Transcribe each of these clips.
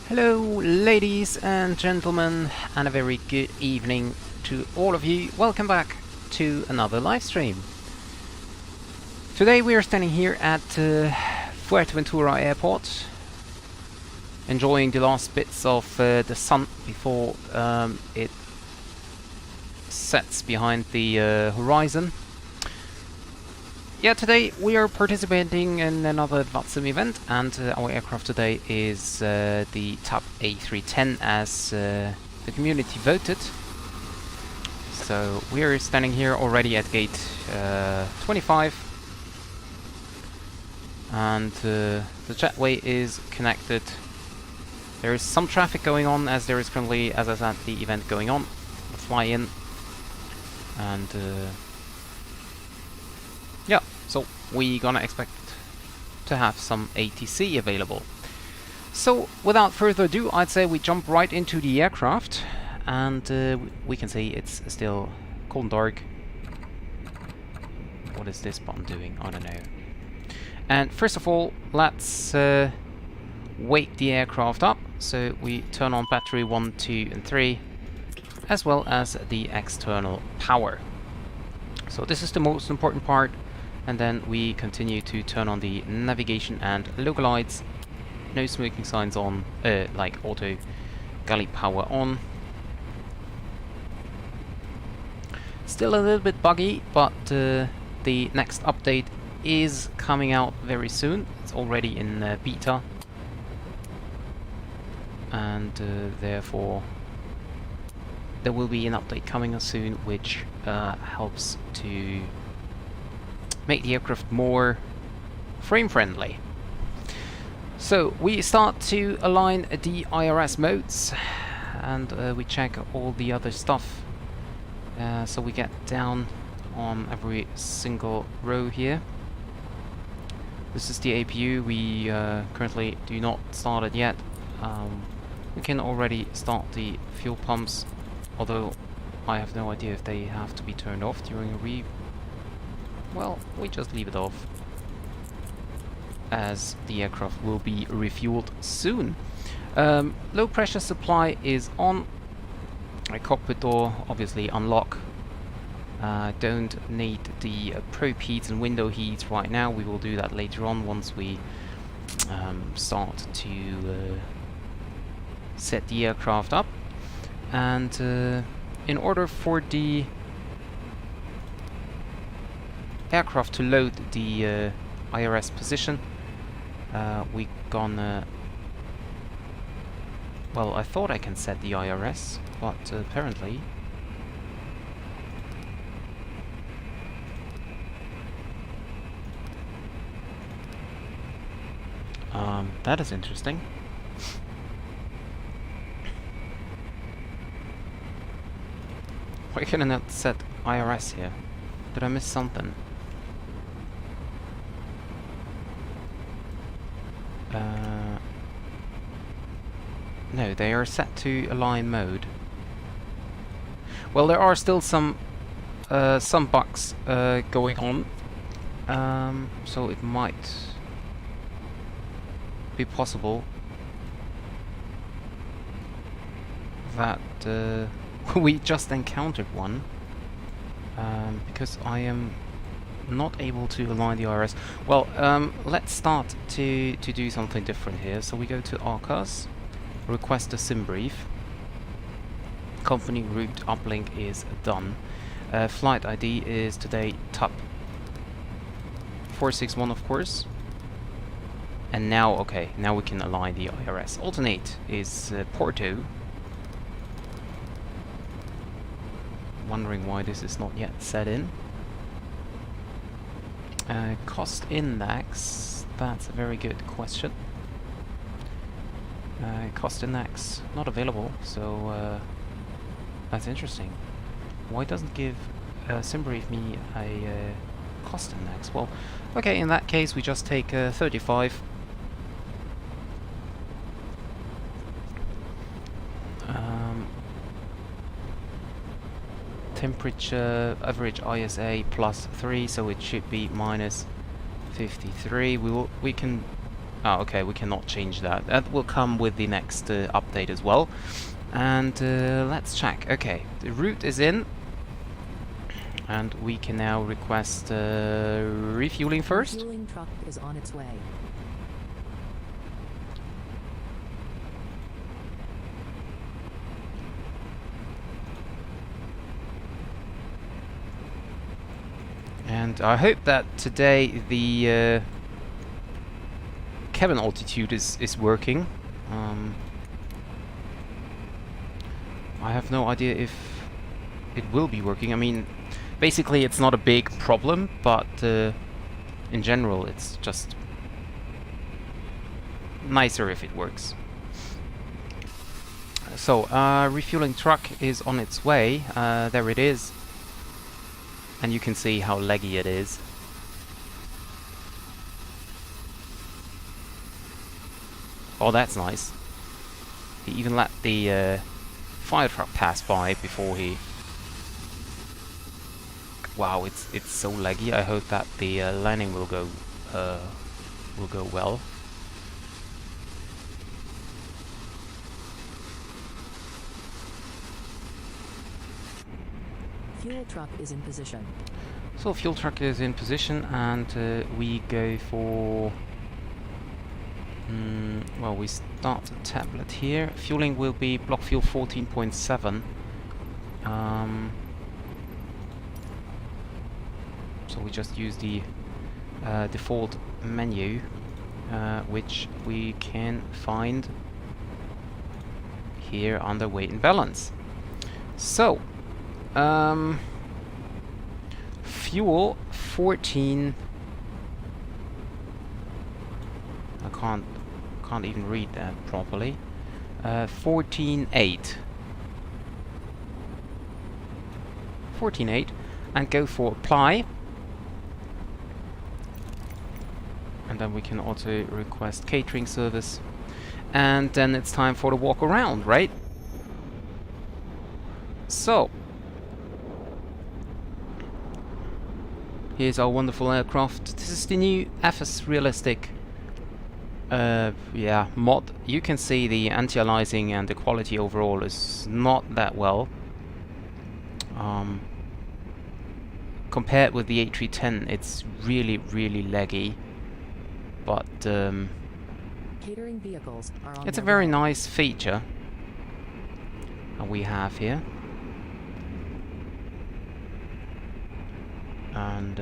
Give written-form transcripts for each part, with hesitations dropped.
Hello ladies and gentlemen, and a very good evening to all of you. Welcome back to another live stream. Today we are standing here at Fuerteventura airport, enjoying the last bits of the sun before it sets behind the horizon. Yeah, today we are participating in another Vatsim event, and our aircraft today is the TAP A310 as the community voted. So we are standing here already at gate 25, and the jetway is connected. There is some traffic going on, as there is currently, as I said, the event going on, the fly-in, and yeah, so we gonna expect to have some ATC available. So without further ado, I'd say we jump right into the aircraft, and we can see it's still cold and dark. What is this button doing? I don't know. And first of all, let's wake the aircraft up. So we turn on battery 1, 2 and 3, as well as the external power. So this is the most important part. And then we continue to turn on the navigation and local lights. No smoking signs on, like auto galley power on. Still a little bit buggy, but the next update is coming out very soon. It's already in beta, and therefore there will be an update coming soon, which helps to make the aircraft more frame friendly. So we start to align the IRS modes, and we check all the other stuff. So we get down on every single row here. This is the APU. We currently do not start it yet. We can already start the fuel pumps, although I have no idea if they have to be turned off during a rev. Well, we just leave it off, as the aircraft will be refueled soon. Low pressure supply is on. A cockpit door obviously unlock. Don't need the probe heats and window heats right now. We will do that later on once we start to set the aircraft up. And in order for the aircraft to load the IRS position, we gonna... Well, I thought I can set the IRS, but apparently... that is interesting. Why can I not set IRS here? Did I miss something? No, they are set to align mode. Well, there are still some bugs going on, so it might be possible that we just encountered one, because I am not able to align the IRS. Well, let's start to do something different here. So we go to ARCAS, request a sim brief. Company route uplink is done. Flight ID is today TAP 461, of course. And now, okay, now we can align the IRS. Alternate is Porto. Wondering why this is not yet set in. Cost index, that's a very good question. Cost index not available, so that's interesting. Why doesn't give SimBrief me a cost index? Well, okay, in that case we just take 35. Temperature average ISA +3, so it should be -53. We can... Oh, okay, we cannot change that. That will come with the next update as well. And let's check. Okay, the route is in, and we can now request refueling first. Refueling truck is on its way. And I hope that today the cabin altitude is working. I have no idea if it will be working. I mean, basically it's not a big problem, but in general it's just nicer if it works. So, refueling truck is on its way. There it is. And you can see how laggy it is. Oh, that's nice. He even let the fire truck pass by before he... Wow, it's so laggy. I hope that the landing will go well. Fuel truck is in position. So fuel truck is in position, and we go for... well, we start the tablet here. Fueling will be block fuel 14.7. So we just use the default menu, which we can find here under weight and balance. So, fuel 14. I can't even read that properly. 14.8. 14.8, and go for apply. And then we can also request catering service. And then it's time for the walk around, right? So, here's our wonderful aircraft. This is the new FS Realistic mod. You can see the anti-aliasing and the quality overall is not that well. Compared with the A310, it's really laggy. But catering vehicles are on it's a their very way. nice feature that we have here. And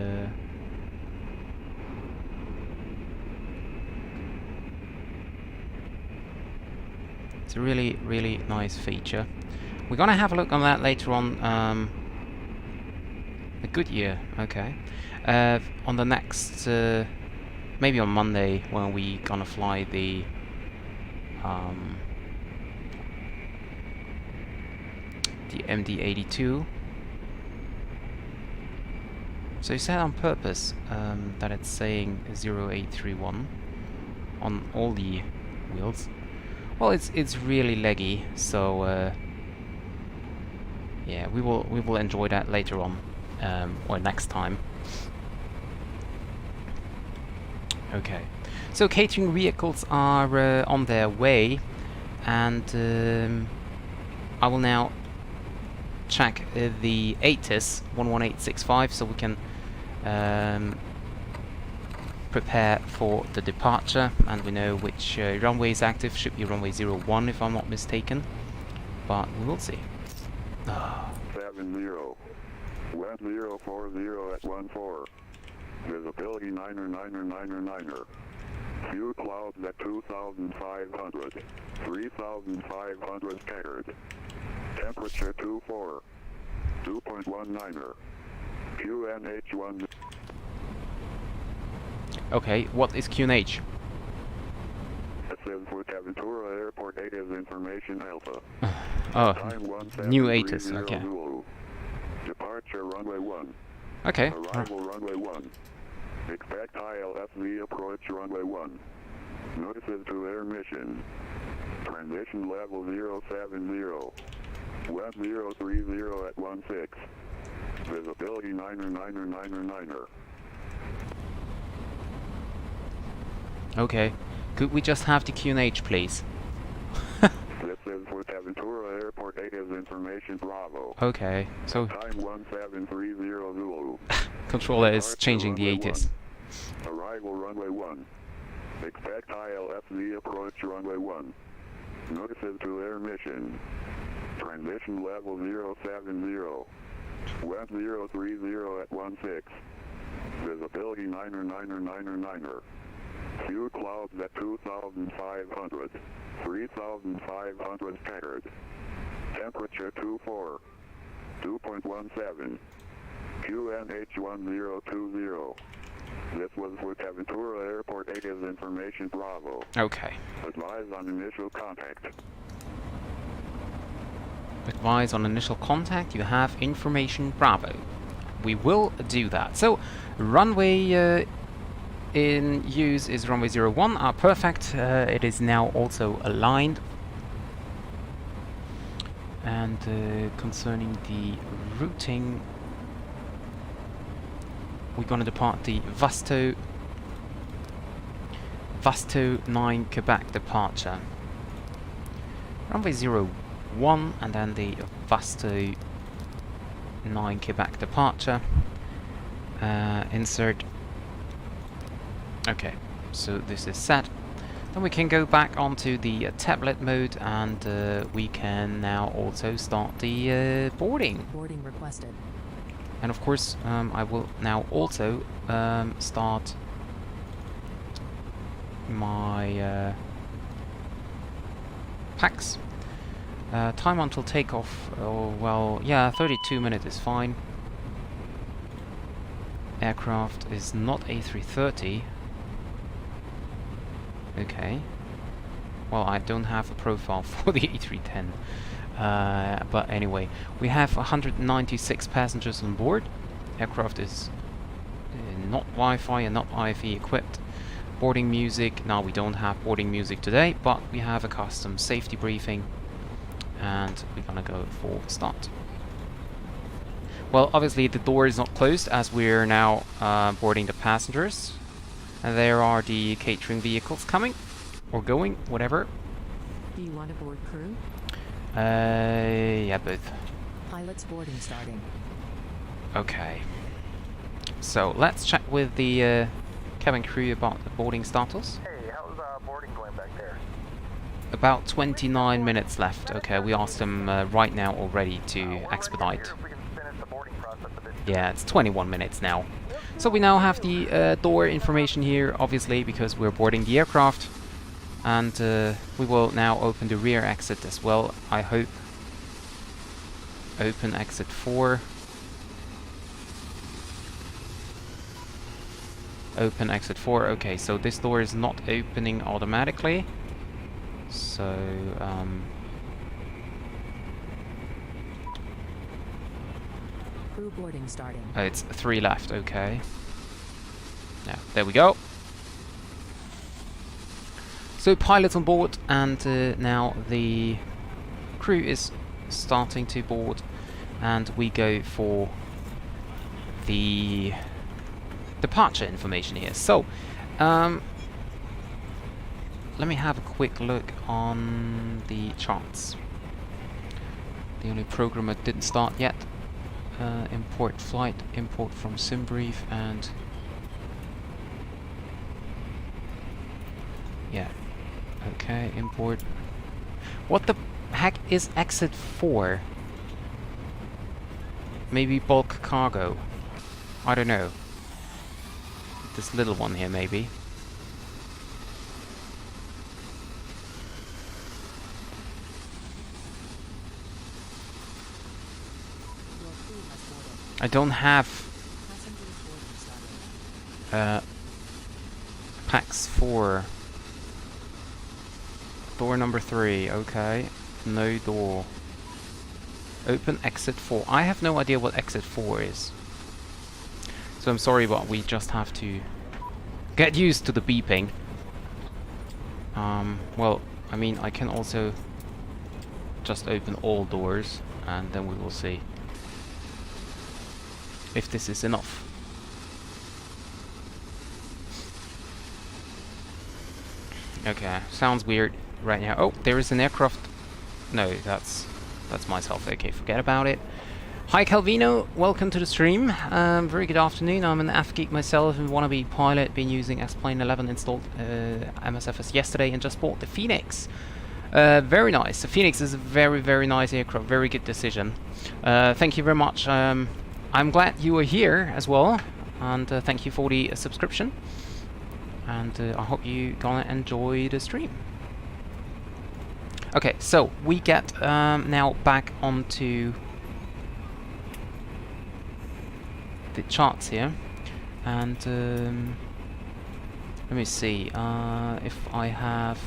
It's a really, really nice feature. We're gonna have a look on that later on. A good year, okay. On the next, maybe on Monday, when we gonna fly the MD-82. So you said on purpose that it's saying 0831 on all the wheels. Well, it's really leggy, so yeah, we will enjoy that later on, or next time. Okay, so catering vehicles are on their way, and I will now check the ATIS 11865 so we can prepare for the departure, and we know which runway is active. Should be runway 01 if I'm not mistaken, but we will see. 70, wind 040 at 14, visibility 9er. Few clouds at 2,500, 3,500 scattered. Temperature 24, 2.19er. QNH1. Okay, what is QNH? It says Fuerteventura Airport ATIS information alpha. Oh, Time new ATIS, okay. Zulu. Departure runway 1. Okay. Arrival runway 1. Expect ILSV approach runway 1. Notices to air mission. Transition level 070. Wind 030 at 16. Visibility 9er. Okay. Could we just have the QNH, please? This is Fuerteventura Airport ATIS information Bravo. Okay, so Time 1730 Zulu. controller is Departure changing the runway ATIS. 1. Arrival runway 1. Expect ILSV approach runway 1. Notices to air mission. Transition level 070. Wind 030 at 16. Visibility 9er. Few clouds at 2,500. 3,500 scattered. Temperature 24. 2.17. QNH1020. This was Fuerteventura Airport ATIS information Bravo. Okay. Advise on initial contact. Advise on initial contact, you have information Bravo. We will do that. So, runway in use is runway 01. Perfect. It is now also aligned. And concerning the routing, we're going to depart the Vasto 9 Quebec departure. Runway 01 and then the Vasto 9 Quebec departure. Insert. Okay, so this is set. Then we can go back onto the tablet mode, and we can now also start the boarding. Boarding requested. And of course, I will now also start my packs. Time until takeoff, oh, well, yeah, 32 minutes is fine. Aircraft is not A330. Okay. Well, I don't have a profile for the A310. But anyway, we have 196 passengers on board. Aircraft is not Wi-Fi and not IFE equipped. Boarding music, now we don't have boarding music today, but we have a custom safety briefing, and we're gonna go for start. Well, obviously the door is not closed as we're now boarding the passengers. And there are the catering vehicles coming, or going, whatever. Do you want to board crew? Yeah, both. Pilot's boarding starting. Okay. So let's check with the cabin crew about the boarding status. Hey, how's boarding going back there? About 29 minutes left. Okay, we asked them right now already to expedite. Yeah, it's 21 minutes now. So we now have the door information here, obviously, because we're boarding the aircraft. And we will now open the rear exit as well, I hope. Open exit 4. Open exit 4. Okay, so this door is not opening automatically. So, Crew boarding starting. it's 3 left, okay. Now, there we go. So pilots on board, and now the crew is starting to board, and we go for the departure information here. So, let me have a quick look on the charts. The only program that didn't start yet. Import flight, import from SimBrief, and yeah. Okay, import. What the heck is exit 4? Maybe bulk cargo. I don't know. This little one here, maybe. Your crew has boarded. I don't have Passengers boarding starting. packs 4. Door number 3, okay. No door. Open exit 4. I have no idea what exit 4 is. So I'm sorry, but we just have to get used to the beeping. Well, I mean, I can also just open all doors, and then we will see if this is enough. Okay, sounds weird right now. Oh, there is an aircraft. No, that's myself. Okay, forget about it. Hi Calvino, welcome to the stream. Very good afternoon. I'm an F geek myself and wannabe pilot. Been using S-Plane 11, installed MSFS yesterday, and just bought the Phoenix. Very nice. The Phoenix is a very, very nice aircraft. Very good decision. Thank you very much. I'm glad you are here as well, and thank you for the subscription. And I hope you gonna enjoy the stream. Okay, so we get now back onto the charts here, and let me see if I have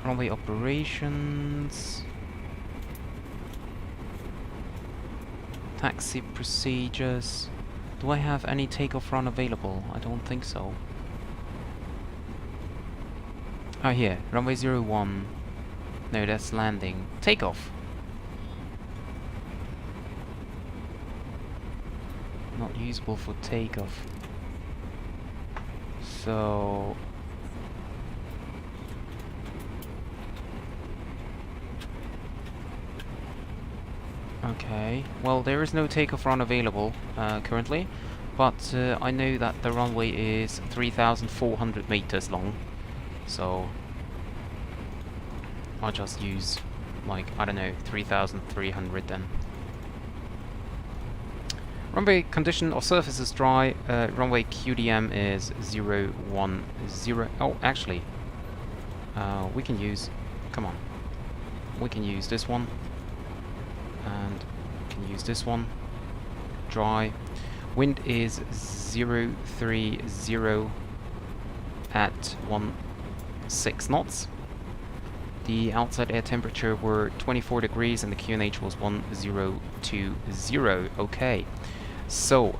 runway operations, taxi procedures. Do I have any takeoff run available? I don't think so. Oh, here, runway 01. No, that's landing. Takeoff. Not usable for takeoff. So... okay, well, there is no takeoff run available currently, but I know that the runway is 3,400 meters long, so I'll just use, like, I don't know, 3,300 then. Runway condition or surface is dry. Runway QDM is 010. Oh, actually, we can use, come on, we can use this one. And can use this one. Dry. Wind is 030 at 16 knots. The outside air temperature were 24 degrees and the QNH was 1020. Okay. So,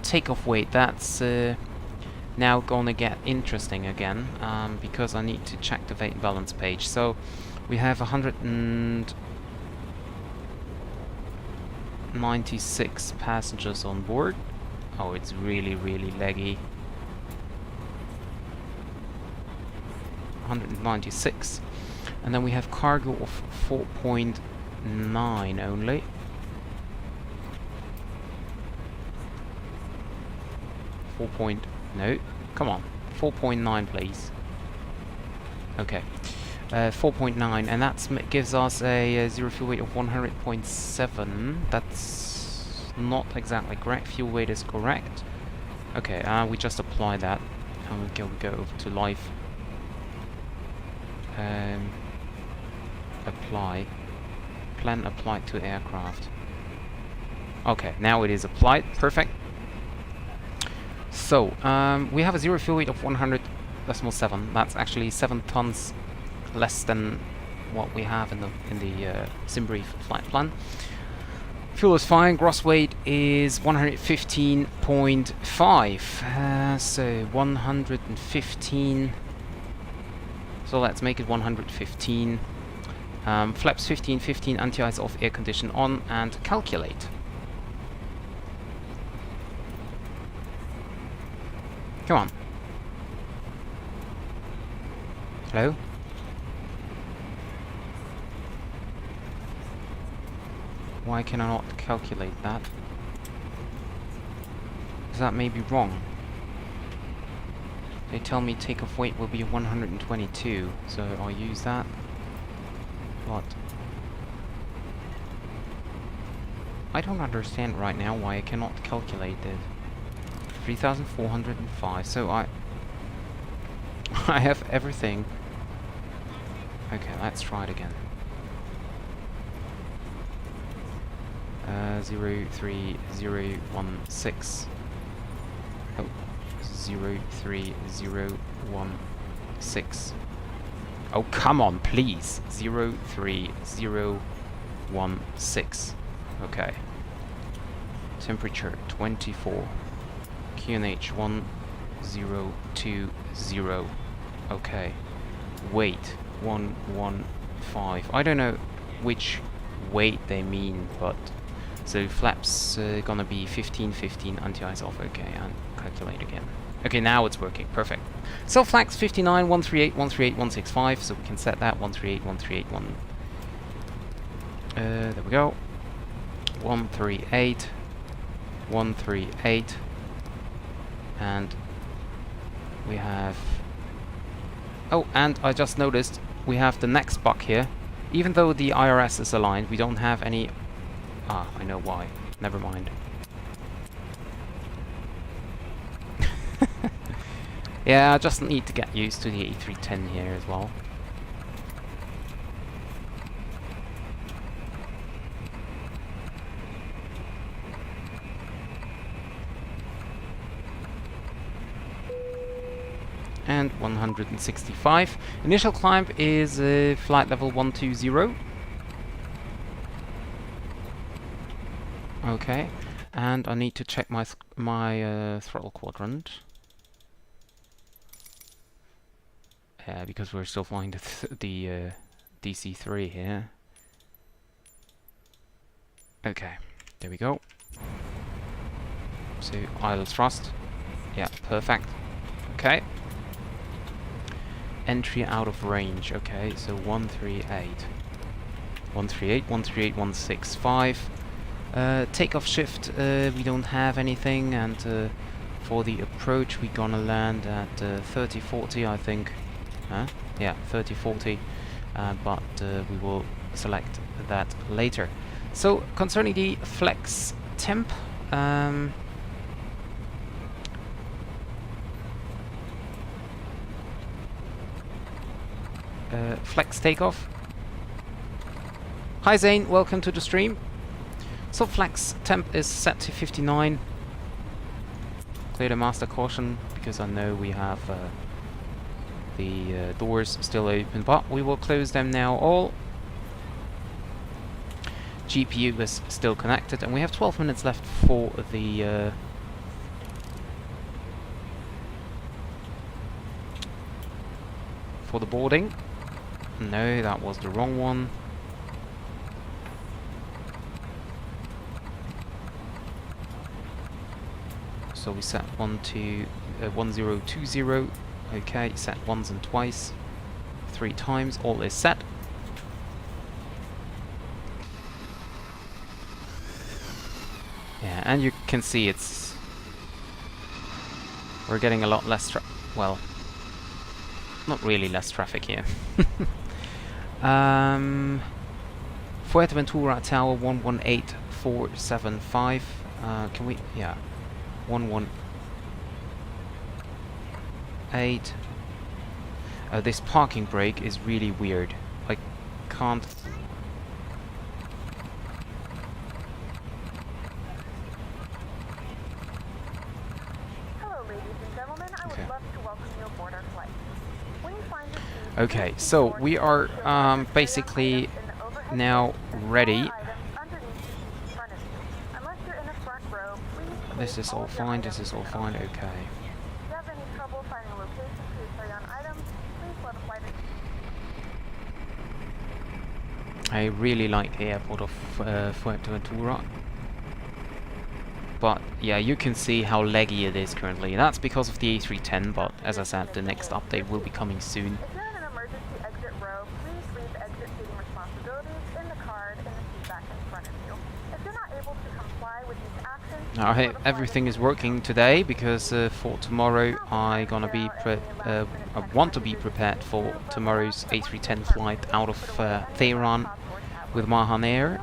takeoff weight, that's now gonna get interesting again, because I need to check the weight balance page. So, we have 196 passengers on board. Oh, it's really, really laggy. 196. And then we have cargo of 4.9 only. No, come on. 4.9, please. Okay. 4.9, and that gives us a zero fuel weight of 100.7. That's not exactly correct. Fuel weight is correct. Okay, we just apply that. go over to live. Apply. Plan applied to aircraft. Okay, now it is applied. Perfect. So, we have a zero fuel weight of 100.7. That's actually 7 tons less than what we have in the SimBrief flight plan. Fuel is fine. Gross weight is 115.5. So 115. So let's make it 115. Flaps 15, 15, anti-ice off, air condition on, and calculate. Come on. Hello? Why can I not calculate that? Is that maybe wrong? They tell me takeoff weight will be 122, so I'll use that. What? I don't understand right now why I cannot calculate it. 3,405, so I have everything. Okay, let's try it again. 03016. Oh, 03016. Oh, come on, please. 03016. Okay. Temperature 24. QNH 1020. Okay. Weight 115. I don't know which weight they mean, but so flaps gonna be 15, 15, anti-ice off. Okay, and calculate again. Okay, now it's working. Perfect. So flaps 59, 138, 138, 165. So we can set that 138, 138, there we go. 138, 138, and we have. Oh, and I just noticed we have the next buck here. Even though the IRS is aligned, we don't have any. Ah, I know why. Never mind. Yeah, I just need to get used to the A310 here as well. And 165. Initial climb is flight level 120. Okay, and I need to check my throttle quadrant. Because we're still flying the DC-3 here. Okay, there we go. So idle thrust. Yeah, perfect. Okay. Entry out of range. Okay, so 138. 138, 138, 165. Takeoff shift, we don't have anything, and for the approach we're gonna land at 3040, I think. Huh? Yeah, 3040, but we will select that later. So concerning the flex temp, flex takeoff. Hi Zane, welcome to the stream. So flex temp is set to 59. Clear the master caution because I know we have the doors still open, but we will close them now all. GPU is still connected, and we have 12 minutes left for the boarding. No, that was the wrong one. So we set 1020. Okay, set once and twice, 3 times. All is set. Yeah, and you can see we're getting a lot less well, not really less traffic here. Fuerteventura Tower 118475. Can we? Yeah. 8. This parking brake is really weird. I can't... Hello, ladies and gentlemen. I would Okay. love to welcome you aboard our flight. When you find your seat, Okay, please so keep we forward are to ensure that basically items in the overhead now bins and ready. smaller items underneath the seat in front of you. Unless you're in the front row, please This place is all all of your fine, items this is all in the fine, overhead. okay. If you have any trouble finding a location to your carry-on items, please let a flight attendant. I really like the airport of Fuerteventura. But yeah, you can see how laggy it is currently. That's because of the A310, but as I said, the next update will be coming soon. If you're in an emergency exit row, please leave exit seating responsibilities in the card in the seat back in front of you. If you're not able to comply with these actions, Now, I please hope let a flight everything is attendant working know. today, because for tomorrow I want to be prepared for tomorrow's A310 flight out of Tehran with Mahan Air.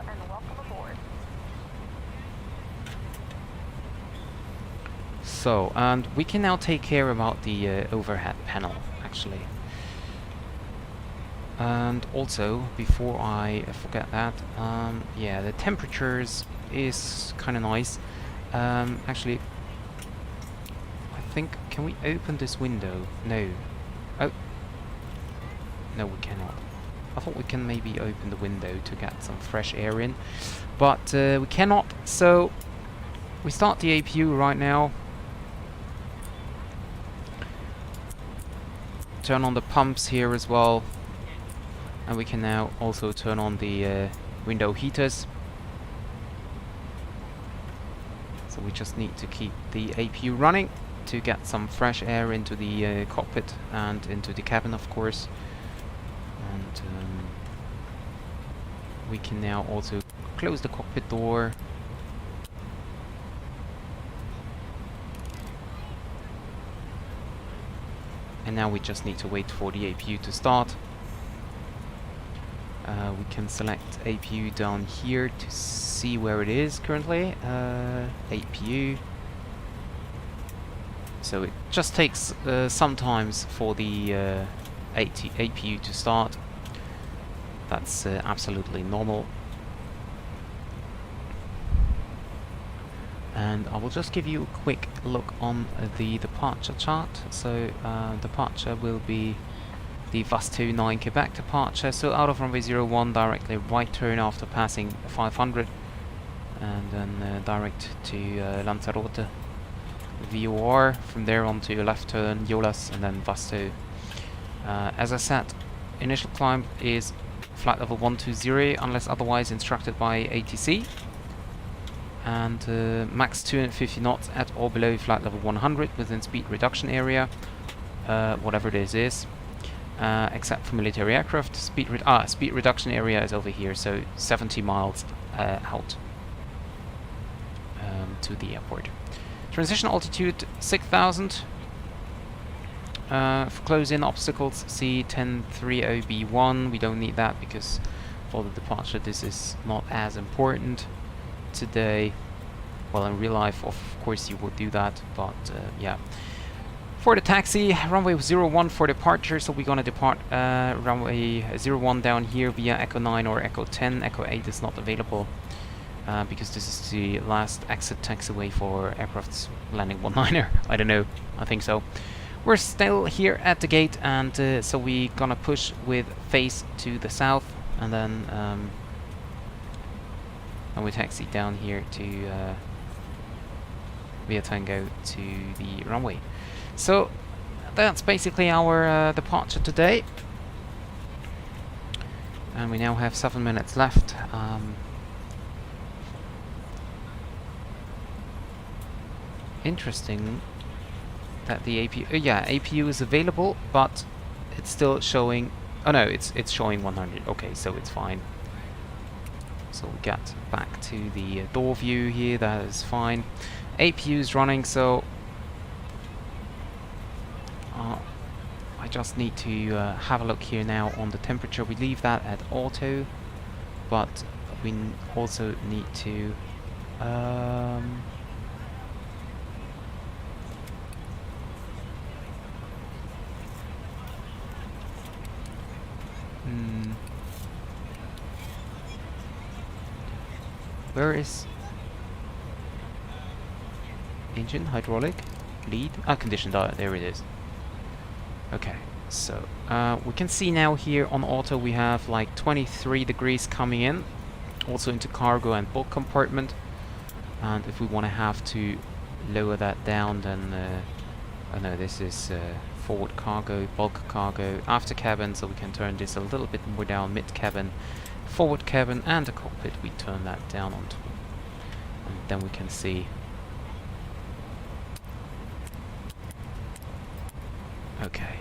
So, and we can now take care about the overhead panel, actually. And also, before I forget that, yeah, the temperatures is kind of nice. Actually, I think, can we open this window? No. Oh. No, we cannot. I thought we can maybe open the window to get some fresh air in. But we cannot, so we start the APU right now. Turn on the pumps here as well. And we can now also turn on the window heaters. So we just need to keep the APU running to get some fresh air into the cockpit and into the cabin, of course. And we can now also close the cockpit door. And now we just need to wait for the APU to start. We can select APU down here to see where it is currently. APU. So it just takes sometimes for the APU to start. That's absolutely normal. And I will just give you a quick look on the departure chart. So departure will be the Vatsim 9 Quebec departure. So out of runway 01, directly right turn after passing 500, and then direct to Lanzarote VOR. From there on to left turn Yolas, and then Vasto. As I said, initial climb is flight level 120 unless otherwise instructed by ATC. And max 250 knots at or below flight level 100 within speed reduction area, whatever this is, except for military aircraft. Speed reduction area is over here, so 70 miles out to the airport. Transition altitude 6,000. For close-in obstacles, C1030B1. We don't need that because for the departure this is not as important today. Well, in real life, of course, you would do that, but yeah. For the taxi, runway 01 for departure, so we're gonna depart runway 01 down here via Echo 9 or Echo 10. Echo 8 is not available because this is the last exit taxiway for aircrafts landing 19er. I don't know, I think so. We're still here at the gate, and so we're gonna push with face to the south, and then and we taxi down here to via Tango to the runway. So that's basically our departure today, and we now have 7 minutes left. Interesting that the APU, yeah, APU is available, but it's still showing. Oh no, it's showing 100. Okay, so it's fine. So we get back to the door view here. That is fine. APU is running, so I just need to have a look here now on the temperature. We leave that at auto, but we also need to where is engine, hydraulic, lead, condition dial, there it is. Okay, so we can see now here on auto we have like 23 degrees coming in, also into cargo and bulk compartment. And if we want to have to lower that down, then oh no, this is forward cargo, bulk cargo, after cabin, so we can turn this a little bit more down, mid cabin, forward cabin, and the cockpit we turn that down onto, and then we can see. Okay.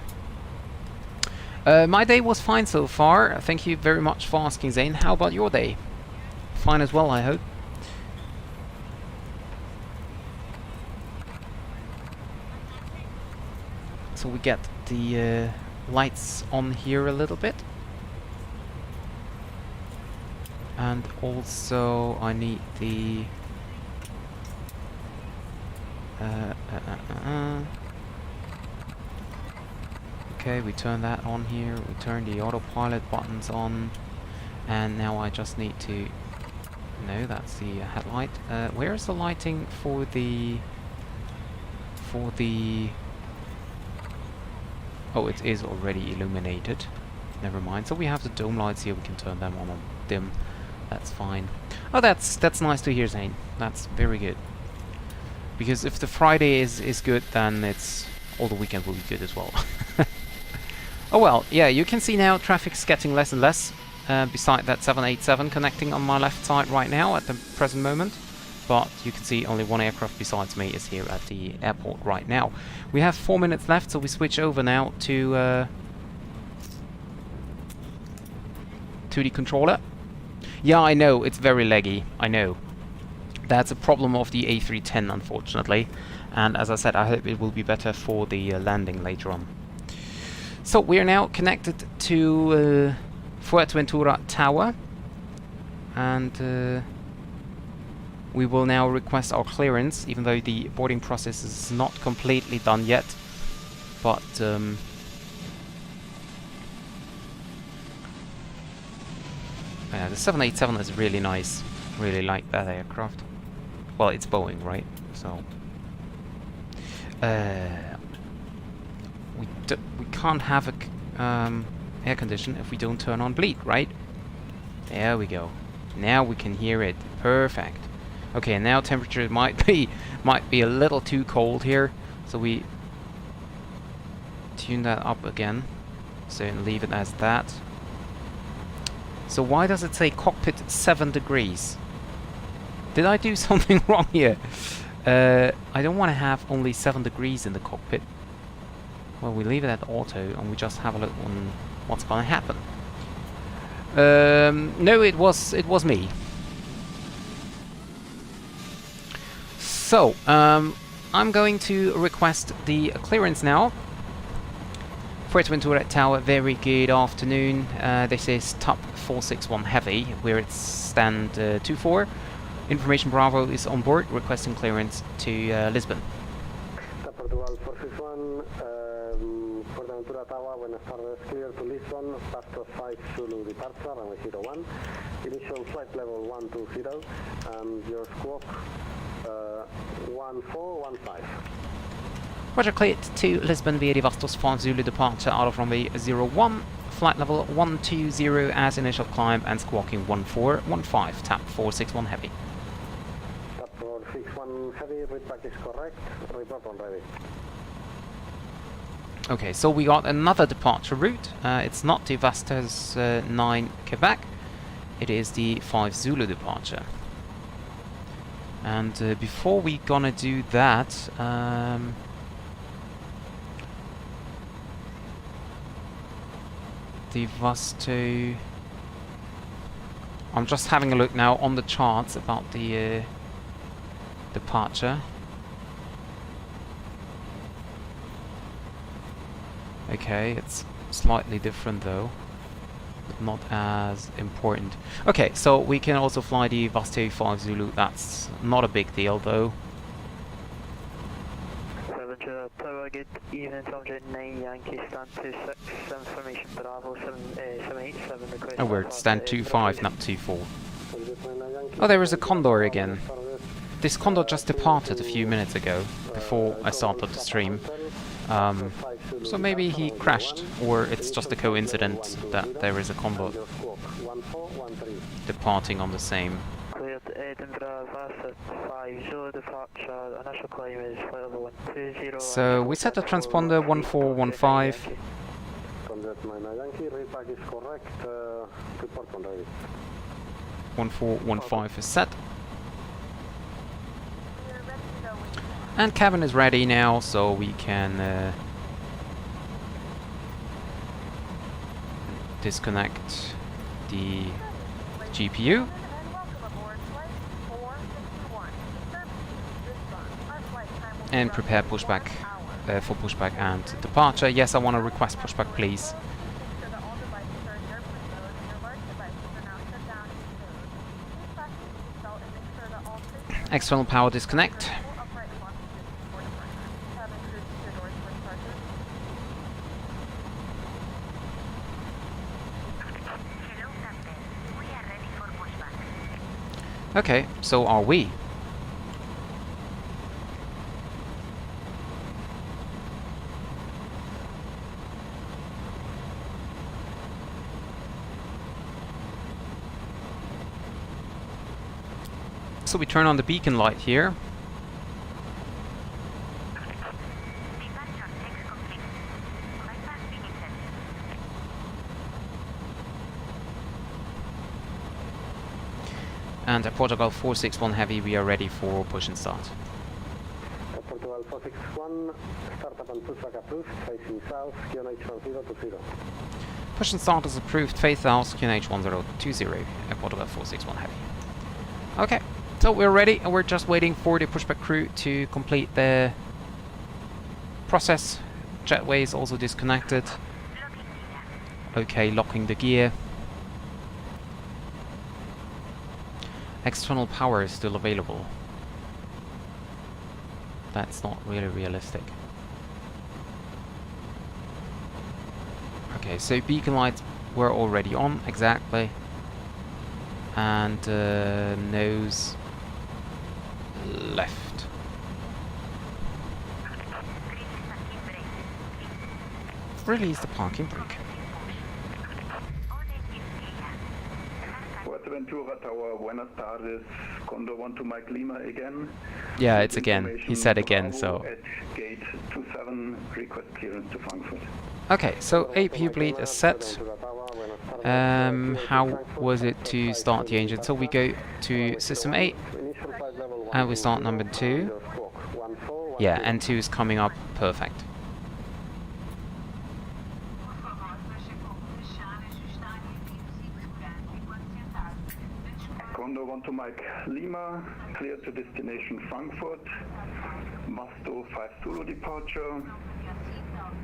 My day was fine so far. Thank you very much for asking, Zane. How about your day? Fine as well, I hope. So we get the lights on here a little bit. And also I need the okay, we turn that on here, we turn the autopilot buttons on, and now I just need to, no, that's the headlight. Where is the lighting for the oh, it is already illuminated. Never mind. So we have the dome lights here, we can turn them on dim. That's fine. Oh, that's nice to hear, Zane. That's very good. Because if the Friday is good, then it's all the weekend will be good as well. Oh well, yeah, you can see now traffic's getting less and less beside that 787 connecting on my left side right now at the present moment. But you can see only one aircraft besides me is here at the airport right now. We have 4 minutes left, so we switch over now to the controller. Yeah, I know, it's very laggy, I know. That's a problem of the A310, unfortunately. And as I said, I hope it will be better for the landing later on. So we are now connected to Fuerteventura Tower, and we will now request our clearance, even though the boarding process is not completely done yet. But the 787 is really nice. Really like that aircraft. Well, it's Boeing, right? So we can't have a air condition if we don't turn on bleed, right? There we go. Now we can hear it. Perfect. Okay, now temperature might be a little too cold here, so we tune that up again. So leave it as that. So why does it say cockpit 7 degrees? Did I do something wrong here? I don't want to have only 7 degrees in the cockpit. Well, we leave it at auto and we just have a look on what's going to happen. No, it was me. So, I'm going to request the clearance now. Fuerteventura Tower, very good afternoon. This is TAP 461 Heavy. We're at stand 24. Information Bravo is on board, requesting clearance to Lisbon. TAP Portugal 461, Fuerteventura Tower, buenas tardes, clear to Lisbon, Pastor 5 Zulu departure, runway 01. Initial flight level 120, and your squawk 1415. Roger, cleared to Lisbon via the Vastos 5 Zulu departure out of runway 01. Flight level 120 as initial climb and squawking 1415, TAP 461 Heavy. TAP 461 Heavy, readback is correct, report on ready. Okay, so we got another departure route. It's not the Vastos 9 Quebec, it is the 5 Zulu departure. And before we gonna do that, the Vasto, I'm just having a look now on the charts about the departure. Okay, it's slightly different though, but not as important. Okay, so we can also fly the Vasto 5 Zulu, that's not a big deal though. Tower, good evening, Tom J 9 Yankee, stand 26, information Bravo 787, request. Oh, we're at stand 25, not 24. Oh, there is a condor again. This condor just departed a few minutes ago, before I started the stream. So maybe he crashed, or it's just a coincidence that there is a condor departing on the same. Cleared Edinburgh, Vasset 50 departure, initial climb is flight level 120. So we set the transponder 1415. Contact 9 Yankee, repack is correct, report when ready. 1415 is set. We're ready to go when you are. And cabin is ready now, so we can disconnect the GPU. And welcome aboard flight 461. Service Lisbon. Our flight time will be And prepare pushback for pushback and departure. Yes, I want to request pushback, please. Make sure that all devices are in airplane mode and your large devices are now shut down and smooth. Please fasten your seatbelt and make sure that all traces External power disconnect. will upright and lock position before departure. Cabin crew to your doors for departure. Hello, Captain. We are ready for pushback. Okay, so are we. So we turn on the beacon light here. Departure checks complete. Bypass finished. And at Portugal 461 Heavy, we are ready for push and start. Portugal 461, startup and pushback approved, facing south, QNH 1020. Push and start is approved, face south, QNH 1020 at Portugal 461 Heavy. Okay, so we're ready and we're just waiting for the pushback crew to complete their process. Jetway is also disconnected. Okay, locking the gear. External power is still available. That's not really realistic. Okay, so beacon lights were already on, exactly. And nose left. Release the parking brake. Fuerteventura Tower, buenas tardes. Condor 1 to Mike Lima again. Yeah, it's again. He said again, so. At gate 27, request clearance to Frankfurt. Okay, so APU bleed is set. How was it to start the engine? So we go to system 8 and we start number 2. Yeah, and 2 is coming up perfect. Condor 1 to Mike Lima, clear to destination Frankfurt. Masto 5 Zulu departure.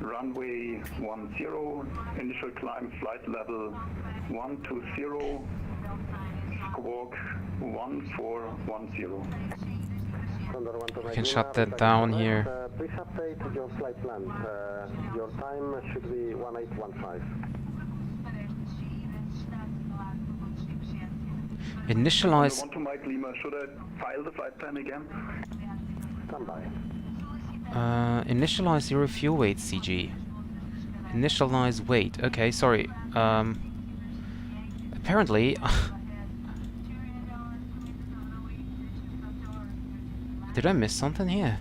Runway 10, initial climb flight level 120, squawk 1410. We can shut that down here. Please update your flight plan. Your time should be 1815. Initialize. Condor 1 to Mike Lima, should I file the flight plan again? Stand by. Initialize zero fuel weight, CG. Initialize weight. Okay, sorry. Apparently... Did I miss something here?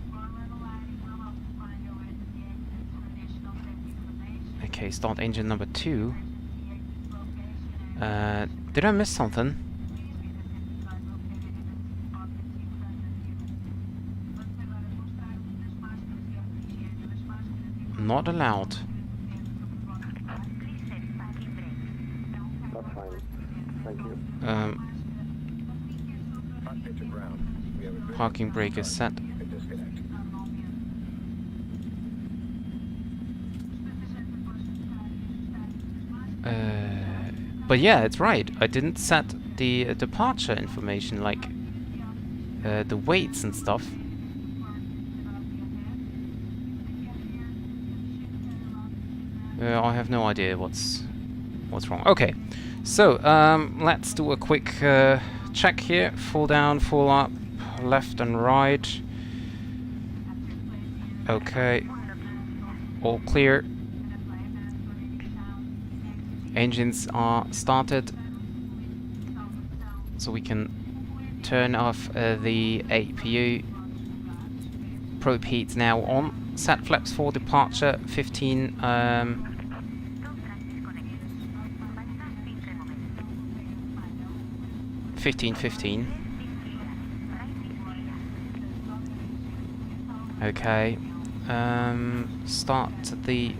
Okay, start engine number 2. Did I miss something? Not allowed. That's fine. Thank you. Parking brake is set. But yeah, it's right. I didn't set the departure information, like the weights and stuff. I have no idea what's wrong. Okay, So, let's do a quick check here. Full down, full up, left and right. Okay. All clear. Engines are started. So we can turn off the APU. Probe heat's now on. Set flaps for departure 15. 15. Okay. Start the.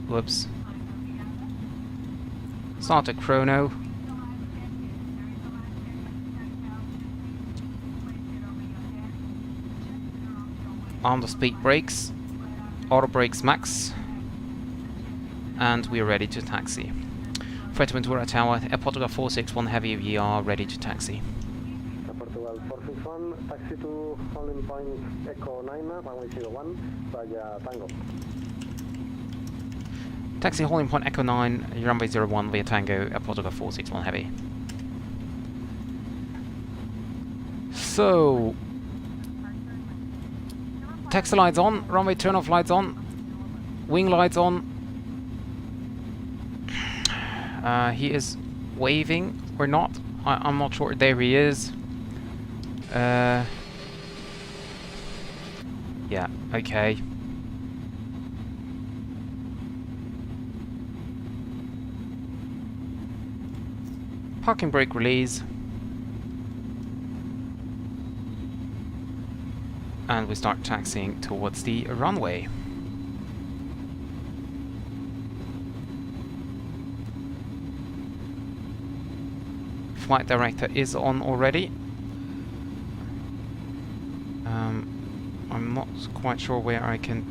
Whoops. Start a chrono. On the speed brakes. Auto brakes max. And we're ready to taxi. Fuerteventura Tower, TAP Portugal 461 Heavy, we are ready to taxi. TAP Portugal 461, taxi to holding point Echo 9, runway 01, via Tango. Taxi holding point Echo 9, runway 01 via Tango, TAP Portugal 461 Heavy. So, taxi lights on, runway turn off lights on, wing lights on. He is waving or not. I'm not sure. There he is. Yeah, okay. Parking brake release. And we start taxiing towards the runway. Flight director is on already. I'm not quite sure where I can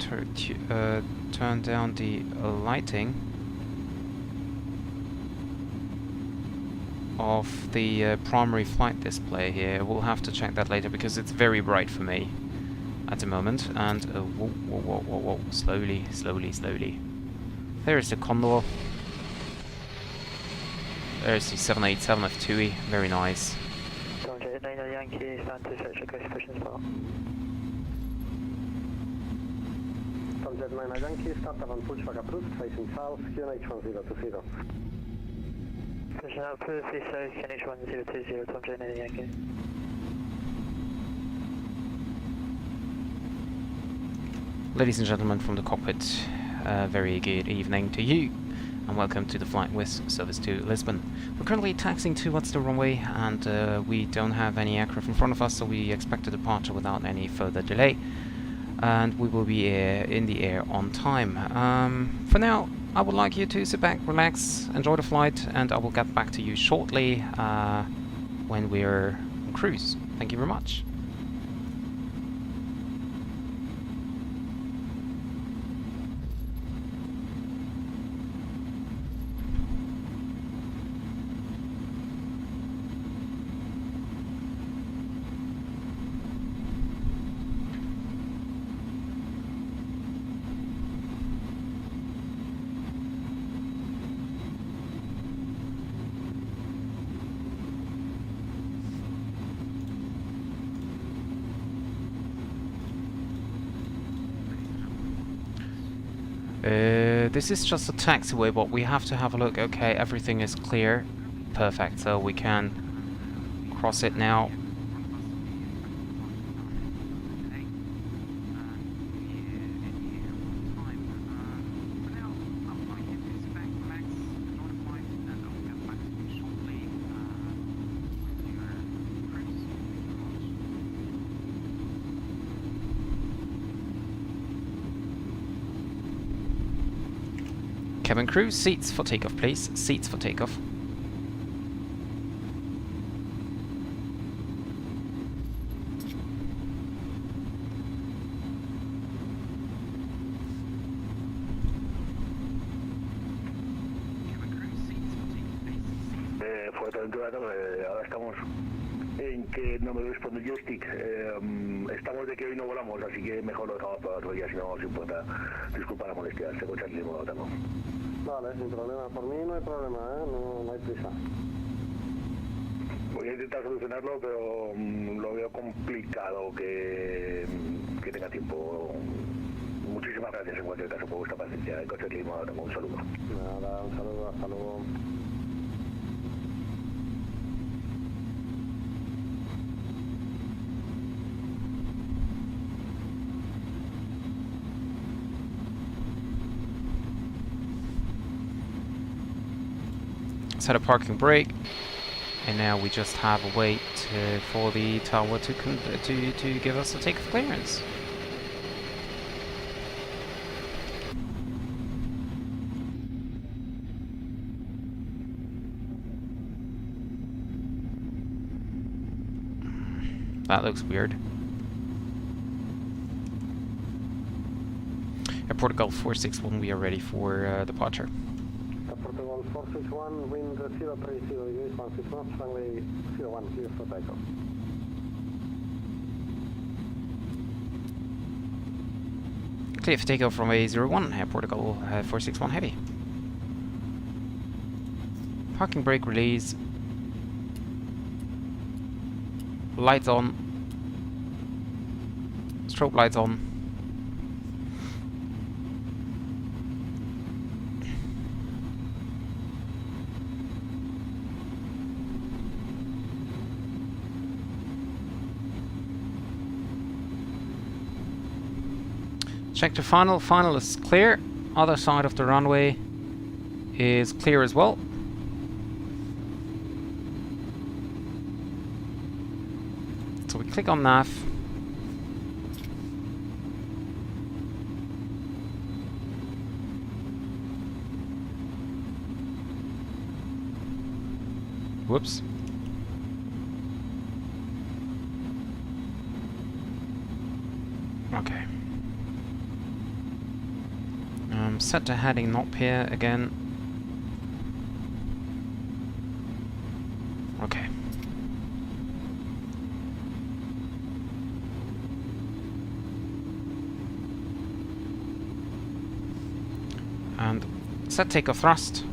turn down the lighting of the primary flight display here. We'll have to check that later because it's very bright for me at the moment. And whoa, slowly. There is the Condor. There's the 787 of TUI, very nice. Yankee, stand to search request pushing spot. Tomjet 9 Yankee, start avant pushback approved, facing south, QNH 1020. Pushing out, approved, south, QNH 1020, Tomjet 9 Yankee. Ladies and gentlemen from the cockpit, very good evening to you. And welcome to the flight with service to Lisbon. We're currently taxiing towards the runway and we don't have any aircraft in front of us, so we expect a departure without any further delay. And we will be in the air on time. For now, I would like you to sit back, relax, enjoy the flight, and I will get back to you shortly when we're on cruise. Thank you very much. This is just a taxiway, but we have to have a look. Okay, everything is clear. Perfect, so we can cross it now. Cabin crew, seats for takeoff, please. Seats for takeoff. Fuerteventura, ahora estamos en que no me responde el joystick. Estamos de que hoy no volamos, así que mejor lo dejamos para otro día, si no os importa. Disculpa la molestia, se escucha el mismo tango. Vale, sin problema. Por mí no hay problema, ¿eh? No hay prisa. Voy a intentar solucionarlo, pero lo veo complicado que tenga tiempo. Muchísimas gracias en cualquier caso por vuestra paciencia. En coche clima, tengo un saludo. Nada, un saludo, hasta luego. Set a parking brake, and now we just have a wait for the tower to give us a takeoff clearance. That looks weird. At Portugal 461, we are ready for departure. TAP Portugal 461, wind 030 degrees, 16 knots, runway 01, clear for takeoff. Clear for takeoff from A01 at Portugal 461 heavy. Parking brake release. Lights on. Strobe lights on. Check the final. Final is clear. Other side of the runway is clear as well. So we click on nav. Whoops. Okay. Set the heading up here again. Okay. And set takeoff thrust.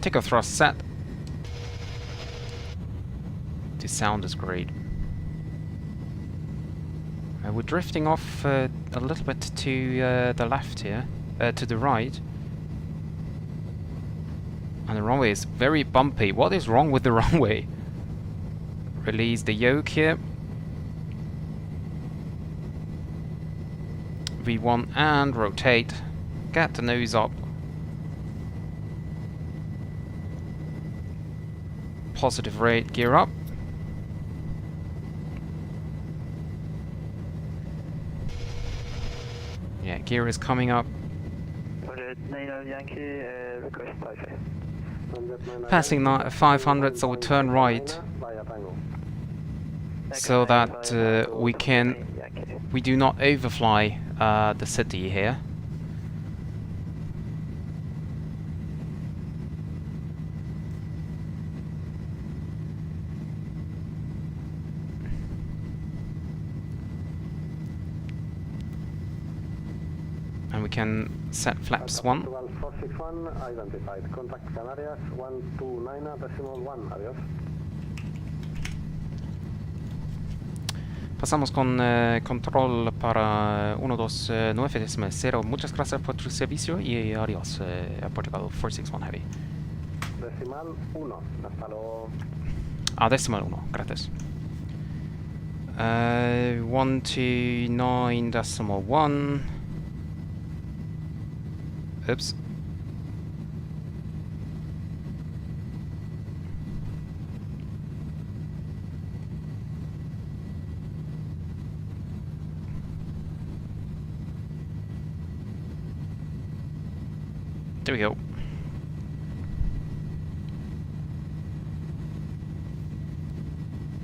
Takeoff thrust set. The sound is great. We're drifting off a little bit to the left here, to the right. And the runway is very bumpy. What is wrong with the runway? Release the yoke here. V1 and rotate. Get the nose up. Positive rate, gear up. Yeah, gear is coming up. Passing 500, so we turn right, so that we do not overfly the city here. And we can set flaps 1. 461 identified. Contact Canarias 129.1. Adiós. Pasamos con control para 129.0. Muchas gracias por tu servicio y adiós a Portugal 461 Heavy. Decimal 1. Hasta luego. Decimal 1. Gracias. 129.1. Oops. There we go.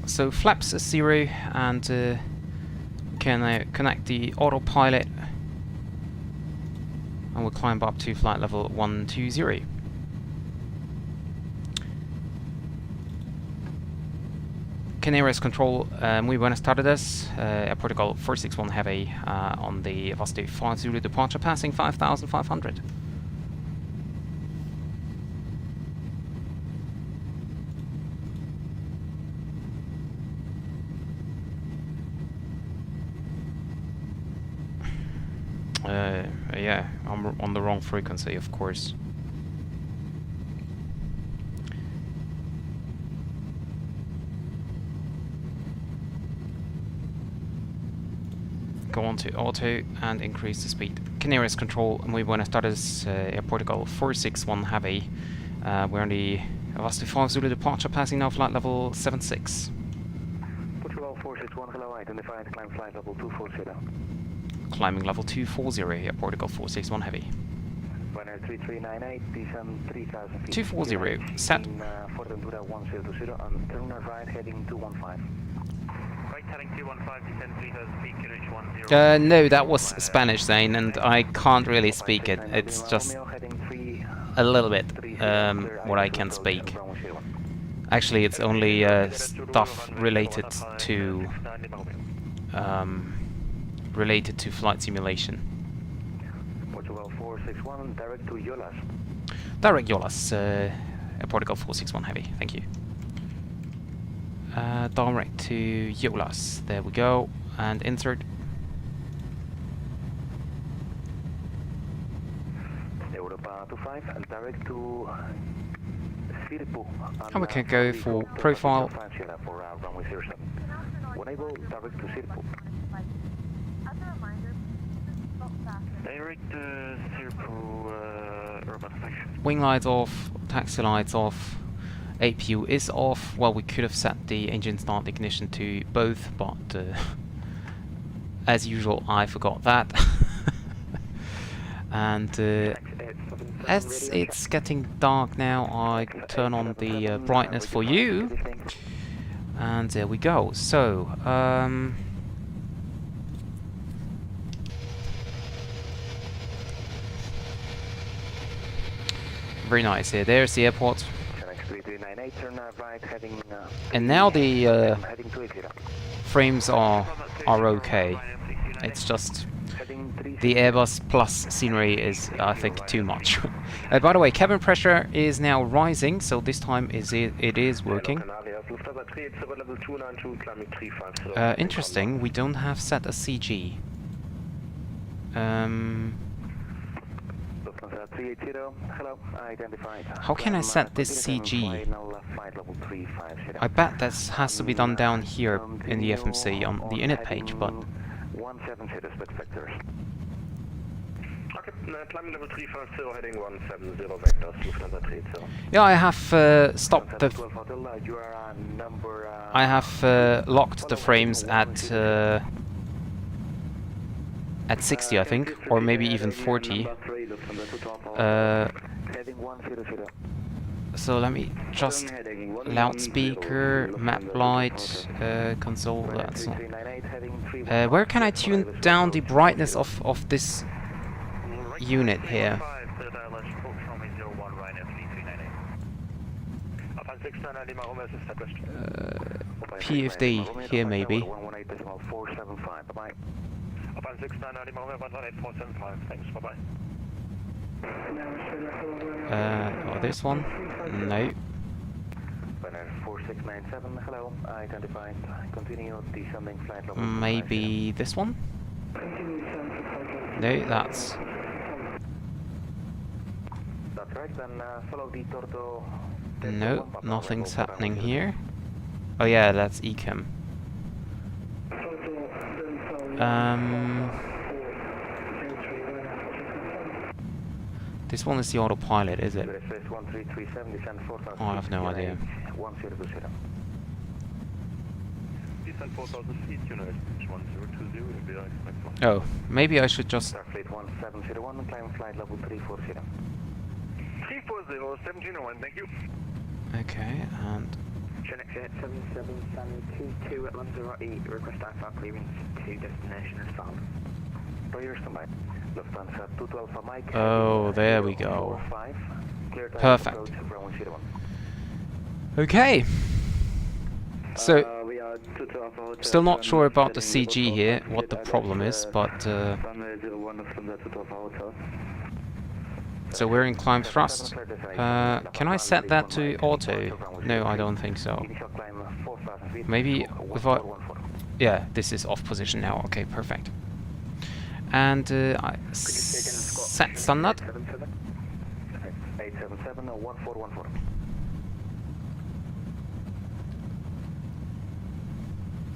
So flaps is 0 and can connect the autopilot, and we'll climb up to flight level 120. Canaries control, muy buenas tardes. Air Portugal 461 Heavy on the Vatsim 5 Zulu departure, passing 5,500. Yeah, I'm on the wrong frequency, of course. Go on to auto and increase the speed. Canaries control, muy buenas tardes, Air Portugal 461 Heavy. We're on the Vatsim 5 Zulu departure, passing now flight level 76. Portugal 461, hello, identified, climb flight level 240. Climbing level 240 here, Portugal 461 Heavy. Runner 3398, descend 3000 feet. 240, set. Fuerteventura 1020, on turn right heading 215. Right heading 215, descend 3000 feet, QNH 10. No, that was Spanish, Zane, and I can't really speak it. It's just a little bit what I can speak. Actually, it's only stuff related to flight simulation. Portugal 461, direct to Yolas. Direct Yolas, Portugal 461 Heavy, thank you. Direct to Yolas, there we go, and insert. Europa 25, and direct to Sirpu. And we can go for profile. For runway 07. When able, direct to Sirpu. As a reminder, stop faster. Direct to Sirpu, urban section. Wing lights off, taxi lights off, APU is off. Well, we could have set the engine start ignition to both, but as usual, I forgot that. And as it's getting dark now, I turn on the brightness for you, and there we go. So, very nice here. There's the airport. And now the frames are okay. It's just the Airbus plus scenery is, I think, too much. By the way, cabin pressure is now rising, so this time it is working. Interesting, we don't have set a CG. How can I set this CG? I bet that has to be done down here in the FMC on the init page, but... Climbing level 350, heading 170 vectors, Lufthansa 30. Yeah, I have stopped the... I have locked the frames at 60, I think, or maybe even 40. So let me just loudspeaker, map light, console. That's not. Where can I tune down the brightness of this unit here? PFD here maybe. Oh, this one? No. 4697, hello, identified, continue descending flight level. Maybe this one? No, that's... That's right, then follow the Torto. No, nothing's happening here. Oh yeah, that's Ecam. This one is the autopilot, is it? Oh, I have no idea. Oh, maybe I should just... 1701, climb flight level 340. 340, 1701, thank you. Okay, and... Genex Jet 77 Stanley 22 at Lanzarote, request IFR clearance to destination as found. Roger, standby. Lufthansa 212 Mike. Oh, there we go. 45. Clear time Perfect. approach Bravo 01. Okay. So, We are 212 Hotel. still not sure about the CG here, what the problem is, but Runway 01 of Lufthansa 212 Hotel. so we're in climb thrust. Can I set that to auto? No, I don't think so. Initial climb 4,000 feet. Maybe if I... Yeah, this this is off position now. Okay, perfect. And set standard. 877 1414.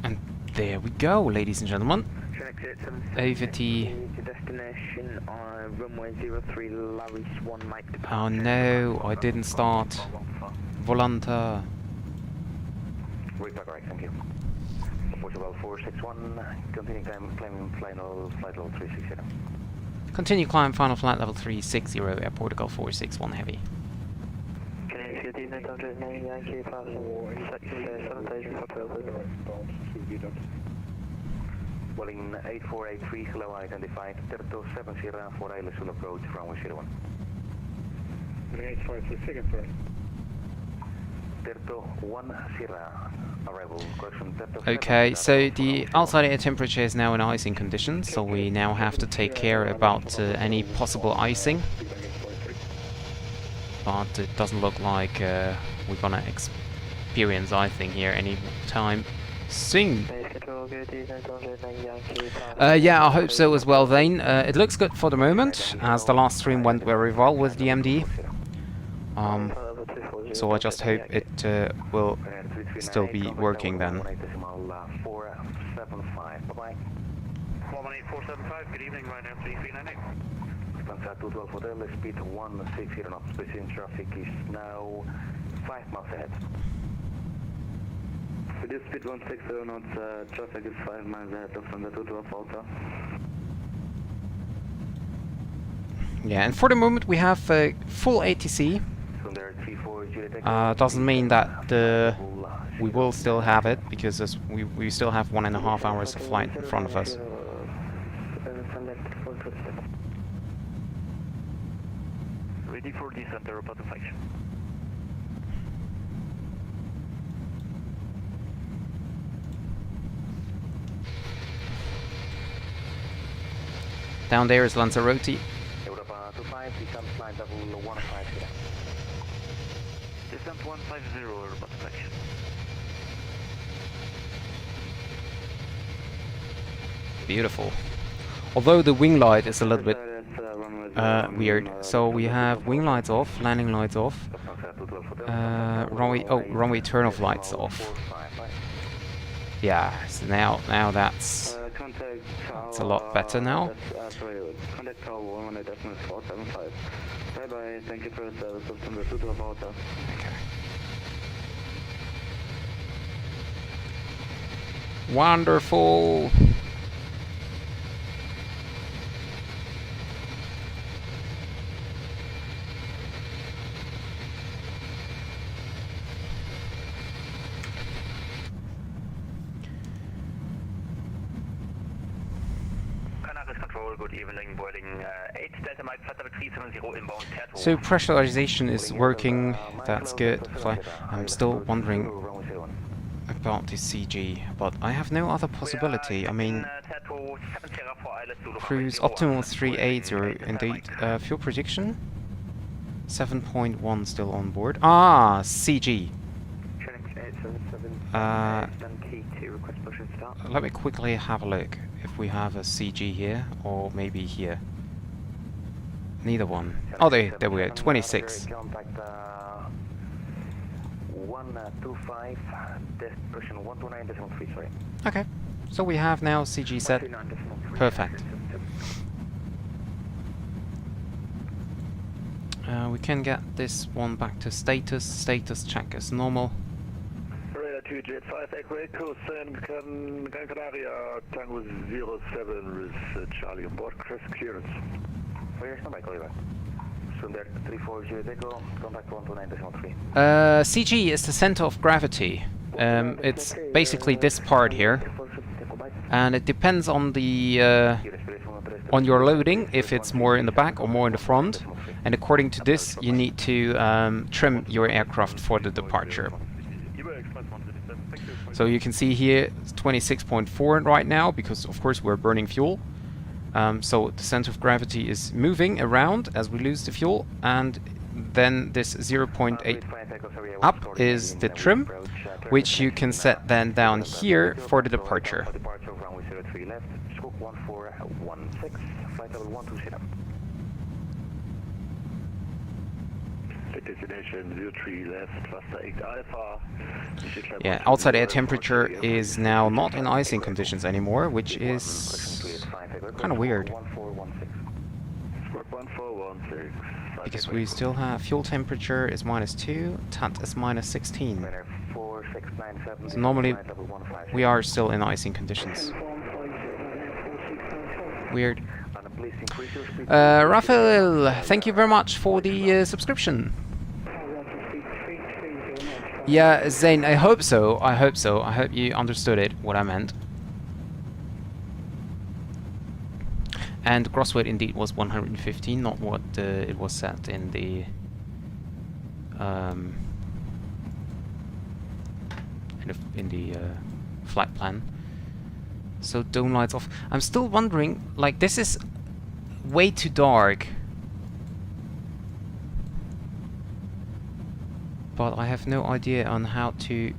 And there we go, ladies and gentlemen. Over the... To destination on runway 03 Larry Swan Mike. Oh no, I didn't start. Volanta. Repack right, thank you. Portugal 461, continue climbing flight level 360. Continue climb final flight level 360 at Portugal 461 heavy. Canadian 900 Yankee passing 7000 for 12. Welling 8483, hello, identified. Terto 70 for Isla Sul approach, runway 01. 853 second, sorry. Terto 10, arrival, correction, Terto 7. Okay, so the outside air temperature is now in icing conditions, so we now have to take care about any possible icing. But it doesn't look like we're gonna experience icing here anytime soon. Yeah, I hope so as well, Vane. It looks good for the moment, as the last stream went very well with the MD. So I just hope it will still be working then. 475, bye-bye. 118.475, good evening, Ryanair 3398. Lufthansa 212 Hotel, speed 160 knots. Precision traffic is now 5 miles ahead. With this speed 160 knots, traffic is 5 miles ahead of Lufthansa 212 Hotel. Yeah, and for the moment we have full ATC. Doesn't mean that we will still have it, because we still have 1.5 hours of flight in front of us. Ready for descent, report deflection. Down there is Lanzarote. Europa 25, descent flight level 150. Descent 150, report deflection. Beautiful. Although the wing light is a little bit weird. So we have wing lights off, landing lights off, runway turn off lights off. Yeah, so now that's a lot better now. Contact tower 118.475. Bye bye, thank you for your service, Lufthansa 212 Hotel. Okay. Wonderful. Good evening, boarding 8 Delta Mike Flight 370 inbound Terto. So pressurization is working, that's good. I'm still wondering about the CG, but I have no other possibility. I mean, cruise optimal 380 indeed. Fuel prediction 7.1 still on board. Ah, CG. Let me quickly have a look if we have a CG here, or maybe here. Neither one. Oh, there we go. 26. 125, destination 129.3, sorry. Okay, so we have now CG set. Perfect. We can get this one back to status. Status check as normal. Radar 2 Jet 5 Echo course Gran Canaria Tango 07 with Charlie on board. Clearance. Where is my Oliver? Sunder 340 Echo, contact 129.3. CG is the center of gravity. It's basically this part here, and it depends on the on your loading, if it's more in the back or more in the front, and according to this you need to trim your aircraft for the departure. So you can see here it's 26.4 right now, because of course we're burning fuel. So the center of gravity is moving around as we lose the fuel, and then this 0.8 up is the trim, which you can set then down here for the departure. Destination 03 left, cluster 8 alpha. Yeah, outside air temperature is now not in icing conditions anymore, which is kind of weird. Because we still have fuel temperature is -2, TAT is -16. So normally we are still in icing conditions. Weird. Raphael, thank you very much for the subscription. Yeah, Zane, I hope so. I hope so. I hope you understood it, what I meant. And gross weight indeed was 115, not what it was set in the flight plan. So dome lights off. I'm still wondering, like, this is way too dark. But I have no idea on how to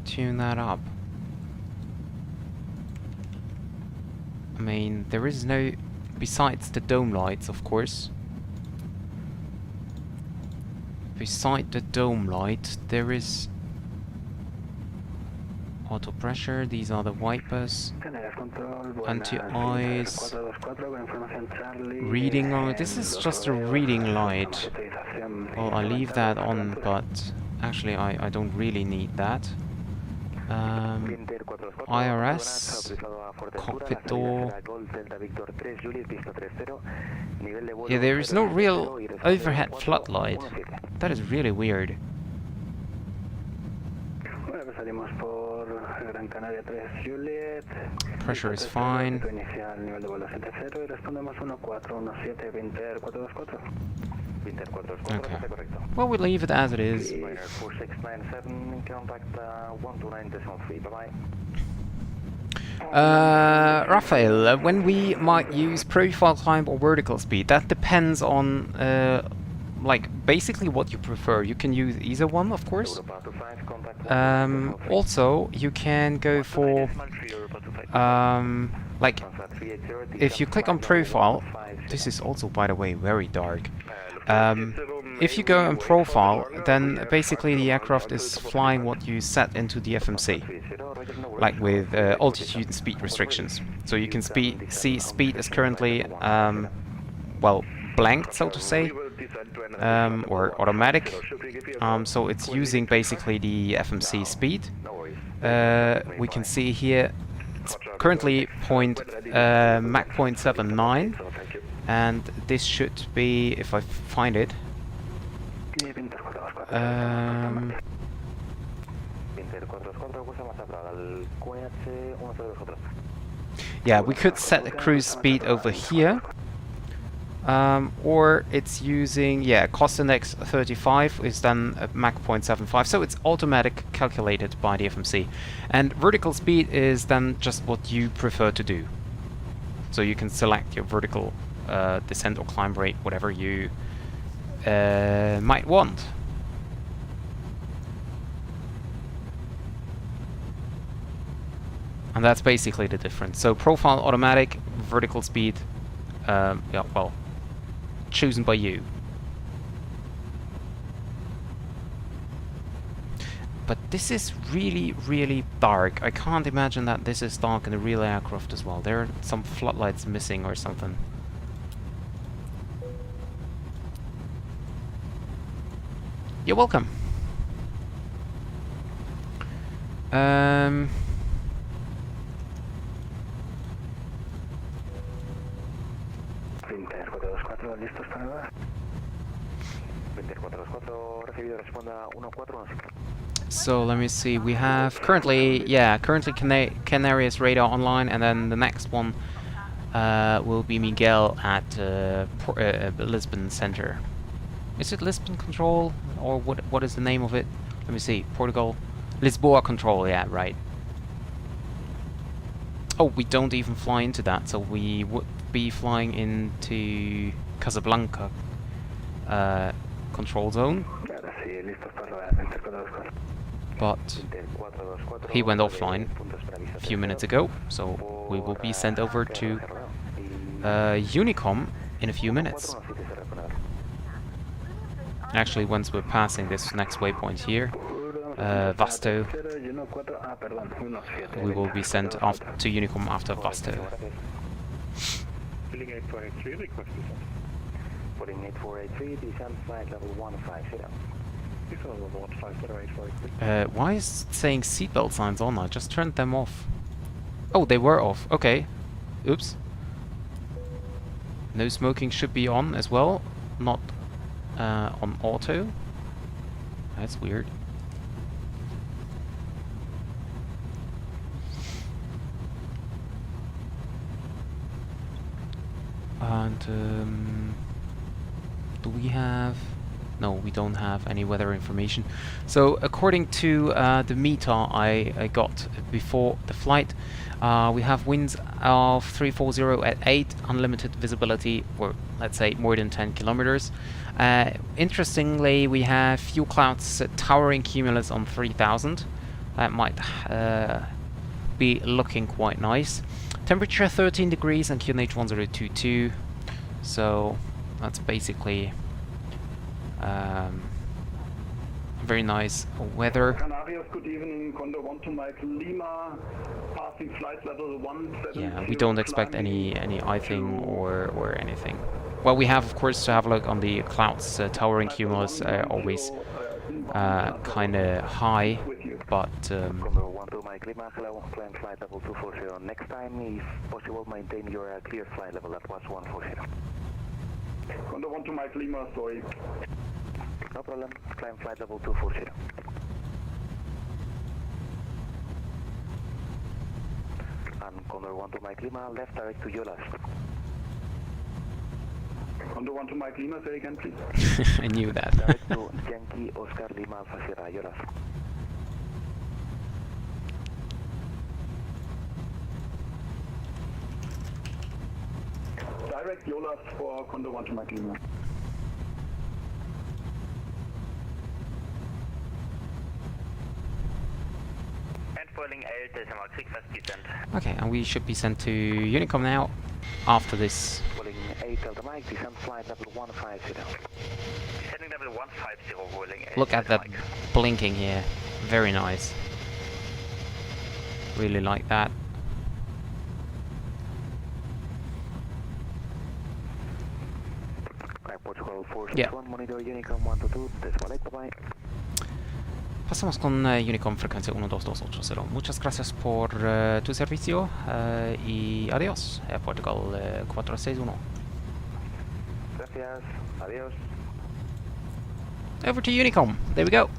tune that up. I mean, there is no... Besides the dome lights, of course. Beside the dome light, there is... auto pressure, these are the wipers. Anti-ice. Reading light. This is just a reading light. Well, I leave that on, but actually I don't really need that. IRS, cockpit door. Yeah, there is no real overhead floodlight. That is really weird. Pressure is fine. Okay. Well, we'll leave it as it is. Raphael, when we might use profile climb or vertical speed, that depends on like basically what you prefer. You can use either one, of course. Also, you can go for like if you click on profile. This is also, by the way, very dark. If you go on profile, then basically the aircraft is flying what you set into the FMC, like with altitude and speed restrictions. So you can see speed is currently well, blanked, so to say, or automatic. So it's using basically the FMC speed. We can see here it's currently Mach 0.79. And this should be, if I find it, yeah, we could set a cruise speed over here, or it's using, yeah, cost index 35 is then a Mach 0.75, so it's automatic calculated by the FMC, and vertical speed is then just what you prefer to do. So you can select your vertical descent or climb rate, whatever you might want. And that's basically the difference. So profile automatic, vertical speed, yeah, well, chosen by you. But this is really, really dark. I can't imagine that this is dark in the real aircraft as well. There are some floodlights missing or something. You're welcome. So let me see. We have currently Canarias radar online, and then the next one will be Miguel at Lisbon Center. Is it Lisbon Control, or what is the name of it? Let me see. Portugal, Lisboa Control. Yeah, right. Oh, we don't even fly into that, so we would be flying into Casablanca control zone. But he went offline a few minutes ago, so we will be sent over to Unicom in a few minutes. Actually, once we're passing this next waypoint here, Vasto, we will be sent off to Unicom after Vasto. Filling 8483, request descent. Putting 8483, descent flight level 150. Why is it saying seatbelt signs on? I just turned them off. Oh, they were off. Okay. Oops. No smoking should be on as well. Not on auto. That's weird. And do we have... No, we don't have any weather information. So according to the meter I got before the flight, we have winds of 340 at 8, unlimited visibility, or let's say more than 10 kilometers. Interestingly, we have few clouds towering cumulus on 3000. That might be looking quite nice. Temperature 13 degrees and QNH 1022. So that's basically very nice weather. Canarias, good evening. Condor 1 to Mike Lima, passing flight level 170. Yeah, we don't expect any icing or anything. Well, we have of course to have a look on the clouds. Towering cumulus always kind of high, but Condor 1 to Mike Lima, hello, climb flight level 240. Next time, if possible, maintain your clear flight level, that was 140. Condor 1 to Mike Lima, sorry. No problem, climb flight level 240. And Condor 1 to Mike Lima, left direct to Yolas. Condor 1 to Mike Lima, say again please. I knew that. Direct to Yankee Oscar Lima Alpha Sierra, Yolas. Direct Yolas for Condor 1 to Mike Lima. Okay, and we should be sent to Unicom now after this. Rolling 8 Delta Mike, descent flight level 150. Descending level 150, rolling 8. Look at that blinking here. Very nice. Really like that. Portugal 461, monitor Unicom 122, decimal 8, bye-bye. Pasamos con Unicom frecuencia 12280. Muchas gracias por tu servicio y adiós. Portugal 461. Gracias, adiós. Over to Unicom. There we go.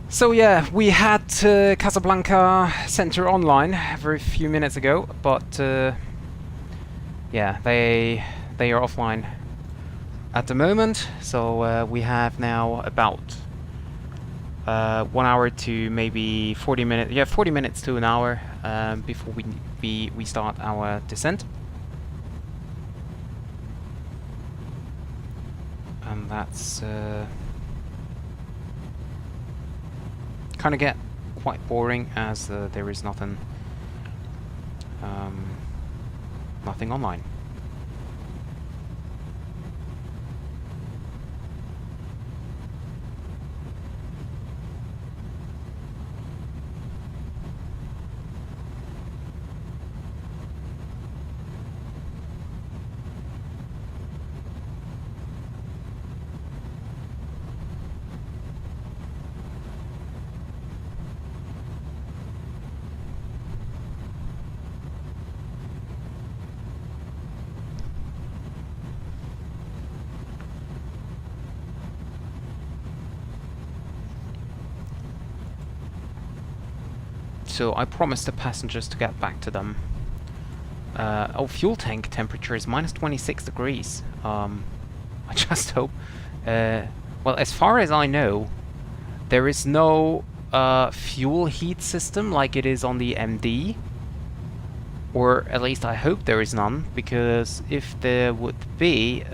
So yeah, we had Casablanca Center online a very few minutes ago, but yeah, they are offline at the moment. So we have now about 1 hour to maybe 40 minutes. Yeah, 40 minutes to an hour before we start our descent. And that's kind of get quite boring as there is nothing online. So I promised the passengers to get back to them. Oh, fuel tank temperature is minus 26 degrees. I just hope... well, as far as I know, there is no fuel heat system like it is on the MD. Or at least I hope there is none, because if there would be,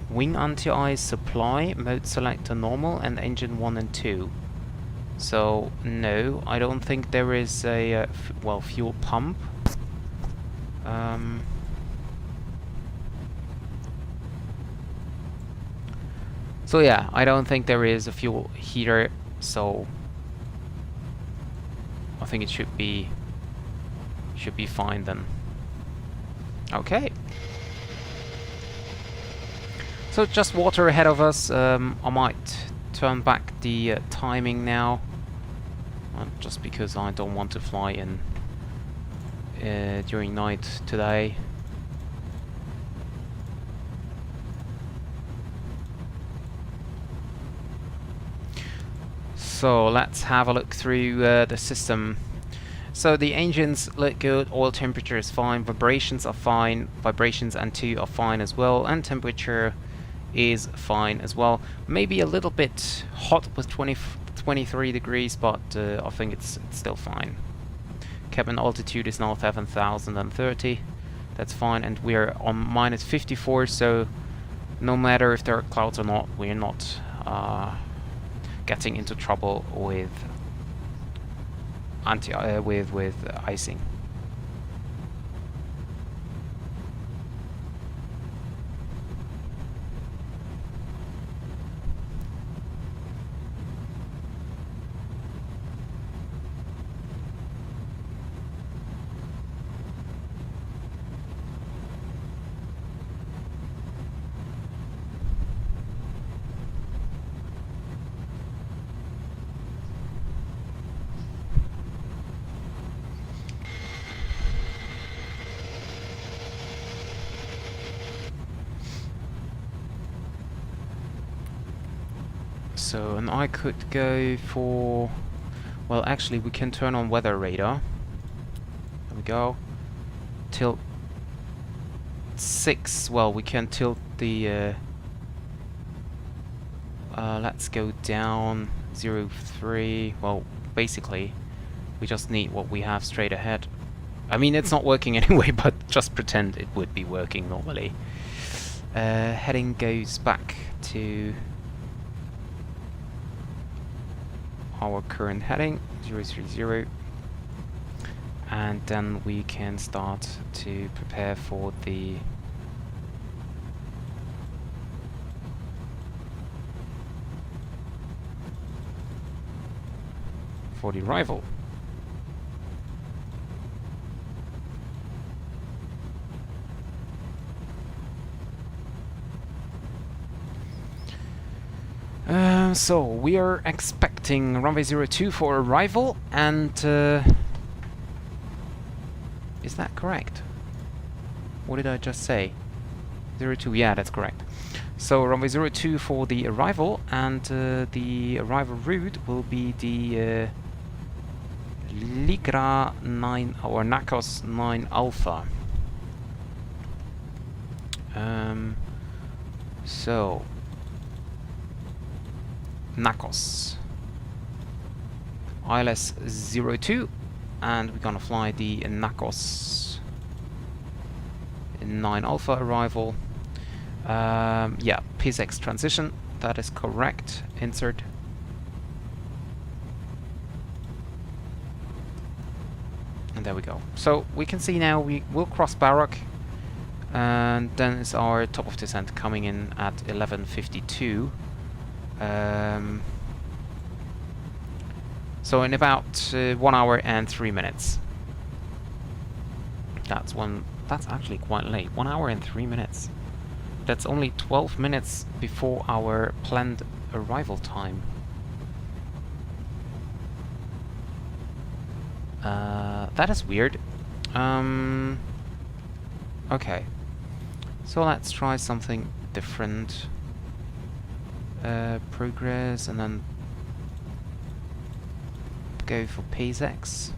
wing anti-ice supply, mode selector normal, and engine 1 and 2. So no, I don't think there is a well, fuel pump. So yeah, I don't think there is a fuel heater, so I think it should be fine then. Okay. So just water ahead of us. I might turn back the timing now, just because I don't want to fly in during night today. So let's have a look through the system. So the engines look good, oil temperature is fine, vibrations are fine, vibrations and 2 are fine as well, and temperature is fine as well. Maybe a little bit hot with 23 degrees, but I think it's still fine. Cabin altitude is now 7,030. That's fine, and we're on minus 54, so no matter if there are clouds or not, we're not getting into trouble with with icing. So, and I could go for... Well, actually, we can turn on weather radar. There we go. Tilt 6. Well, we can tilt the... let's go down 0.3. Well, basically, we just need what we have straight ahead. I mean, it's not working anyway, but just pretend it would be working normally. Heading goes back to our current heading, 030, and then we can start to prepare for the arrival. So we are expecting runway 02 for arrival, and is that correct? What did I just say? 02, yeah, that's correct. So runway 02 for the arrival, and the arrival route will be the Ligra 9 or Nakos 9 Alpha. So Nakos ILS 02, and we're gonna fly the Nakos 9 Alpha arrival. Yeah, PSX transition, that is correct. Insert. And there we go. So we can see now we will cross Barak, and then is our top of descent coming in at 11:52. So in about 1 hour and 3 minutes. That's actually quite late. 1 hour and 3 minutes. That's only 12 minutes before our planned arrival time. That is weird. Okay. So let's try something different. Progress, and then go for PZX.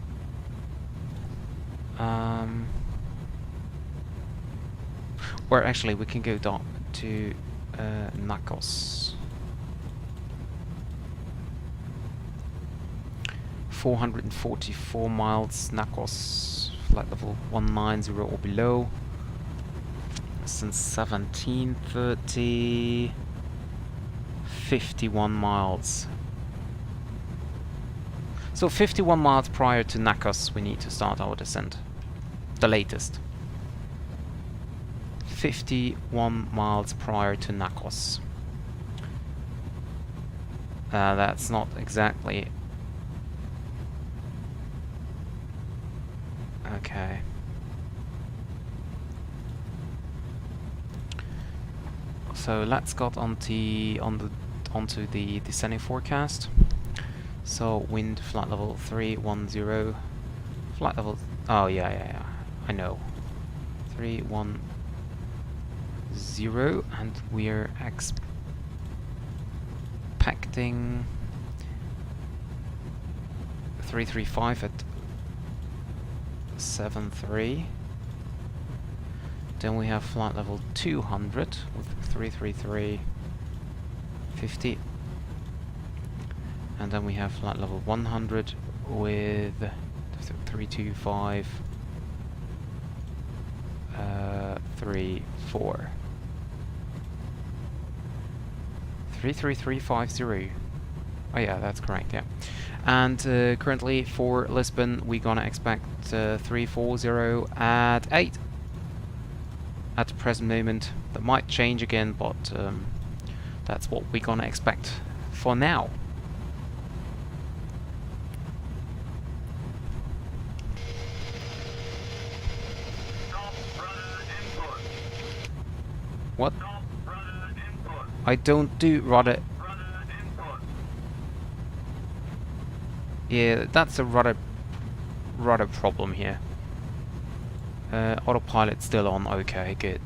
Or actually, we can go down to Nakos. 444 miles, Nakos, flight level 190 or below. Since 1730, 51 miles. So 51 miles prior to Nakos, we need to start our descent. The latest. 51 miles prior to Nakos. That's not exactly... Okay. So let's get onto the descending forecast. So wind flight level 310, flight level, oh yeah, I know, 310, and we're expecting 335 at 73. Then we have flight level 200 with 333, 50. And then we have flight level 100 with 325, 34. 33350. Oh yeah, that's correct, yeah. And currently for Lisbon, we're gonna expect 340 at 8. At the present moment, that might change again, but that's what we're gonna expect for now. What? I don't do rudder. Yeah, that's a rudder problem here. Autopilot still on. Okay, good.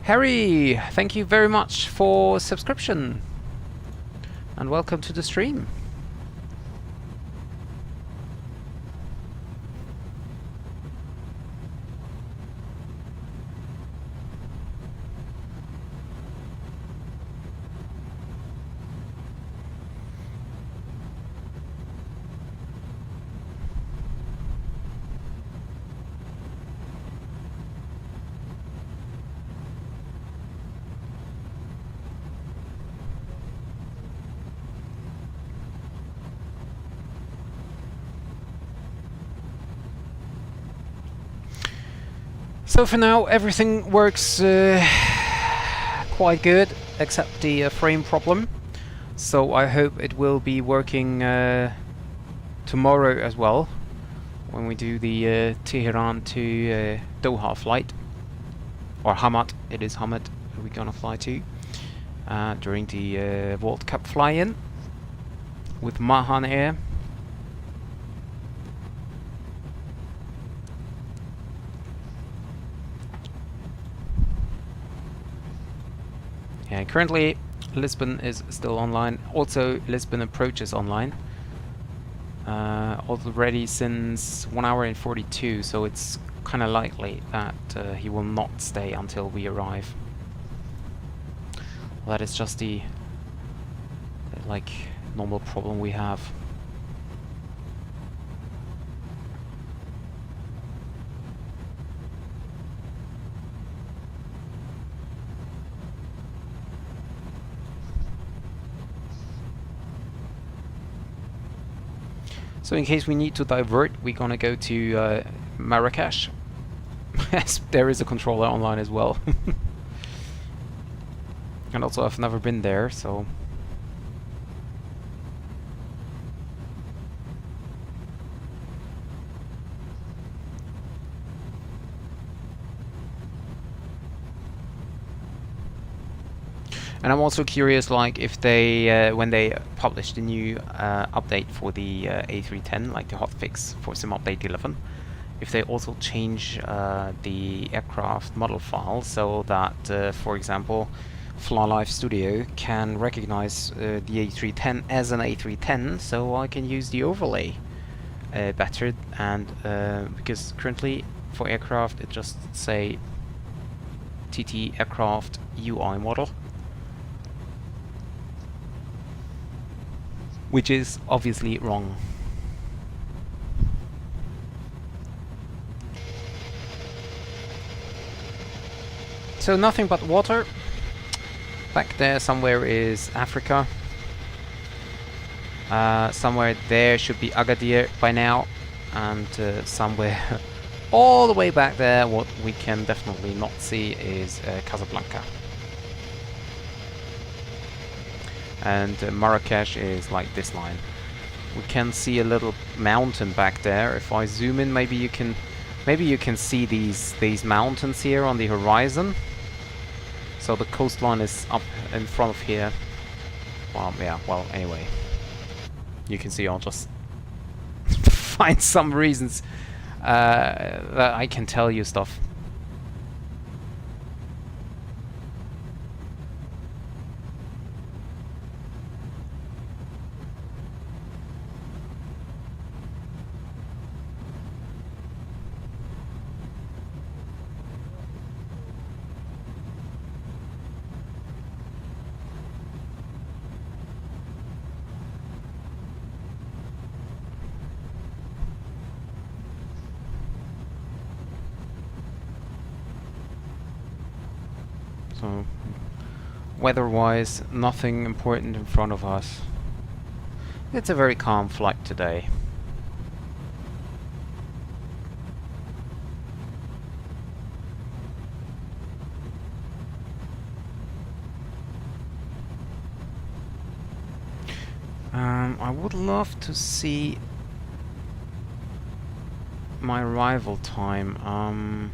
Harry, thank you very much for subscription, and welcome to the stream. So for now, everything works quite good, except the frame problem. So I hope it will be working tomorrow as well, when we do the Tehran to Doha flight, or Hamad. It is Hamad we're gonna fly to during the World Cup fly-in with Mahan Air. Yeah, currently Lisbon is still online. Also, Lisbon Approach is online. Already since 1 hour and 42, so it's kind of likely that he will not stay until we arrive. Well, that is just the like normal problem we have. So in case we need to divert, we're gonna go to Marrakesh. Yes, there is a controller online as well. And also I've never been there, so... And I'm also curious, like, if they, when they publish the new update for the A310, like the hotfix for Sim Update 11, if they also change the aircraft model file so that, for example, FlyLife Studio can recognize the A310 as an A310, so I can use the overlay better. And because currently for aircraft it just say TT aircraft UI model, which is obviously wrong. So nothing but water. Back there somewhere is Africa. Somewhere there should be Agadir by now. And somewhere all the way back there, what we can definitely not see is Casablanca. And Marrakesh is like this line. We can see a little mountain back there. If I zoom in, maybe you can see these mountains here on the horizon. So the coastline is up in front of here. Well, yeah, well, anyway. You can see I'll just find some reasons that I can tell you stuff. So, weather-wise, nothing important in front of us. It's a very calm flight today. I would love to see my arrival time.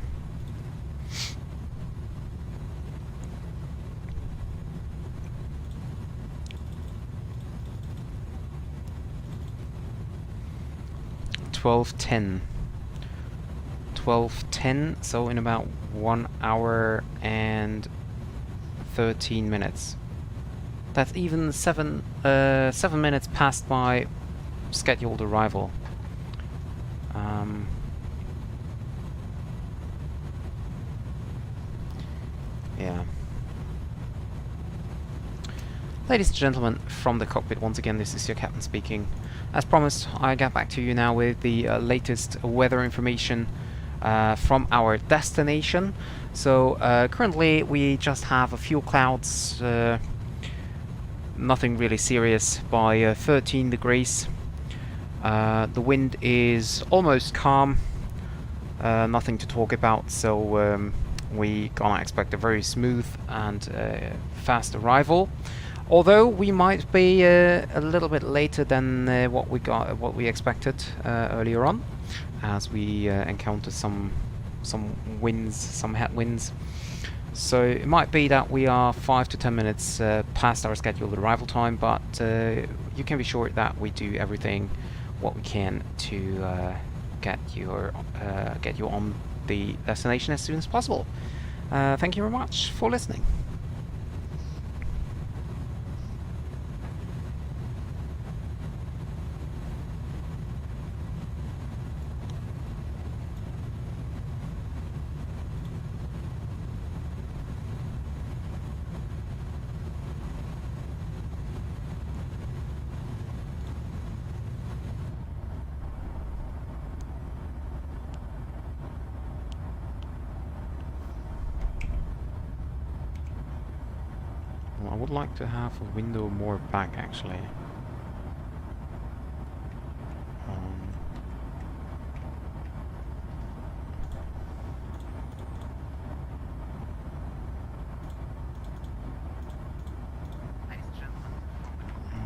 12:10. 12:10, so in about 1 hour and 13 minutes. That's even 7 minutes past my scheduled arrival. Yeah. Ladies and gentlemen, from the cockpit once again, this is your captain speaking. As promised, I get back to you now with the latest weather information from our destination. So currently we just have a few clouds, nothing really serious, by 13 degrees. The wind is almost calm, nothing to talk about, so we gonna expect a very smooth and fast arrival. Although we might be a little bit later than what we expected earlier on, as we encountered some winds, some headwinds. So it might be that we are 5 to 10 minutes past our scheduled arrival time, but you can be sure that we do everything what we can to get you on the destination as soon as possible. Thank you very much for listening. I would like to have a window more back, actually.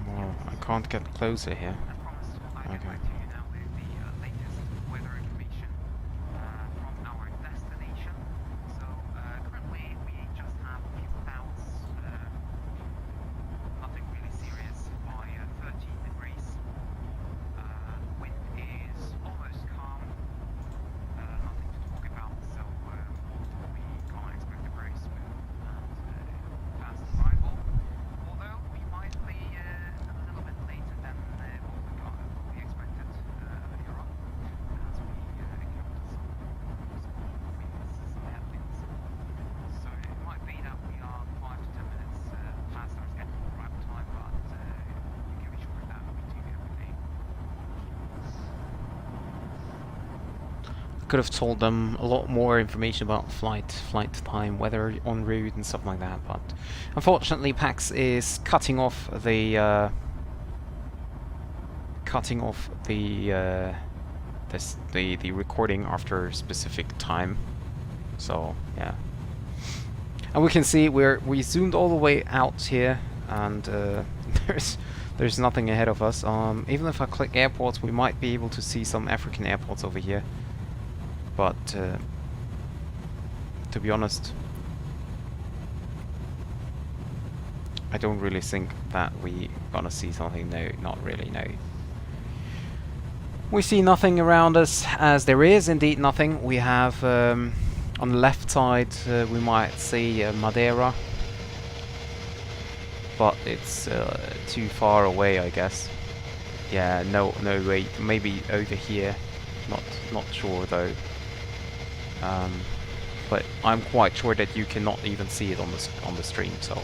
Well, I can't get closer here. Okay. could have told them a lot more information about flight time, weather en route and stuff like that, but unfortunately PAX is cutting off the the recording after a specific time. So yeah, and we can see we zoomed all the way out here, and there's nothing ahead of us. Even if I click airports, we might be able to see some African airports over here. But to be honest, I don't really think that we gonna see something. No, not really, no. We see nothing around us, as there is indeed nothing. We have on the left side we might see Madeira, but it's too far away, I guess. Yeah, no wait, maybe over here. Not sure though. But I'm quite sure that you cannot even see it on the stream. So.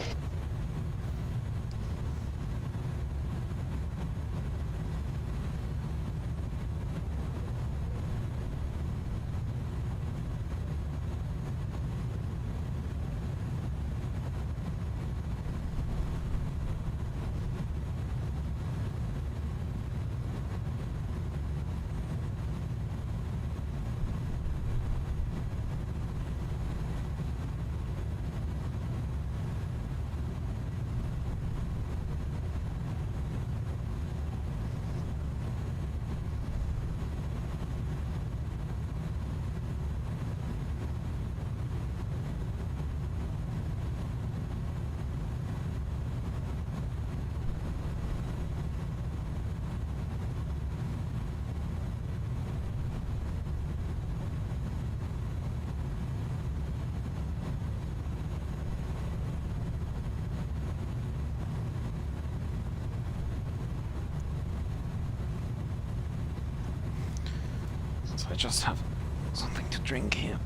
So I just have something to drink here.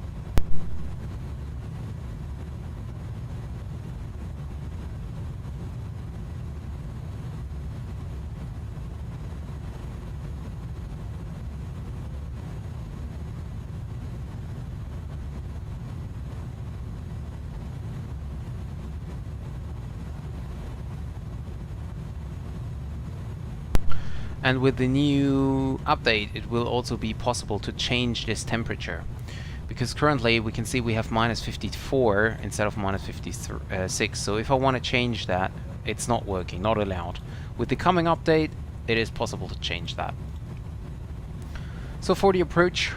And with the new update, it will also be possible to change this temperature. Because currently we can see we have -54 instead of -56. So if I want to change that, it's not working, not allowed. With the coming update, it is possible to change that. So for the approach,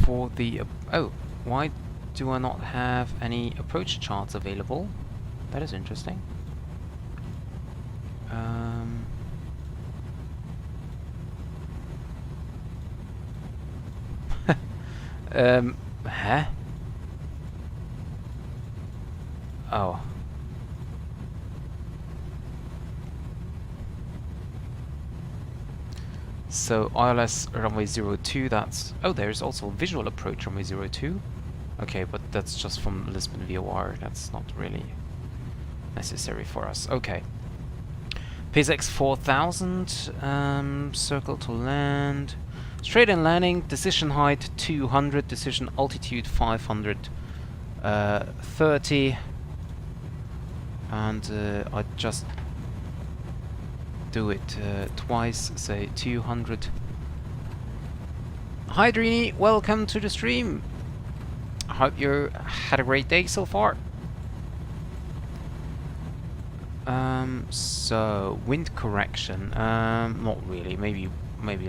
for the oh, why do I not have any approach charts available? That is interesting. Huh? Oh. So ILS runway 02, that's... Oh, there's also visual approach runway 02. Okay, but that's just from Lisbon VOR. That's not really necessary for us. Okay. PSX 4000, circle to land. Straight in landing, decision height 200, decision altitude 530. And I just do it twice, say 200. Hi Drini, welcome to the stream. I hope you had a great day so far. So wind correction, not really. Maybe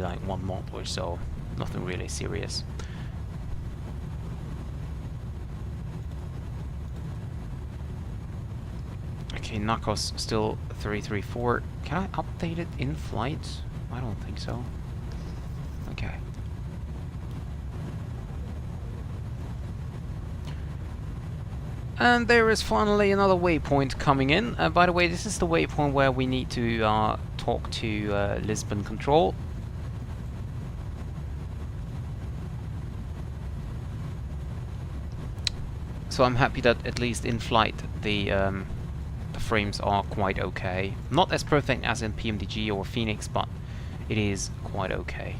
like 1 knot or so. Nothing really serious. Okay, Nakos still 334. Can I update it in flight? I don't think so. Okay. And there is finally another waypoint coming in. By the way, this is the waypoint where we need to talk to Lisbon Control. So I'm happy that at least in flight the frames are quite okay. Not as perfect as in PMDG or Phoenix, but it is quite okay.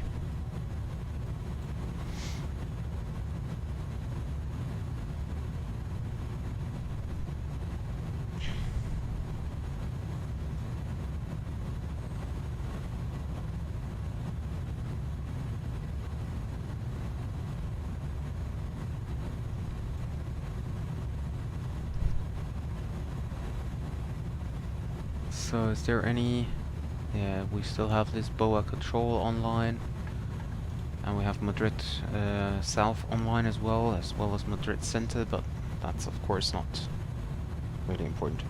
So is there any... Yeah, we still have Lisboa Control online. And we have Madrid South online as well as Madrid Center, but that's of course not really important.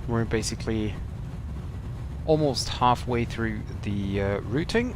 We're basically almost halfway through the routing.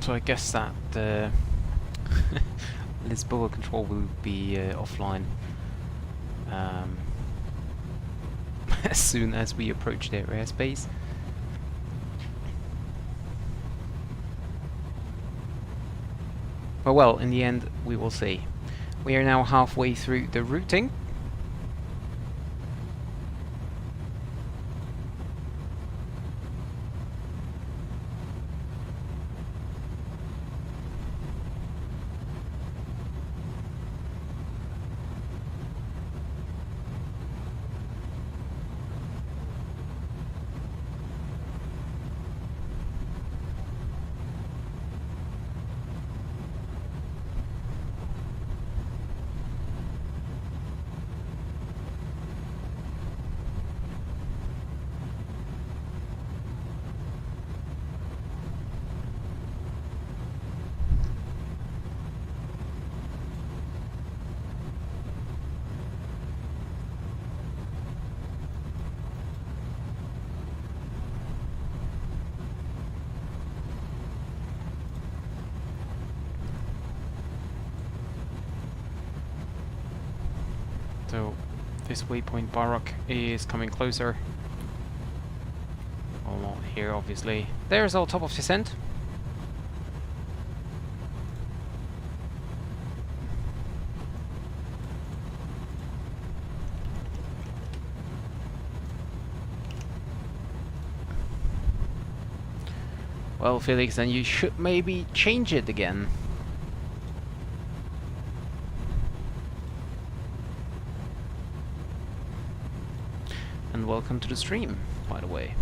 So I guess that Lisboa control will be offline. as soon as we approach their airspace. But well, in the end, we will see. We are now halfway through the routing. So this waypoint Barak is coming closer. Well, not here, obviously. There's our top of descent. Well, Felix, then you should maybe change it again. And welcome to the stream, by the way.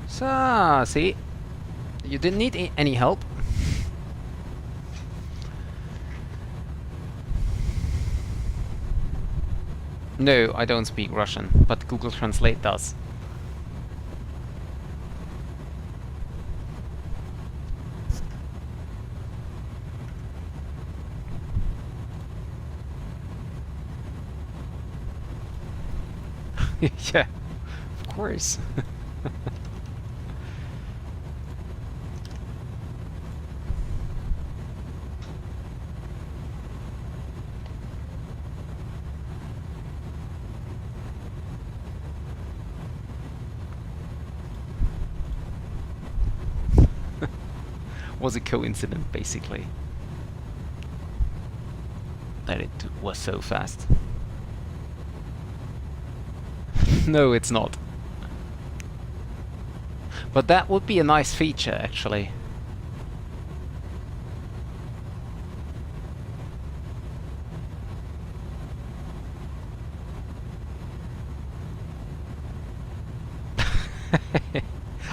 So, see, you didn't need any help. No, I don't speak Russian, but Google Translate does. Yeah, of course. Was a coincidence, basically, that it was so fast. No, it's not. But that would be a nice feature, actually.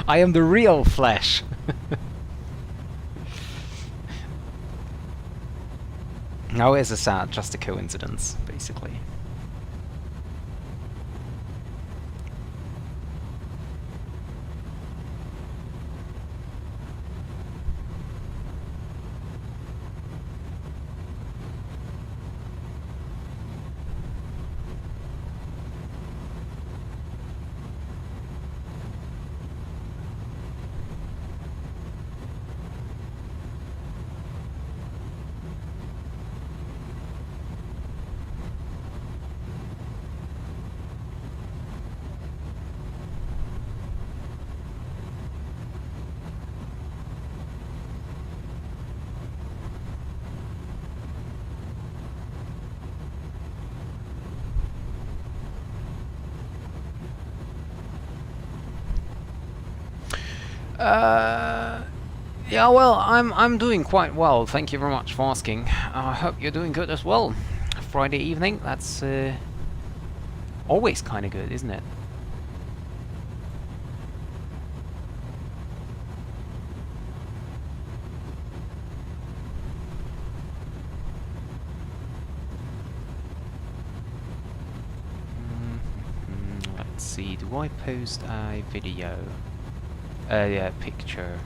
I am the real Flash. Now it's just a coincidence, basically. Yeah, well, I'm doing quite well. Thank you very much for asking. I hope you're doing good as well. Friday evening, that's always kind of good, isn't it? Let's see, do I post a video? Yeah, picture.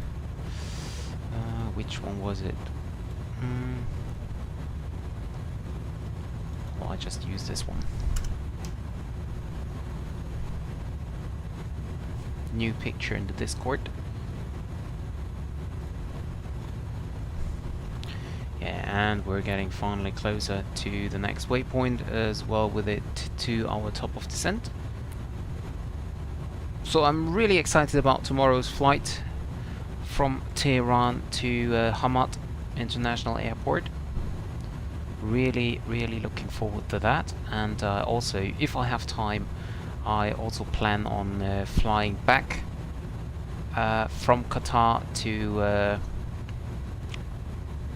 Which one was it? I just use this one. New picture in the Discord. Yeah, and we're getting finally closer to the next waypoint as well, with it to our top of descent. So I'm really excited about tomorrow's flight from Tehran to Hamad International Airport. Really looking forward to that. And also, if I have time, I also plan on flying back from Qatar to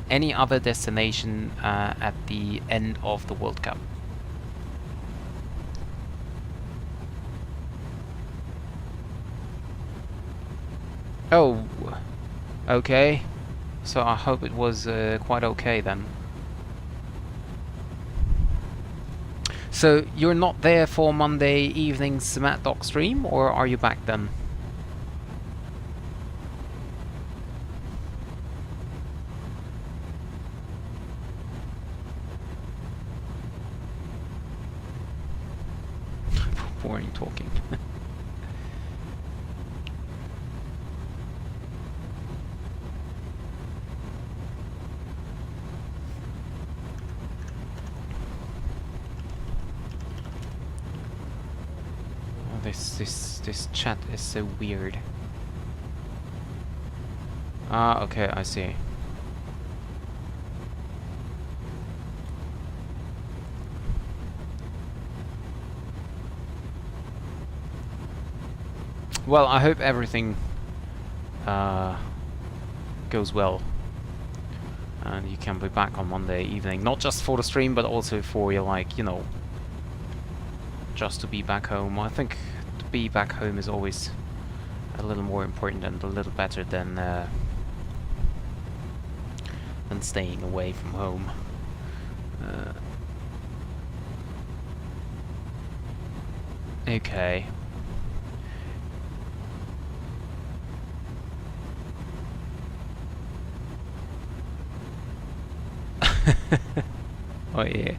any other destination at the end of the World Cup. Oh, okay. So I hope it was quite okay then. So you're not there for Monday evening's Matt Doc stream, or are you back then? Boring talking. This chat is so weird. Ah, okay, I see. Well, I hope everything goes well, and you can be back on Monday evening, not just for the stream, but also for your, like, you know, just to be back home. I think to be back home is always a little more important and a little better than staying away from home. Okay. Oh yeah.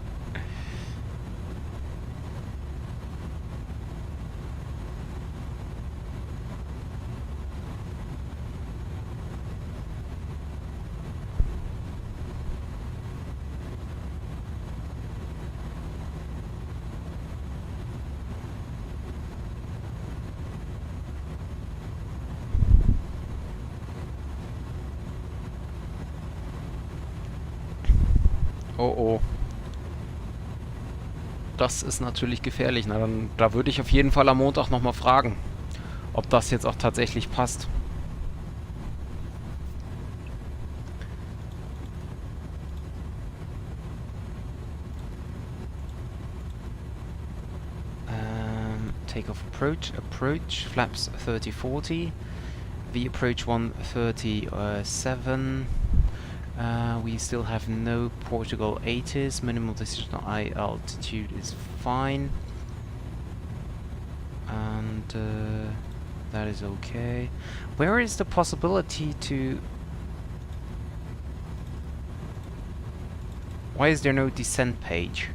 Oh oh. Das ist natürlich gefährlich. Na dann, da würde ich auf jeden Fall am Montag nochmal fragen, ob das jetzt auch tatsächlich passt. Takeoff approach, flaps 30-40, V approach 137. We still have no Portugal 80s. Minimal decisional eye altitude is fine, and that is okay. Where is the possibility to... Why is there no descent page?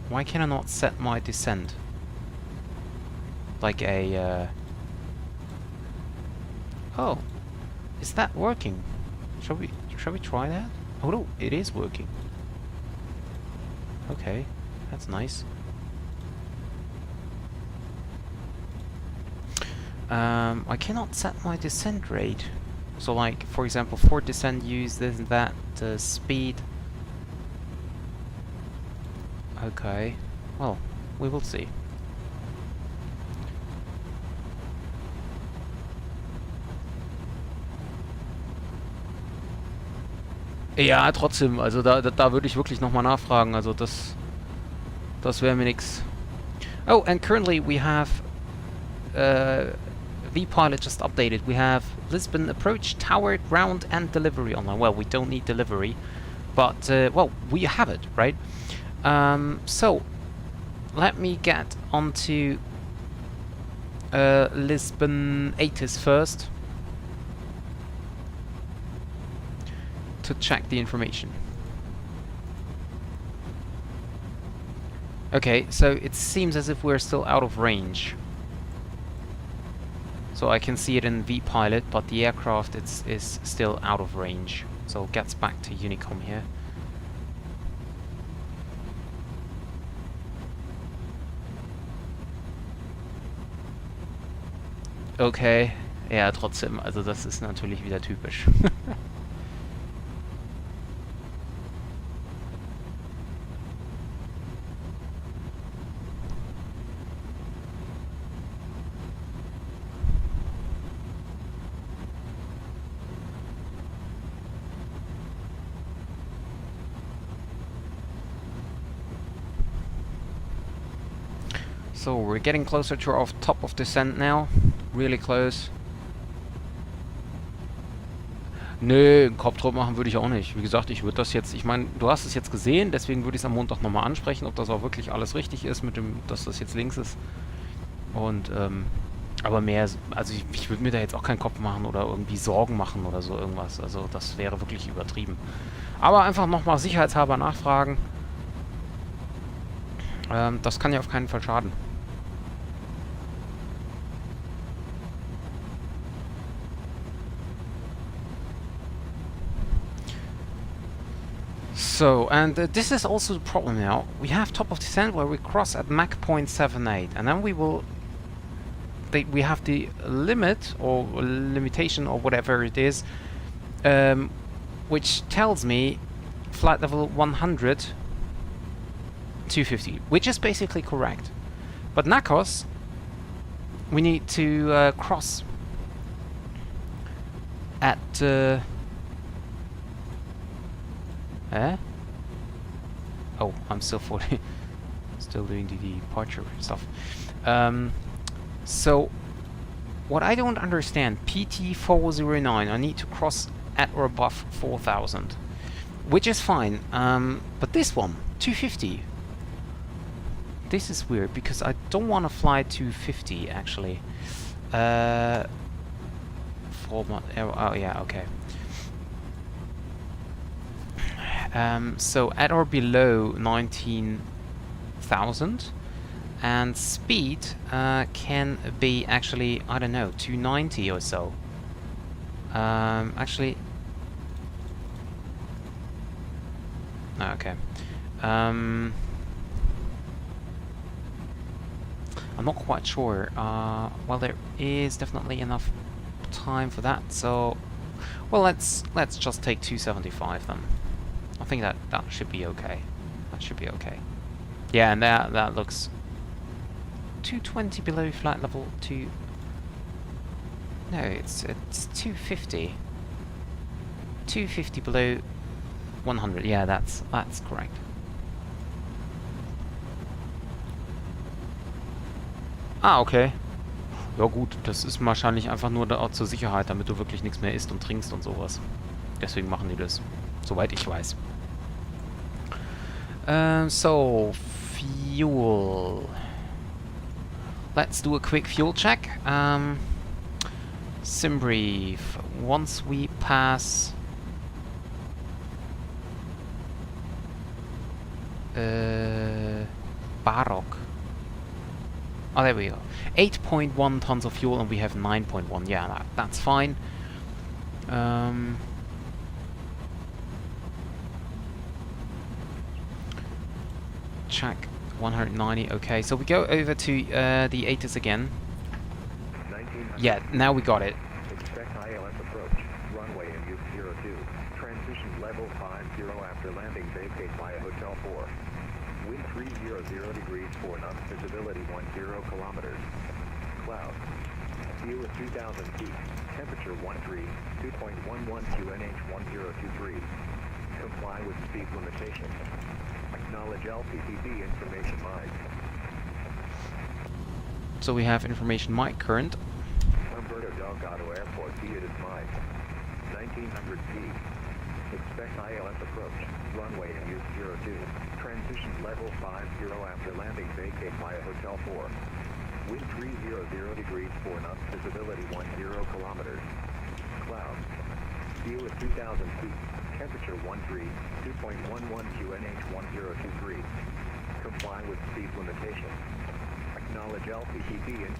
Why can I not set my descent? Like a... Oh, is that working? Shall we try that? Oh no, it is working. Okay, that's nice. I cannot set my descent rate. So, like, for example, for descent use this and that speed. Okay, well, we will see. Ja, trotzdem, also da würde ich wirklich nochmal nachfragen, also das wäre mir nix. Oh, and currently we have vPilot just updated. We have Lisbon approach, tower, ground, and delivery online. Well, we don't need delivery, but well, we have it, right? So let me get onto Lisbon 80s first to check the information. Okay, so it seems as if we're still out of range. So I can see it in vPilot, but the aircraft is still out of range. So it gets back to Unicom here. Okay, ja, trotzdem, also das ist natürlich wieder typisch. So we're getting closer to our top of descent now. Really close. Nö, einen Kopfdruck machen würde ich auch nicht. Wie gesagt, ich würde das jetzt, ich meine, du hast es jetzt gesehen, deswegen würde ich es am Montag nochmal ansprechen, ob das auch wirklich alles richtig ist, mit dem, dass das jetzt links ist. Und, aber mehr, also ich würde mir da jetzt auch keinen Kopf machen oder irgendwie Sorgen machen oder so irgendwas. Also das wäre wirklich übertrieben. Aber einfach nochmal sicherheitshalber nachfragen. Das kann ja auf keinen Fall schaden. So, and this is also the problem now. We have top of descent where we cross at Mach 0.78, and then we will... we have the limit, or limitation, or whatever it is, which tells me flight level 100, 250, which is basically correct. But Nakos, we need to cross at... Oh, I'm still 40. Still doing the departure stuff. So, what I don't understand, PT409, I need to cross at or above 4,000. Which is fine, but this one, 250. This is weird, because I don't want to fly 250, actually. Oh yeah, okay. So at or below 19,000, and speed can be actually, I don't know, 290 or so. Actually, okay. I'm not quite sure. Well, there is definitely enough time for that. So, well, let's just take 275 then. I think that should be okay. That should be okay. Yeah, and that looks 220 below flight level 2. No, it's 250. 250 below 100. Yeah, that's correct. Ah, okay. Ja gut, das ist wahrscheinlich einfach nur da zur Sicherheit, damit du wirklich nichts mehr isst und trinkst und sowas. Deswegen machen die das. Soweit ich weiß. So, fuel. Let's do a quick fuel check. Sim brief. Once we pass... Barok. Oh, there we go. 8.1 tons of fuel and we have 9.1. Yeah, that's fine. Check 190. Okay, so we go over to the ATIS again. Yeah, now we got it. Expect ILS approach. Runway in use 02. Transition level 50 after landing. Vacate via Hotel 4. Wind 300 degrees 4 knots. Visibility 10 kilometers. Cloud. View at 2,000 feet. Temperature 13. 2.11 QNH 1023. Comply with speed limitations. Acknowledge LPPB information mic. So we have information mic current. Umberto Delgado Airport, view is mic. 1900 feet. Expect ILS approach. Runway in use 02. Transition level 50 after landing. Vacate via Hotel 4. Wind 300 degrees 4 knots. Visibility 10 kilometers. Cloud. View at 2,000 feet. Temperature 13. 2.11 QNH 1023. comply with speed limitations. Acknowledge LPTP and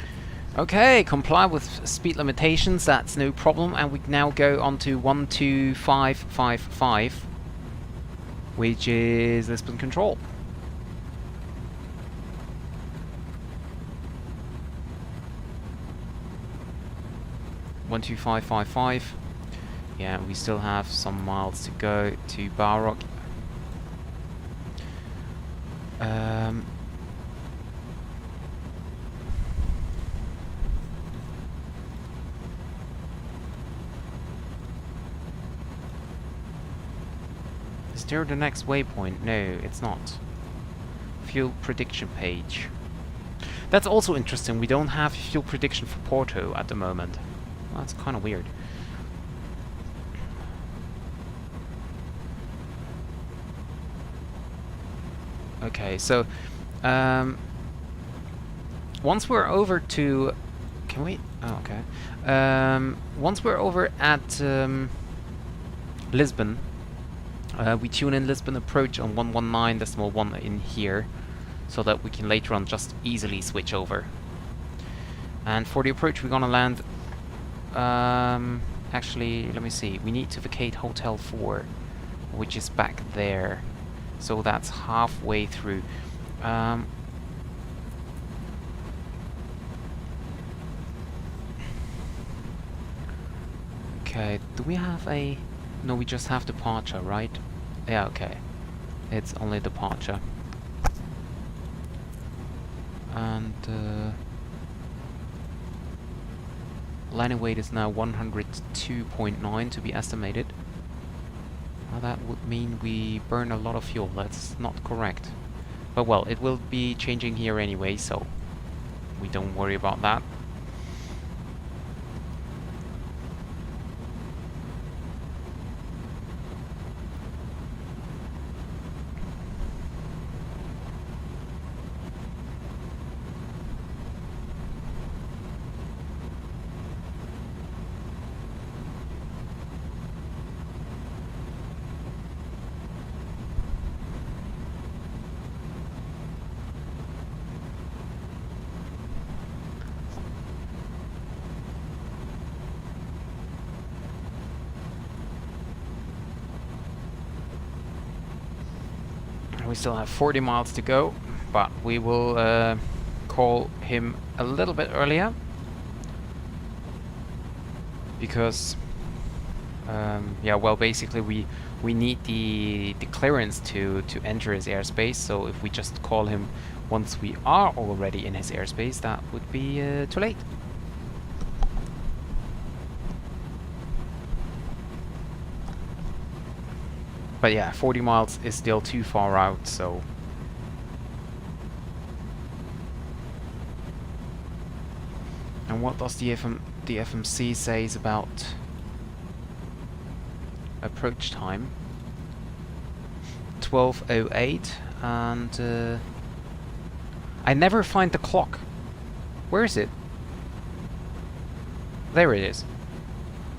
Okay, comply with speed limitations, that's no problem, and we now go on to 12555, which is Lisbon control. (12555). Yeah, we still have some miles to go to Barrock. Is there the next waypoint? No, it's not. Fuel prediction page. That's also interesting. We don't have fuel prediction for Porto at the moment. Well, that's kind of weird. Okay, so once we're over to, can we? Oh, okay. Once we're over at Lisbon, we tune in Lisbon approach on 119.1 in here, so that we can later on just easily switch over. And for the approach, we're gonna land. Actually, let me see. We need to vacate Hotel 4, which is back there. So that's halfway through. Okay, do we have a... No, we just have departure, right? Yeah, okay. It's only departure. And landing weight is now 102.9 to be estimated. Now that would mean we burn a lot of fuel. That's not correct. But well, it will be changing here anyway, so we don't worry about that. We still have 40 miles to go, but we will call him a little bit earlier because yeah, well, basically we need the clearance to enter his airspace. So if we just call him once we are already in his airspace, that would be too late. But yeah, 40 miles is still too far out, so... And what does the FMC says about approach time? 12:08, and I never find the clock. Where is it? There it is.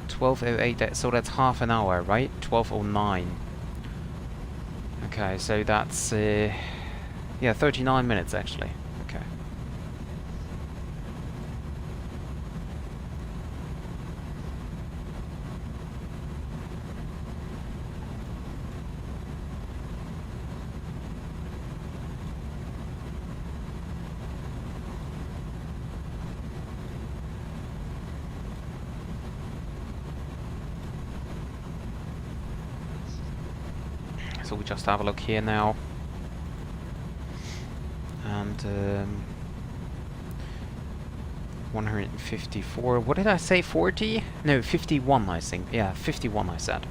12:08, so that's half an hour, right? 12:09. Okay, so that's yeah, 39 minutes actually. Okay. So we just have a look here now, and 154. What did I say? 40? No, 51. I think. Yeah, 51. I said.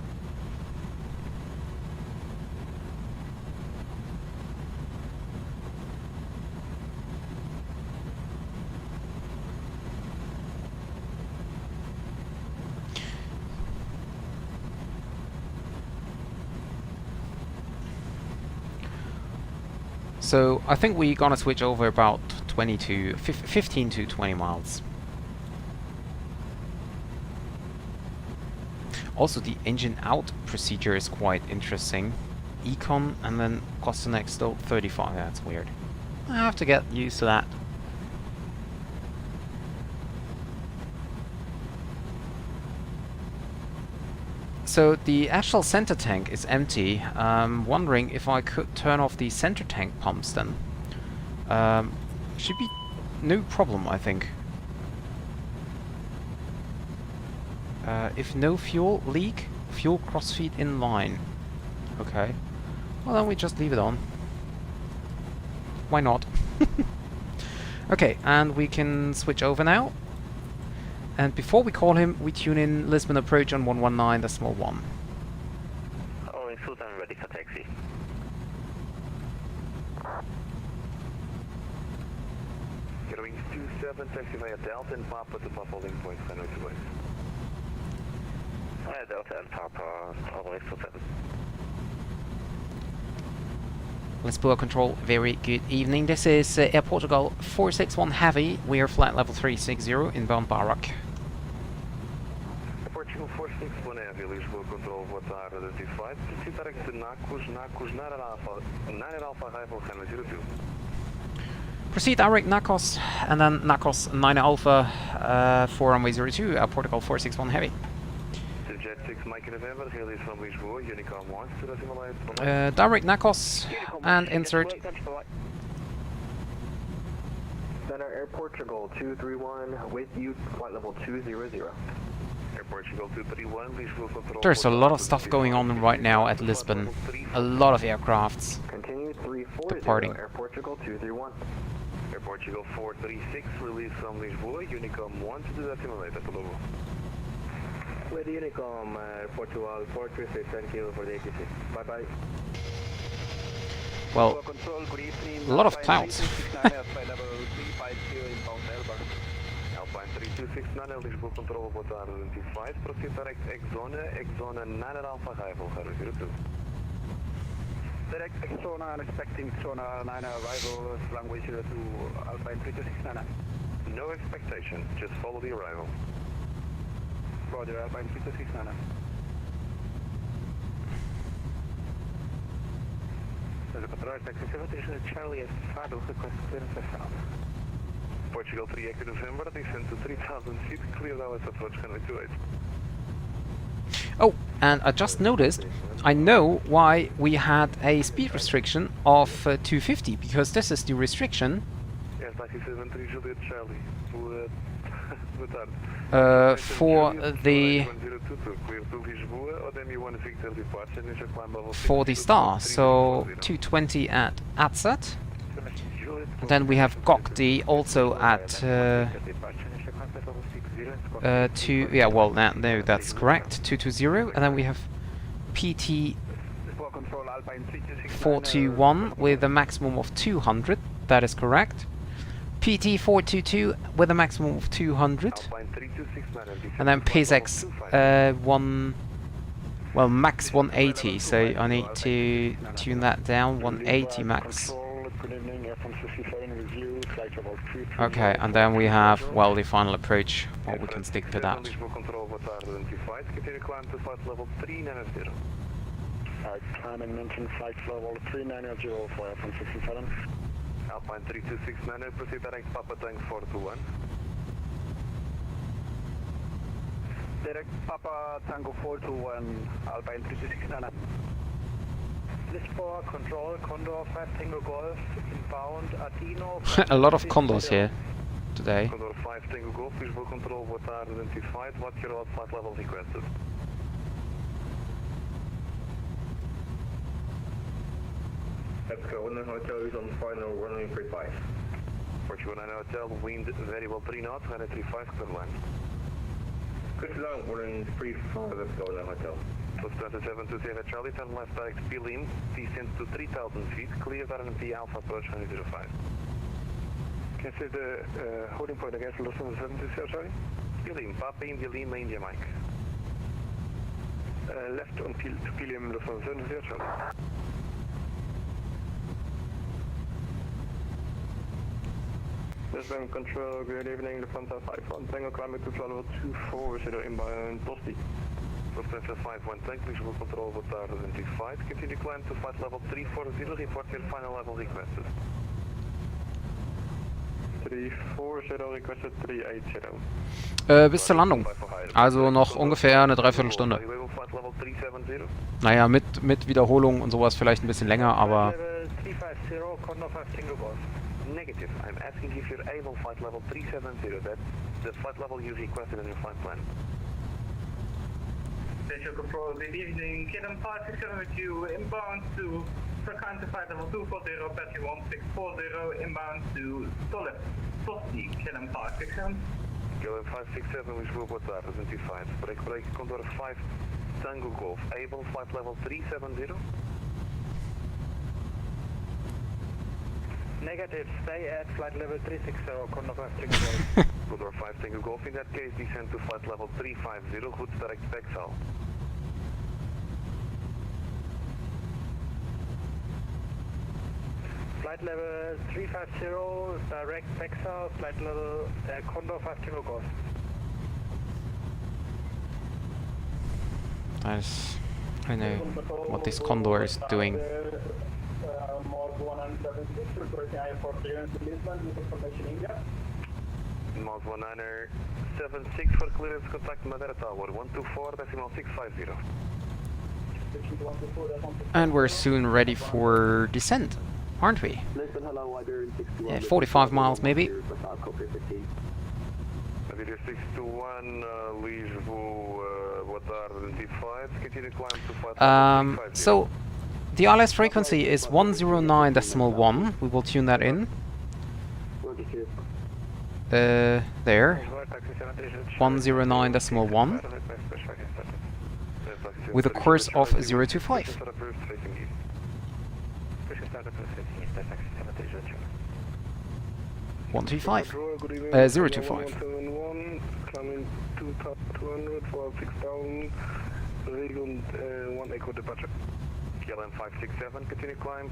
So I think we're gonna switch over about 15 to 20 miles. Also, the engine out procedure is quite interesting. Econ and then Kostanek still 35. That's weird. I have to get used to that. So the actual center tank is empty. I'm wondering if I could turn off the center tank pumps then. Should be no problem, I think. If no fuel leak, fuel crossfeed in line. Okay. Well, then we just leave it on. Why not? Okay, and we can switch over now. And before we call him, we tune in Lisbon approach on 119.1. Orange suit and ready for taxi. Going 27, taxi via Delta and Papa to Papa holding point, Hanoi 28. Delta and Papa, Orange 27. Lisboa Control, very good evening. This is Air Portugal 461 Heavy. We are flight level 360, inbound Barak. Portugal 461 Heavy, Lisboa Control, boa tarde, identified. Proceed direct to Nakos, 9 Alpha, arrival, Hanoi 02. Proceed direct Nakos, and then Nakos 9 Alpha for runway 02, Air Portugal 461 Heavy. Jet 6 Mike November, release from Lisboa, Unicom 1, to the simulate. Direct Nakos and insert. Center Air Portugal 231 with you, flight level 200. Air Portugal 231, Lisboa Control. There's a lot of stuff going on right now at Lisbon. A lot of aircrafts Continue 340, departing. Air Portugal 231. Air Portugal 436, release from Lisboa, Unicom 1 to the simulator. With Unicom, Portugal 436, thank you for the ATC. Bye bye. Well, a lot of clouds. Alpine 3269, Lisboa Control, boa tarde, identified. Proceed direct X-Zone, 9 Alpha, arrival, 02. Direct X-Zone, expecting Zone 9 arrival, runway 02, Alpine 3269. No expectation, just follow the arrival. Roger, Alpine 3269. There's a control taxi 7, Charlie at 5, request clearance as found. Portugal 3 Echo November, descend to 3000 feet, clear hours approach, Hanoi 28. Oh, and I just noticed, I know why we had a speed restriction of 250, because this is the restriction Yes, 973 Juliet Charlie. Boa tarde. for the star. So 220 at ATSAT. Then we have GOKD also at no, that's correct, 220, and then we have PT 421 with a maximum of 200, that is correct. PT 422 with a maximum of 200, and then PSX max 180, so I need to tune that down, 180 max. Okay, and then we have, well, the final approach, well, we can stick to that. Time and mention flight level 390 for Alpine 67. Alpine 3269, proceed direct Papa Tank 421. Direct Papa Tango 421, Alpine 3269. Lisboa Control, Condor 5 Tango Golf, inbound Adino. A lot of condors here today. Condor 5 Tango Golf, Lisboa Control, what are identified, what's your flight level requested? Let's go, 1 Hotel is on final runway 35. Portugal 9 Hotel, wind very well 3 knots, 935, clear line. Good long, we're in 35, let's go, 9 Hotel. So 2720 Charlie, turn left direct Pilim, descend to 3000 feet, clear RMP Alpha approach 905. Can you see the holding point against Lisbon 720, sorry? Pilim, Papa India Lima, India Mike. Left on Pilim, Lisbon 720, sorry. Lisbon Control, good evening, the front 51, Tango climbing to flight level 24, zero inbound Tosti. Lufthansa 51 Tank, Lisboa Control, what are identified, continue climb to flight level 340, report your final level requested. 340, requested 380. Bis zur Landung. Also noch ungefähr eine Dreiviertelstunde. Naja, mit Wiederholung und sowas vielleicht ein bisschen länger, aber... Negative. I'm asking if you're able flight level 370. That's the flight level you requested in your flight plan. Station Control, good evening. KLM 567 with you, inbound to Frequency flight level 240, passing 1640, inbound to Tolle, Tosti, KLM 567. KLM 567, Lisbon, boa tarde, 25. Break, Condor 5, Tango Golf. Able flight level 370? Negative, stay at flight level 360, Condor 5 Tango Golf. Condor 5 Tango Golf, in that case descend to flight level 350, routes direct Texel. Flight level 350, direct Texel, flight level Condor 5 Tango Golf. Nice. I know what this Condor is doing. Mod 1976 for clearance, contact Madeira Tower, 124.650. And we're soon ready for descent, aren't we? Yeah, 45 miles maybe. Iberia 621, Lisbon, boa tarde, 25, continue climb to flight level 350. So, the ILS frequency is 109.1. We will tune that in. There. 109.1. With a course of 025. 125. 025. Climbing 2,200 for 6,000, Regund 1 Echo departure. KLM 567, continue climb.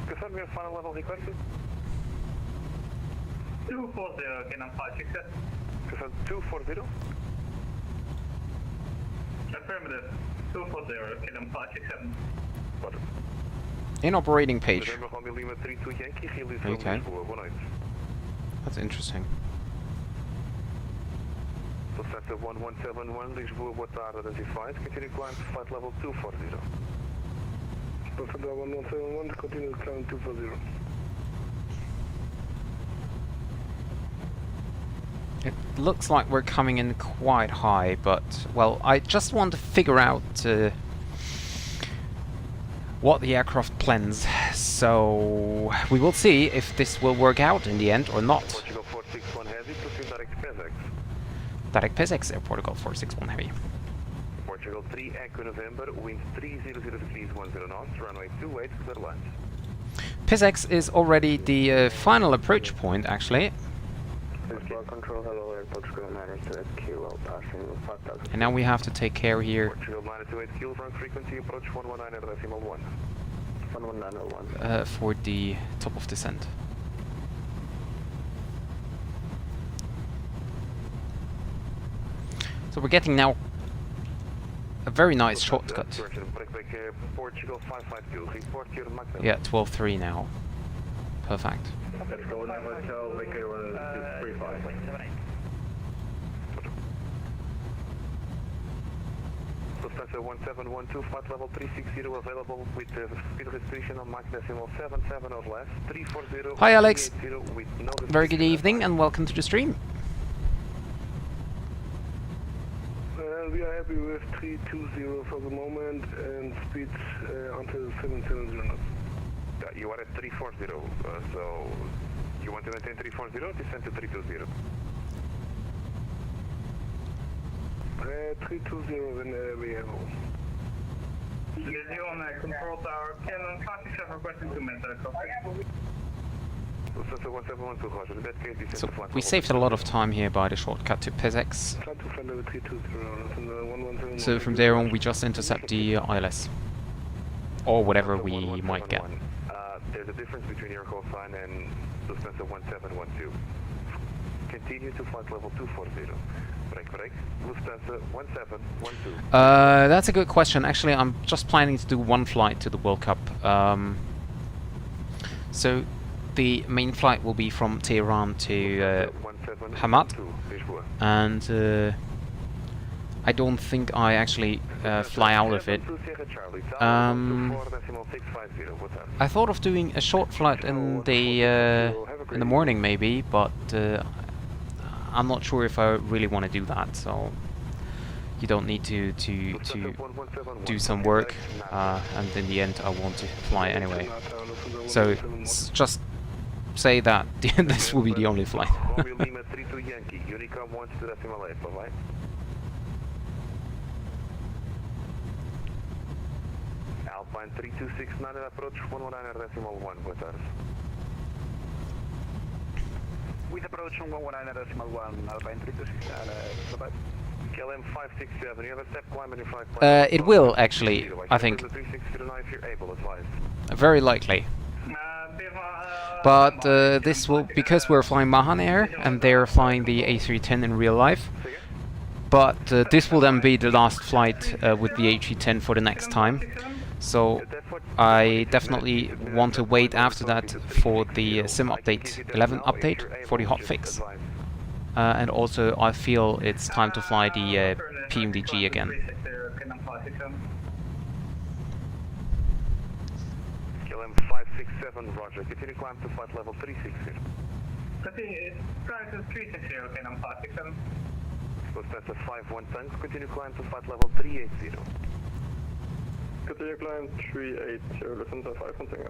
Confirm your final level requested. 240, KLM 567. Confirm 240. Affirmative, 240, KLM 567. What? In operating page. November Romeo Lima 32 Yankee, release from Okay. Lisboa, boa noite. That's interesting. Lufthansa 1171, Lisboa, boa tarde, identified. Continue climb to flight level 240. Lufthansa 1171, continue climb 240. It looks like we're coming in quite high, but, well, I just want to figure out what the aircraft plans, so we will see if this will work out in the end or not. Portugal 461 heavy, proceed direct PSX. Direct PSX, Air Portugal 461 Heavy. Portugal 3 Echo November, wind 300 degrees 10 knots, runway 28, clear lines. PSX is already the final approach point, actually. Control, hello, Air Portugal 928 kilo, passing 5,000. And now we have to take care here Portugal 928 kilo, front frequency, approach 119.1. 11901. for the top of descent. So we're getting now a very nice shortcut. Portugal 552, report your maximum. Yeah, 12.3 now. Perfect. Let's go now, hotel, make it 35. Lufthansa 1712, flight level 360 available with speed restriction on Mach decimal 77 or less. 340. Hi Alex. 380 with no Very good evening and welcome to the stream. We are happy with 320 for the moment and speeds until 770 knots. You are at 340, so you want to maintain 340 or descend to 320? 320 when we have all. On control tower, KLM 567 requesting 2 minutes. Lufthansa 1712, Roger. In that case, descend So to flight we level saved a lot of time here by the shortcut to PSX. Try to find level 320, So from there on we just intercept the ILS. Or whatever we might get. There's a difference between your call sign and Lufthansa 1712. Continue to flight level 240. Break. Lufthansa 1712. That's a good question. Actually, I'm just planning to do one flight to the World Cup. So the main flight will be from Tehran to Hamad, and I don't think I actually fly out of it. I thought of doing a short flight in the morning maybe, but I'm not sure if I really want to do that. So you don't need to do some work, and in the end I want to fly anyway. So just say that this will be the only flight. Alpine 3269 at approach 119.1, boa tarde. With approach 119.1, Alpine 3269, bye-bye. KLM 567, you have a step climb in your flight. It will actually, I think. Very likely. But this will, because we're flying Mahan Air and they're flying the A310 in real life. But this will then be the last flight with the A310 for the next time. So I definitely want to wait after that for the Sim Update 11 update for the hotfix. And also I feel it's time to fly the PMDG again. KLM 567, roger. Continue climb to flight level 360. Continue, climb to 360, KLM 567. Lufthansa 51 continue climb to flight level 380. Continue climb 380, Lufthansa 510.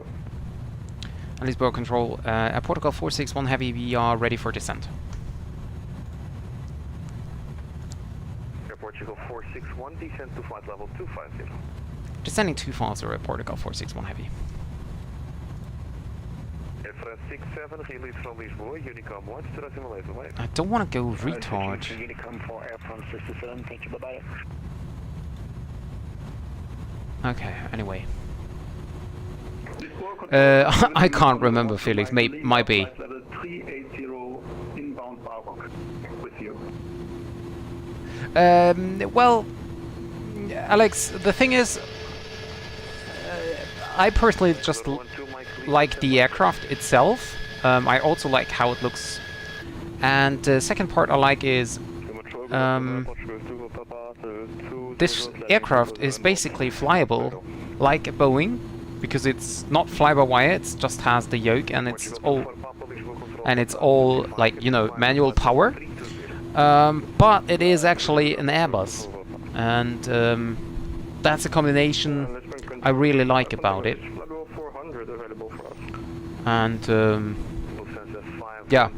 And Lisbon control, at Portugal 461 Heavy, we are ready for descent. Air Portugal 461, descend to flight level 250. Descending too fast, or at Portugal 461 Heavy. Air France 67, release from Lisbon, Unicom 1, decimal 8, bye-bye. I don't want to go retard. Unicom for Air France 67, thank you, bye-bye. Okay, anyway. I can't remember, Felix. Might be. Level 380 inbound Bangkok with you. Well, Alex, the thing is, I personally just like the aircraft itself. I also like how it looks. And the second part I like is this aircraft is basically flyable like a Boeing, because it's not fly-by-wire, it just has the yoke and it's all like, you know, manual power. But it is actually an Airbus, and that's a combination I really like about it. And yeah,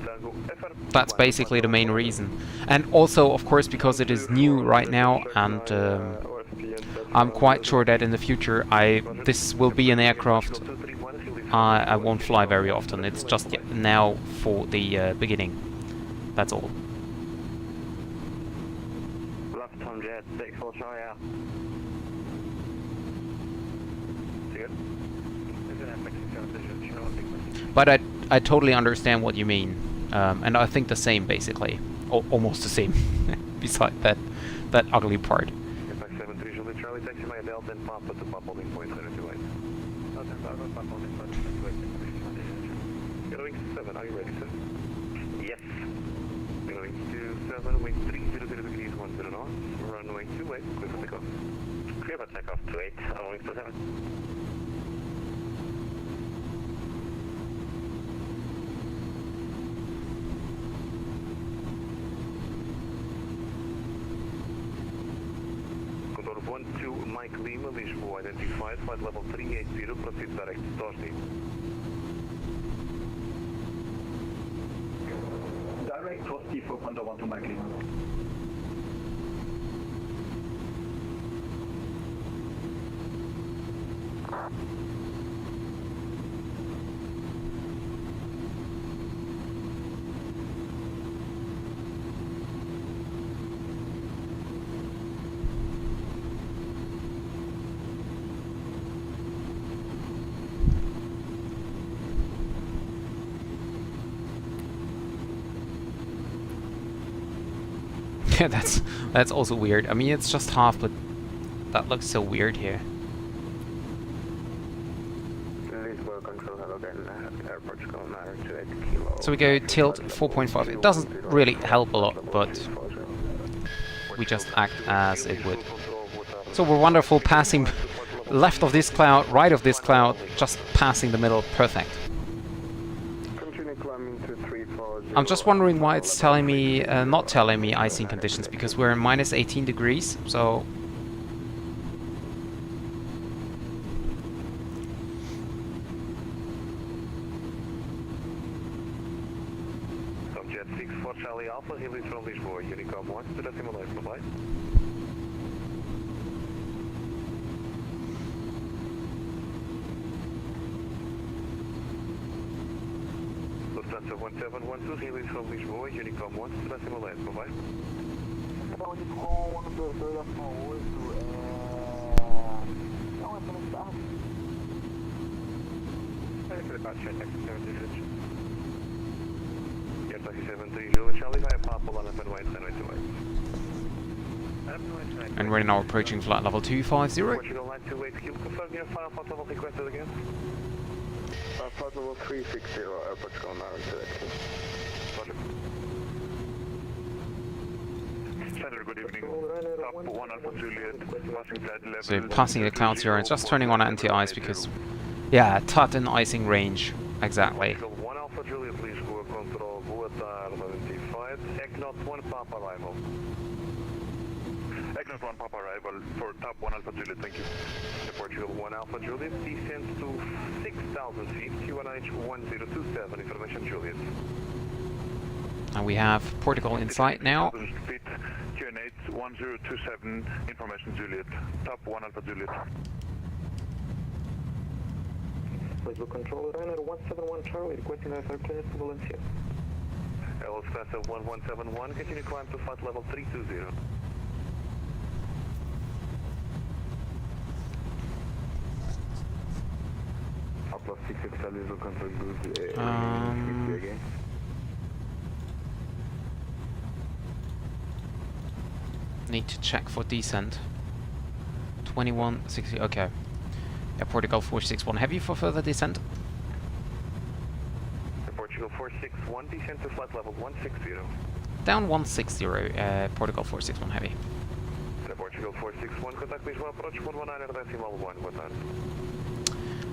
that's basically the main reason. And also, of course, because it is new right now, and I'm quite sure that in the future this will be an aircraft I won't fly very often. It's just now for the beginning. That's all. But I totally understand what you mean, and I think the same basically, almost the same. Besides that ugly part. Are you ready, sir? Yes. Runway 27, wind 300 degrees, 10 knots. Runway 28, clear for takeoff. Clear for takeoff, 28, runway 27. Control 12, Mike Lima, Lisbon identified, flight level 380, proceed direct to Thursday. Direct Tosti for Panda 1 to Mike Lima. Yeah, that's also weird. I mean, it's just half, but that looks so weird here. Lisbon control, hello again, Air Portugal, 928 kilo. So we go tilt 4.5. It doesn't really help a lot, but we just act as it would. So we're wonderful passing left of this cloud, right of this cloud, just passing the middle, perfect. Continue climbing to 340. I'm just wondering why it's telling me, not telling me icing conditions, because we're in minus 18 degrees, so... Jet 64 Charlie Alpha, Healy from Lisbon, Unicom 1, to decimal 8, bye-bye. Lufthansa 1712, Healy from Lisbon, Unicom 1, to decimal 8, bye-bye. And we're now approaching flight level 250. Portugal 928, can you confirm your final flight level requested again? Flight level 360, Portugal 928. Roger. Center, good evening. Top 1 Alpha Juliet, passing flight level... So passing the clouds here and just turning on anti-ice because... Yeah, TAT in icing range, exactly. 1 Alpha Juliet, please go control, boa tarde, 25, ECNOT 1 Papa arrival. ECNOT 1 Papa arrival for top 1 Alpha Juliet, thank you. The Portugal 1 Alpha Juliet descends to 6,000 feet, QNH 1027, information Juliet. And we have Portugal in sight now. 6,000 feet, QNH 1027, information Juliet, top 1 Alpha Juliet. Lisbon control, Ryanair 171 Charlie, requesting IFR clearance to Valencia. Lufthansa 1171, continue climb to flight level 320. Plus 6 Lisbon control, good. Again. Need to check for descent. 2160, okay. Yeah, Portugal 461 heavy for further descent. Portugal 461, descend to flight level 160. Down 160, Portugal 461 heavy. Portugal 461, contact Lisbon approach 119.1, what time?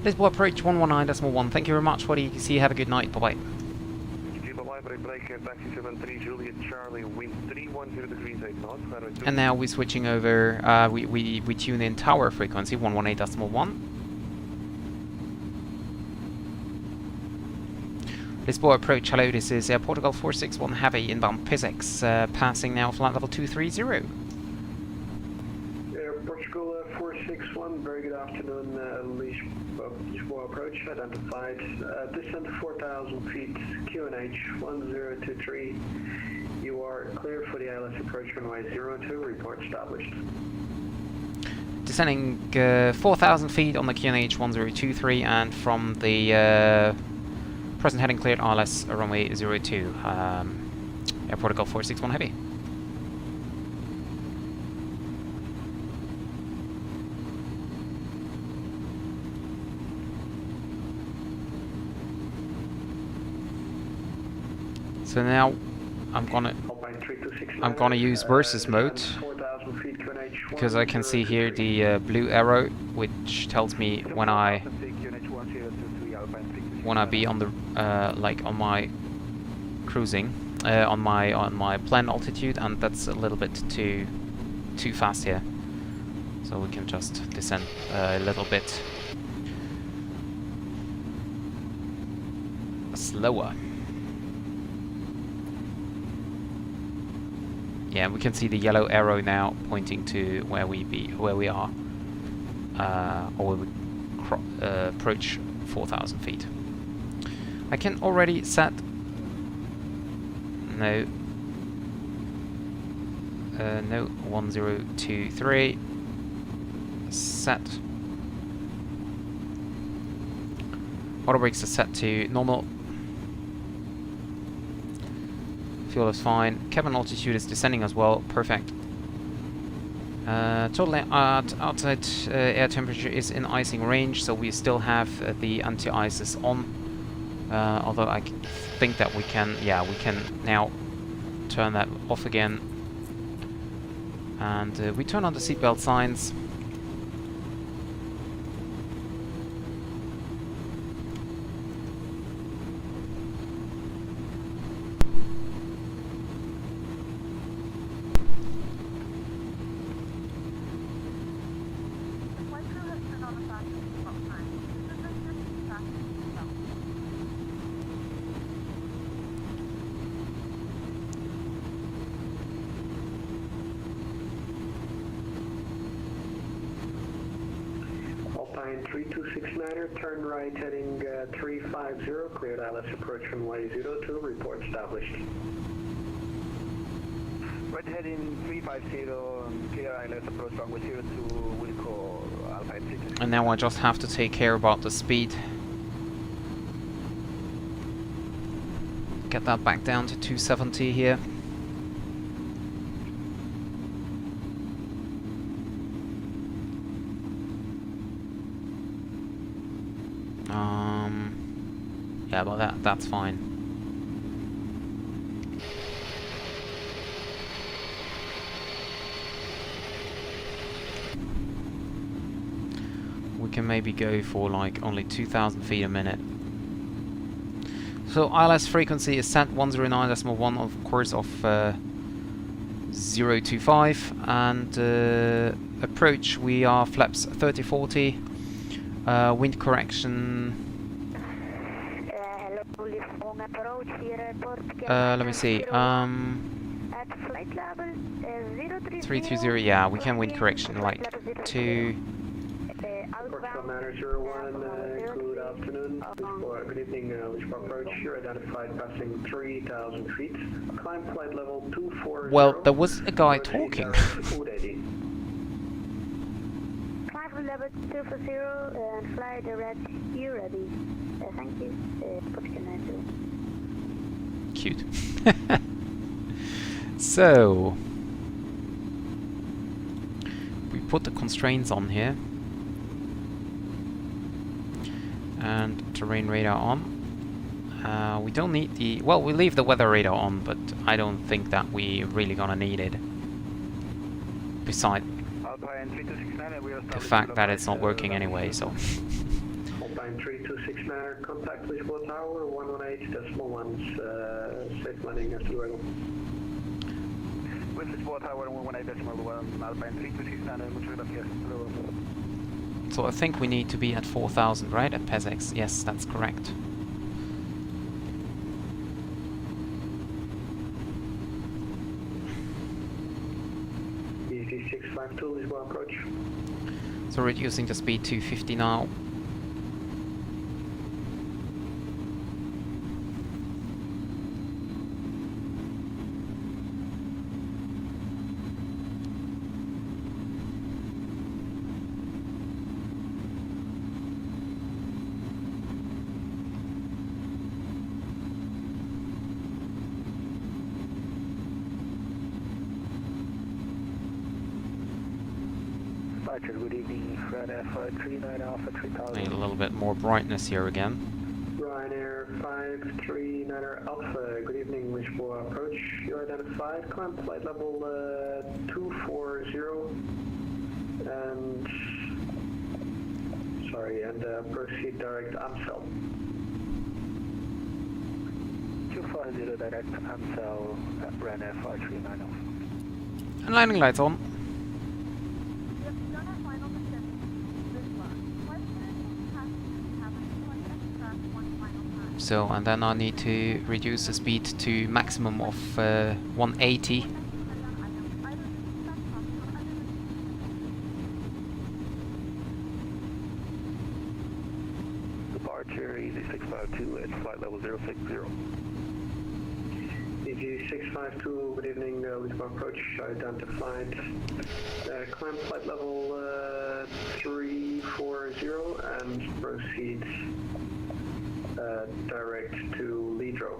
Lisbon approach 119.1. Thank you very much for the ETC. Have a good night. Bye-bye. Bye-bye, break, taxi 73, Juliet Charlie, wind 310 degrees 8 knots. And now we're switching over, we tune in tower frequency 118.1. Lisboa approach, hello, this is Portugal 461 heavy inbound PISX, passing now flight level 230. Portugal 461, very good afternoon, Lisboa approach, identified, descent 4,000 feet, QNH 1023. You are clear for the ILS approach runway 02, report established. Descending 4,000 feet on the QNH 1023 and from the present heading cleared ILS runway 02, Portugal 461 heavy. So now I'm gonna use versus mode because I can see here the blue arrow, which tells me when I be on the like on my cruising on my planned altitude, and that's a little bit too fast here. So we can just descend a little bit slower. Yeah, we can see the yellow arrow now pointing to where we are, or we would approach 4,000 feet. I can already set no 1023 set. Auto brakes are set to normal. Fuel is fine. Cabin altitude is descending as well. Perfect. Total outside air temperature is in icing range, so we still have the anti-ices on. Although I think that we can, yeah, we can now turn that off again. And we turn on the seatbelt signs. The flight crew has turned on the fasten seatbelt sign. This is your seat fasten seatbelt. Alpine 3269er, turn right heading 350, cleared ILS approach runway 02, report established. Right heading 350, clear ILS approach runway 02, Wilco, Alpine 3269. And now I just have to take care about the speed. Get that back down to 270 here. Yeah, but that's fine. We can maybe go for like only 2,000 feet a minute. So ILS frequency is set 109.1, of course, of 025, and approach we are flaps 30-40, wind correction. Let me see. 320. Yeah, we can wind correction like 2. Portugal Manager 1, good afternoon. Good evening, Lisbon approach. You're identified passing 3,000 feet. Climb flight level 240. Well, there was a guy talking. Climb level 240 and fly direct. You ready? Thank you. Portugal Manager. Cute. So we put the constraints on here and terrain radar on. We don't need the, well, we leave the weather radar on, but I don't think that we really gonna need it. Besides the fact that it's not working anyway, so. Alpine 3269, contact Lisbon Tower 118.1, safe landing as to regular. With Lisbon Tower 118.1, Alpine 3269, muchas gracias. So I think we need to be at 4,000, right? At PESEX. Yes, that's correct. EG 652, Lisbon approach. So reducing the speed to 50 now. Good evening, Ryanair 539 Alpha 3000. Need a little bit more brightness here again. Ryanair 539 Alpha, good evening, Lisboa approach. You're identified, climb flight level 240 and proceed direct Amstel. 250 direct Amstel at Ryanair 539 Alpha. And landing lights on. So, and then I need to reduce the speed to maximum of 180. Departure EG652 at flight level 060. EG652, good evening, Lisbon approach, identified. Climb flight level 340 and proceed direct to Lidro.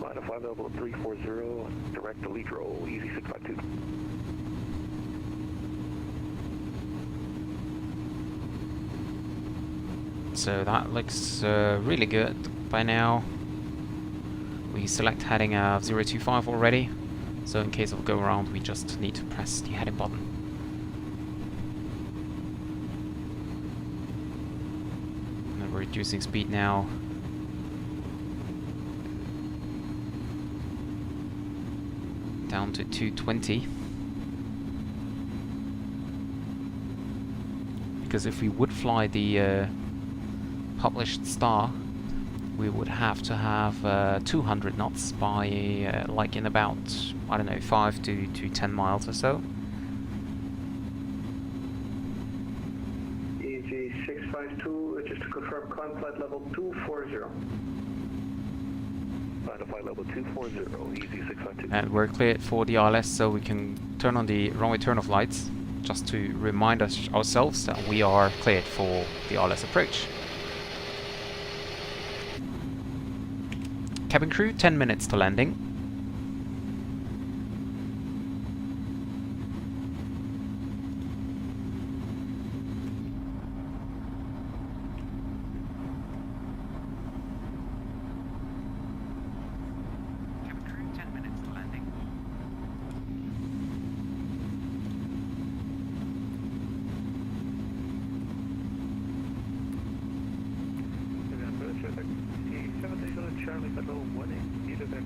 Line of flight level 340, direct to Lidro, EG652. So that looks really good by now. We select heading of 025 already, so in case of go around we just need to press the heading button. And we're reducing speed now. Down to 220. Because if we would fly the published star, we would have to have 200 knots by like in about, I don't know, 5 to 10 miles or so. EG 652, just to confirm, climb flight level 240. Final flight level 240, easy 652. And we're cleared for the ILS, so we can turn on the runway turn-off lights, just to remind us ourselves that we are cleared for the ILS approach. Cabin crew, 10 minutes to landing. Cabin crew, 10 minutes to landing. Charlie, level 1 either back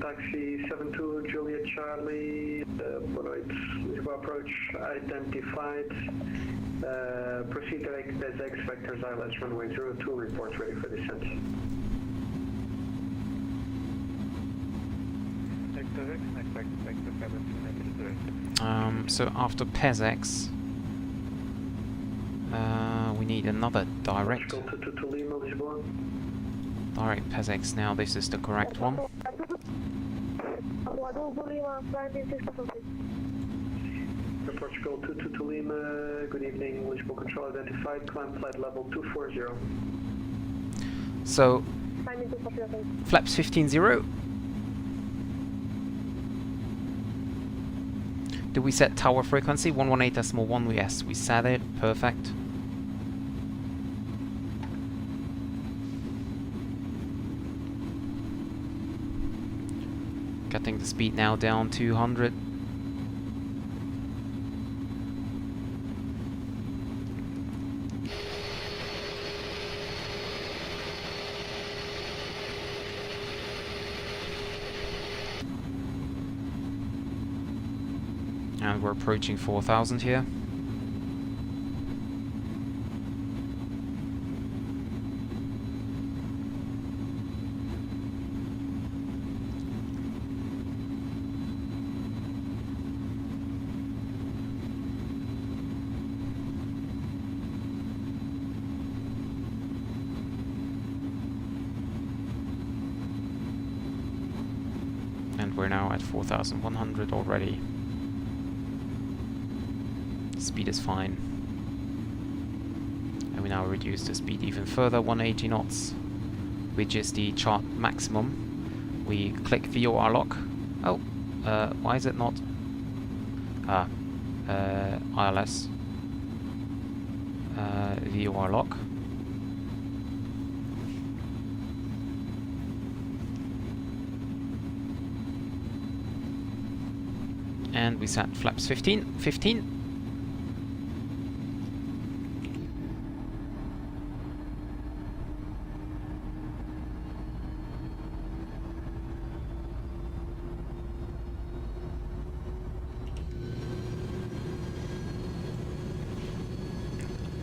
Taxi 72 Juliet Charlie, Lisbon approach identified. Proceed to X vectors ILS runway 02, reports ready for descent. So after PESX, we need another direct PESX now. This is the correct one. Portugal 22 to Lima, good evening, Lisbon control identified, climb flight level 240. So, flaps 15-0. Did we set tower frequency? 118.1, yes, we set it, perfect. Getting the speed now down to 100. And we're approaching 4,000 here. And we're now at 4,100 already. Speed is fine. And we now reduce the speed even further, 180 knots, which is the chart maximum. We click VOR lock. Oh, why is it not? ILS. VOR lock. And we set flaps 15.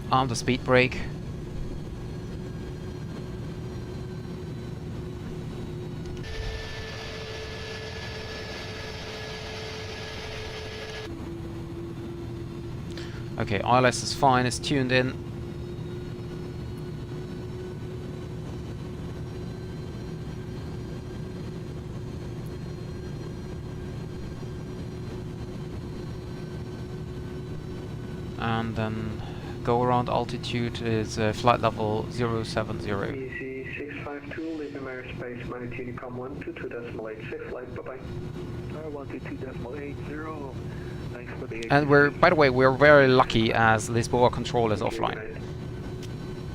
Arm the speed brake. Okay, ILS is fine, it's tuned in. And then go around altitude is flight level 070. Easy 652, leaving airspace, magnitude com 122.8, safe flight, bye bye. 122.80. And we're, by the way, we're very lucky as Lisboa control is offline.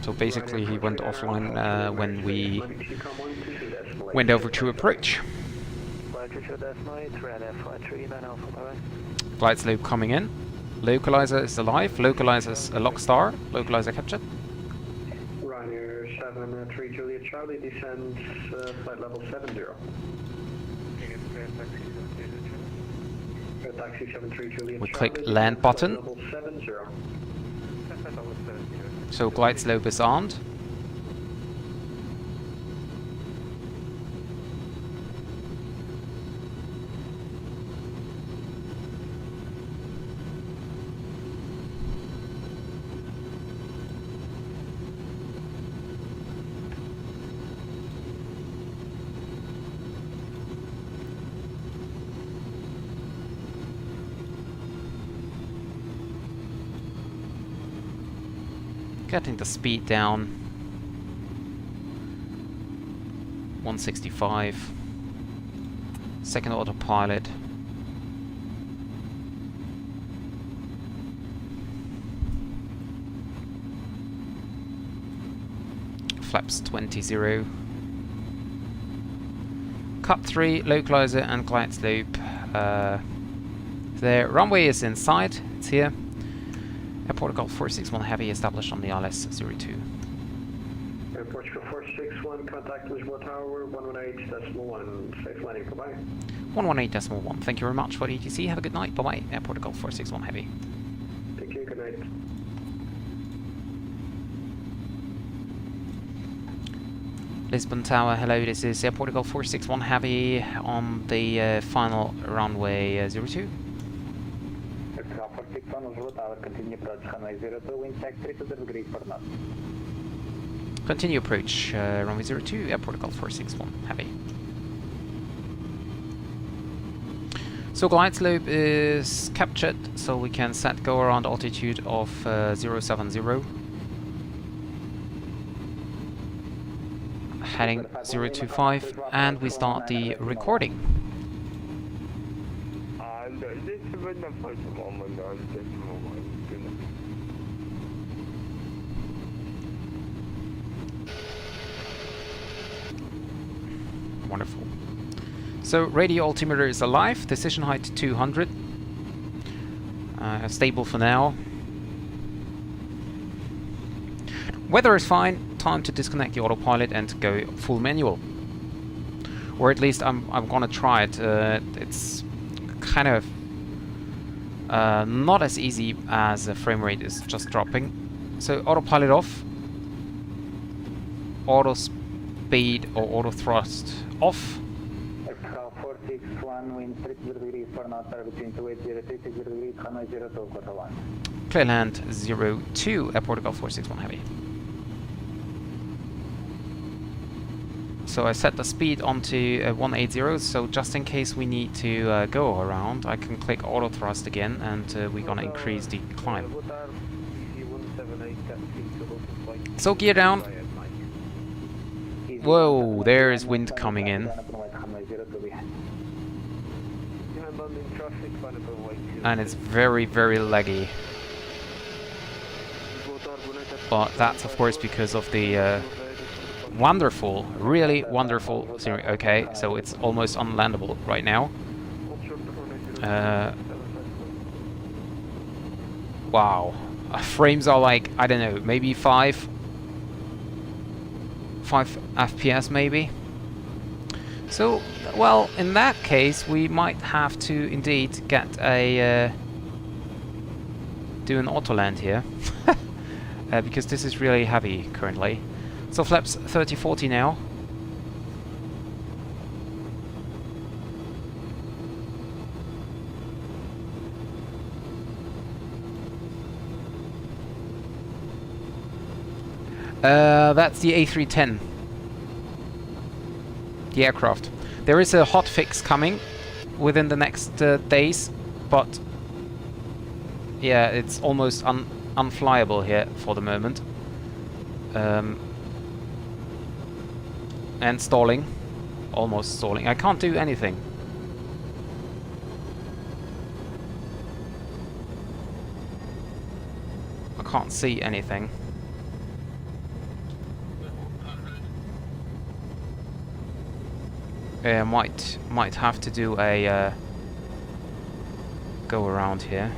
So basically he went offline when we went over to approach. Glide slope coming in. Localizer is alive. Localizer's a lock star. Localizer captured. Ryanair 73 Juliet Charlie descends flight level 70. Taxi 73 Juliet We Charlie, click land button. level 70. So glide slope is armed. Getting the speed down. 165. Second autopilot. Flaps 20-0. Cut 3, localizer and glide slope. The runway is inside, it's here. Air Portugal 461 Heavy established on the ILS-02. Air Portugal 461, contact Lisbon Tower 118.1. Safe landing, bye-bye. 118.1. Thank you very much for the ETC. Have a good night. Bye-bye. Air Portugal 461 Heavy. Thank you, good night. Lisbon Tower, hello, this is Air Portugal 461 Heavy on the final runway 02. Continue approach runway 02, wind check 320 degrees for north. Continue approach runway 02, Air Portugal 461 Heavy. So glide slope is captured, so we can set go around altitude of 070. Heading 025, and we start the recording. Wonderful. So radio altimeter is alive, decision height 200. Stable for now. Weather is fine, time to disconnect the autopilot and go full manual. Or at least I'm gonna try it. It's kind of not as easy as the frame rate is just dropping. So autopilot off. Auto speed or auto thrust off. 461, wind 30 degrees for north, between 280 and 30 degrees, runway 02, quarter 1. Clear land 02, Air Portugal 461 Heavy. So I set the speed onto 180, so just in case we need to go around, I can click auto thrust again, and we're gonna increase the climb. So gear down. Whoa, there is wind coming in. And it's very, very laggy. But that's of course because of the wonderful, really wonderful scenery. Okay, so it's almost unlandable right now. Wow. Frames are like, I don't know, maybe 5 FPS maybe. So, well, in that case, we might have to indeed get a do an auto land here, because this is really heavy currently. So flaps 30-40 now. That's the A310. The aircraft. There is a hot fix coming within the next days, but yeah, it's almost unflyable here for the moment. And stalling. Almost stalling. I can't do anything. can't see anything. Might have to do a go around here.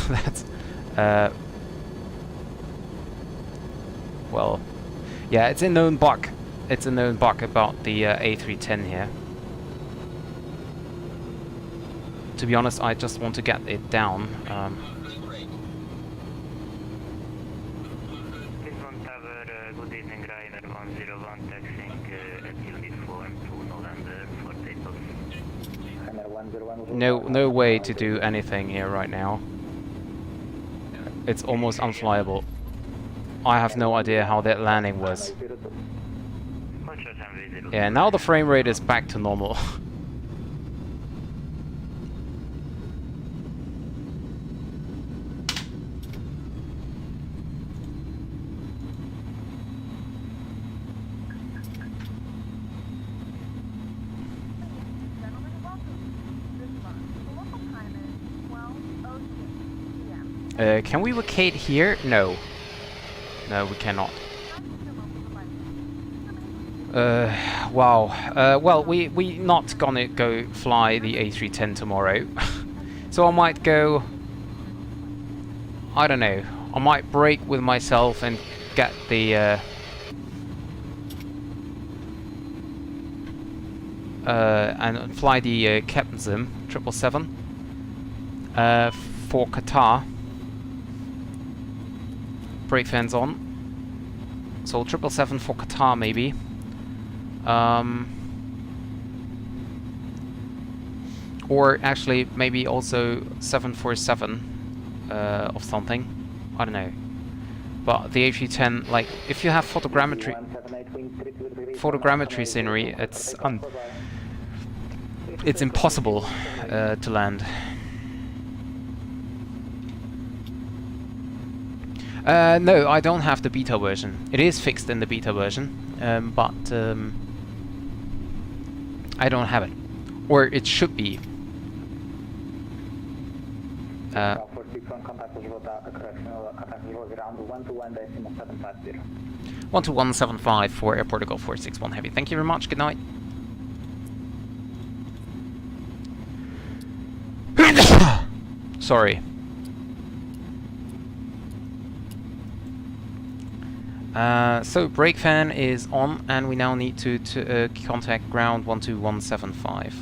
That's well, yeah, it's a known bug. It's a known bug about the A310 here. To be honest, I just want to get it down. Lisbon Tower, good evening, Ryder 101, taxiing at uniform to November for takeoff. No way to do anything here right now. It's almost unflyable. I have no idea how that landing was. Yeah, now the frame rate is back to normal. Gentlemen, welcome to Lisbon. The local time is 12:06 p.m. Can we vacate here? No. No, we cannot. Wow. Well, we not gonna go fly the A310 tomorrow. So I might go... I don't know. I might break with myself and get the... and fly the Captain Sim 777 for Qatar. Brake fans on. So 777 for Qatar maybe. Or actually maybe also 747 of something. I don't know. But the A310, like if you have photogrammetry scenery, it's impossible to land. No, I don't have the beta version. It is fixed in the beta version, but I don't have it. Or it should be. 12175 for Air Portugal 461 Heavy. Thank you very much. Good night. Sorry. So brake fan is on, and we now need to contact ground 12175.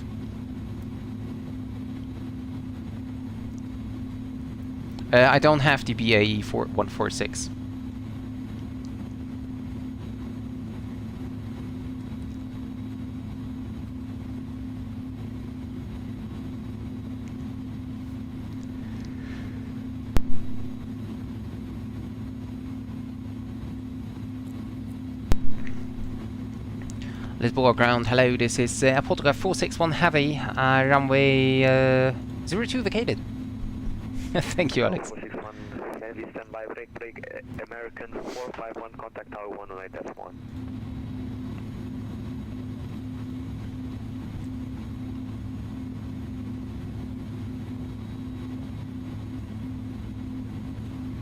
I don't have the BAE 146. Lisbon ground, hello, this is Portugal 461 Heavy, runway 02 vacated. Thank you, Alex. 461 Heavy, standby, break, American 451, contact tower 108F1.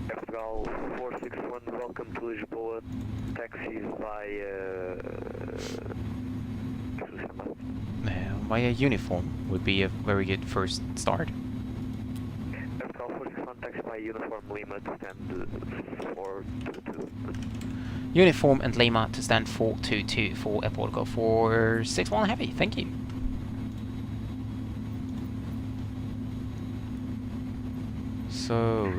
Portugal 461, welcome to Lisbon, taxis Via uniform would be a very good first start. Portugal 461, taxi by uniform Lima to stand 422. Uniform and Lima to stand 422 for Air Portugal 461 Heavy. Thank you. So...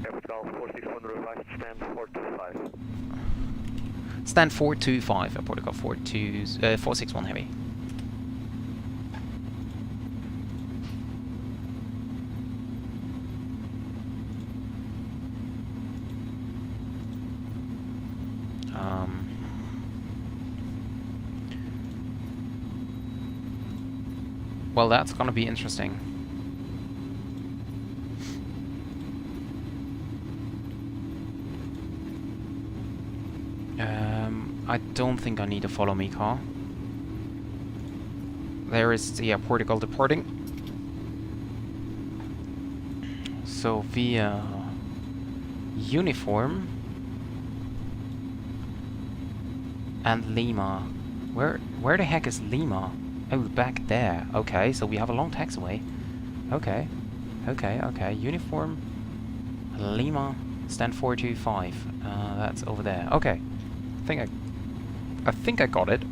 Portugal 461 revised stand 425. Stand 425 Air Portugal 461 Heavy. Well, that's gonna be interesting. I don't think I need a follow me car. There is the Portugal departing. So via uniform and Lima. Where the heck is Lima? Oh, back there. Okay, so we have a long taxiway. Okay. Uniform Lima stand 425. That's over there. Okay. I think I got it.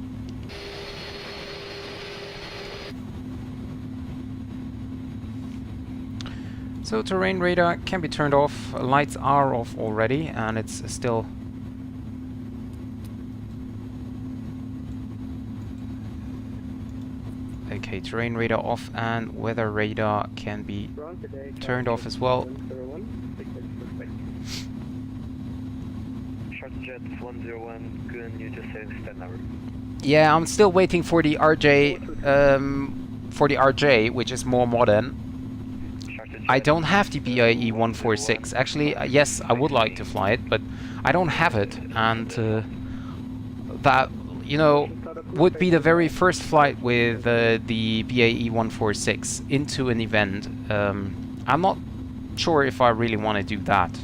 So terrain radar can be turned off. Lights are off already, and it's still. Okay, terrain radar off, and weather radar can be turned off as well. Jet 101, can you just say stand number? Yeah, I'm still waiting for the RJ, which is more modern. I don't have the BAE 146. Actually, yes, I would like to fly it, but I don't have it, and that, you know, would be the very first flight with the BAE 146 into an event. I'm not sure if I really want to do that.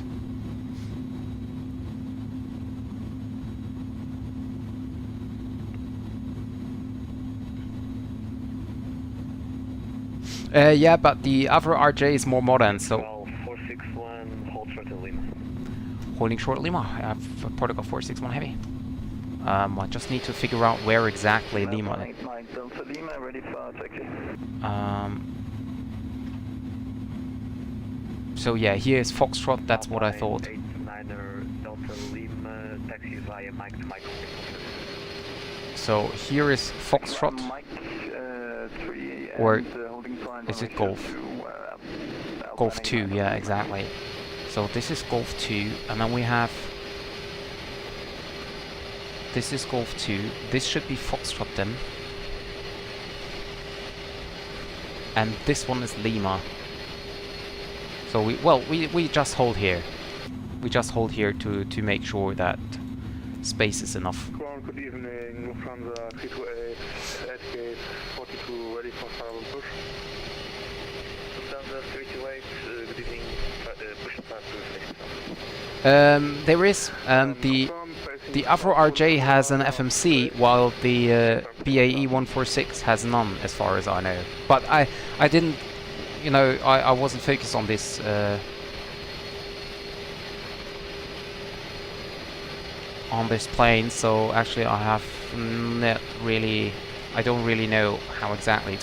Yeah, but the Avro RJ is more modern, so... 461, hold short at Lima. Holding short Lima, I have Portugal 461 heavy. I just need to figure out where exactly Lima... Lima, ready for taxi. So yeah, here is Foxtrot, that's what I thought. 89er Delta Lima, taxi via Mike to Michael. So here is Foxtrot. Or is it Golf? Golf 2, yeah, exactly. So this is Golf 2, and then we have... This is Golf 2. This should be Foxtrot then. And this one is Lima. So we just hold here. We just hold here to make sure that space is enough. Good evening, Lufthansa 328, at gate 42, ready for start and push. Lufthansa 328, good evening, push and start to 6. There is the Avro RJ has an FMC, while the BAE 146 has none, as far as I know. But I didn't, you know, I wasn't focused on this. On this plane, so actually I have not really, I don't really know how exactly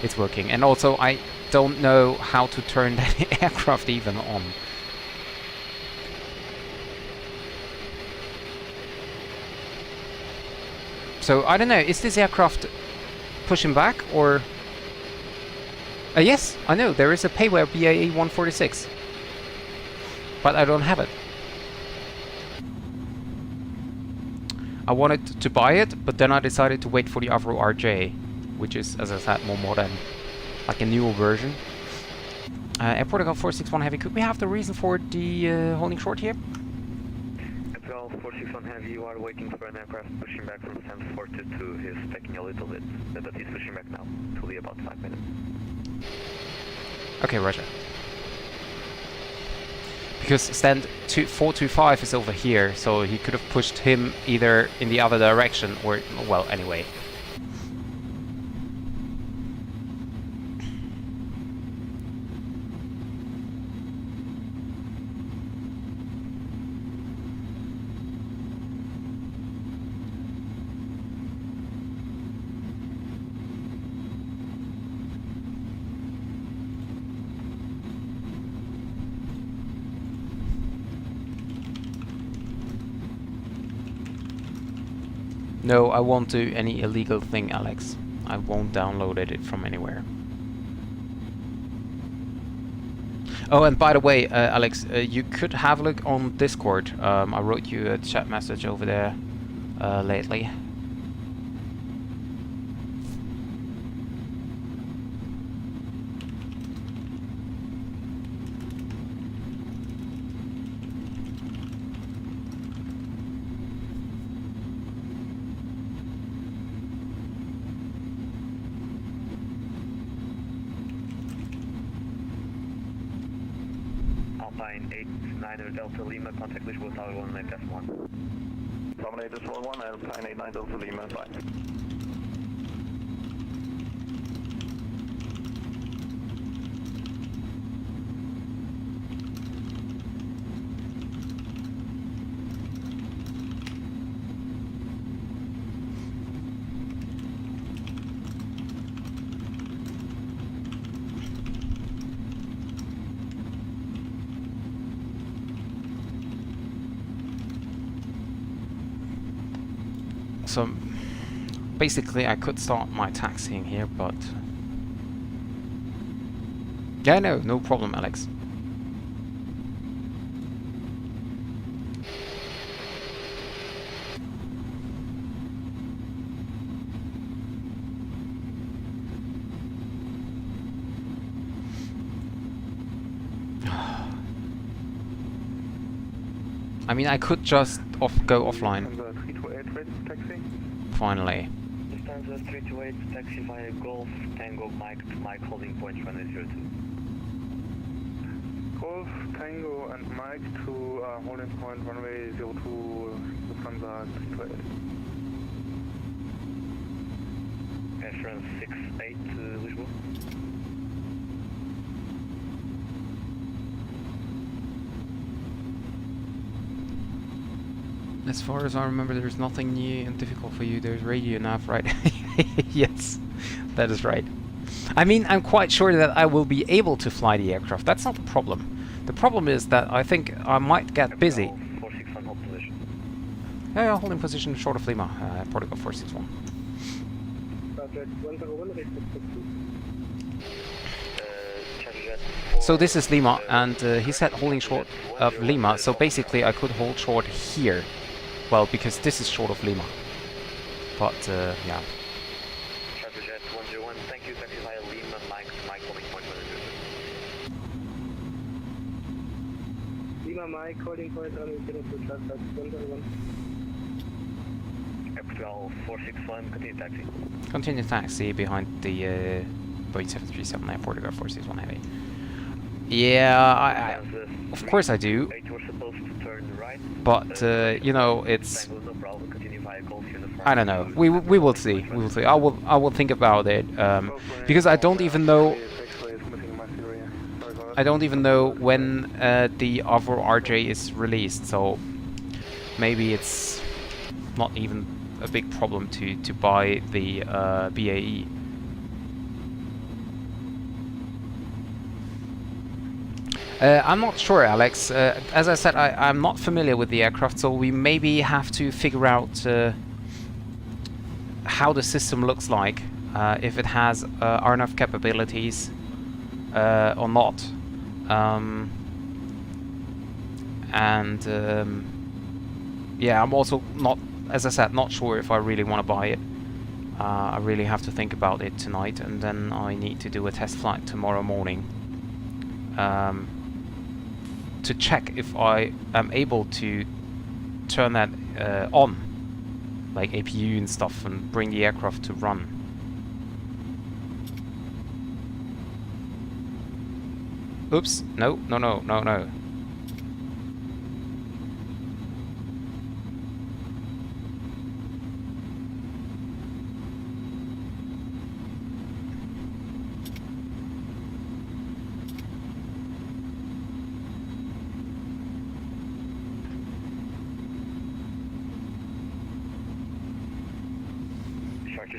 it's working, and also I don't know how to turn that aircraft even on. So I don't know, is this aircraft pushing back, or... yes, I know, there is a Payware BAE 146, but I don't have it. I wanted to buy it, but then I decided to wait for the Avro RJ, which is, as I said, more modern, like a newer version. Air Portugal 461 Heavy, could we have the reason for the holding short here? Portugal 461 Heavy, you are waiting for an aircraft pushing back from stand 42. He's taking a little bit, but he's pushing back now. It will be about 5 minutes. Okay, roger. Because stand 425 is over here, so he could have pushed him either in the other direction or, well, anyway. No, I won't do any illegal thing, Alex. I won't download it from anywhere. Oh, and by the way, Alex, you could have a look on Discord. I wrote you a chat message over there lately. Alpine 89 Delta Lima, contact Lisbon Tower 1 F1. Dominator 1, Alpine 89 Delta Lima, bye. So basically I could start my taxiing here, but yeah, no problem, Alex. I mean, I could just go offline. Finally. Lufthansa 328, taxi via Golf, Tango, Mike to Mike, holding point runway 02. Golf, Tango and Mike to holding point runway 02, Lufthansa 328. Reference 68 Lisbon. As far as I remember, there's nothing new and difficult for you. There's radio nav, right? Yes, that is right. I mean, I'm quite sure that I will be able to fly the aircraft. That's not the problem. The problem is that I think I might get busy. 461, hold position. Yeah, holding position short of Lima, Portugal 461. So this is Lima, and he said holding short of Lima, so basically I could hold short here. Well, because this is short of Lima. But, yeah. Charter Jet 101, thank you, taxi via Lima, Mike to Mike, holding point runway 02. Lima Mike, holding point runway 02, Charter 101. Portugal 461, continue taxi. Continue taxi behind the Boeing 737 Air Portugal 461 Heavy. Yeah, of course I do. But you know, it's. I don't know. We will see. We will see. I will think about it because I don't even know. I don't even know when the other RJ is released. So maybe it's not even a big problem to buy the BAE. I'm not sure, Alex. As I said, I'm not familiar with the aircraft, so we maybe have to figure out how the system looks like, if it has RNF capabilities or not. Yeah, I'm also not, as I said, not sure if I really want to buy it. I really have to think about it tonight, and then I need to do a test flight tomorrow morning. To check if I am able to turn that on, like APU and stuff, and bring the aircraft to run. Oops, no.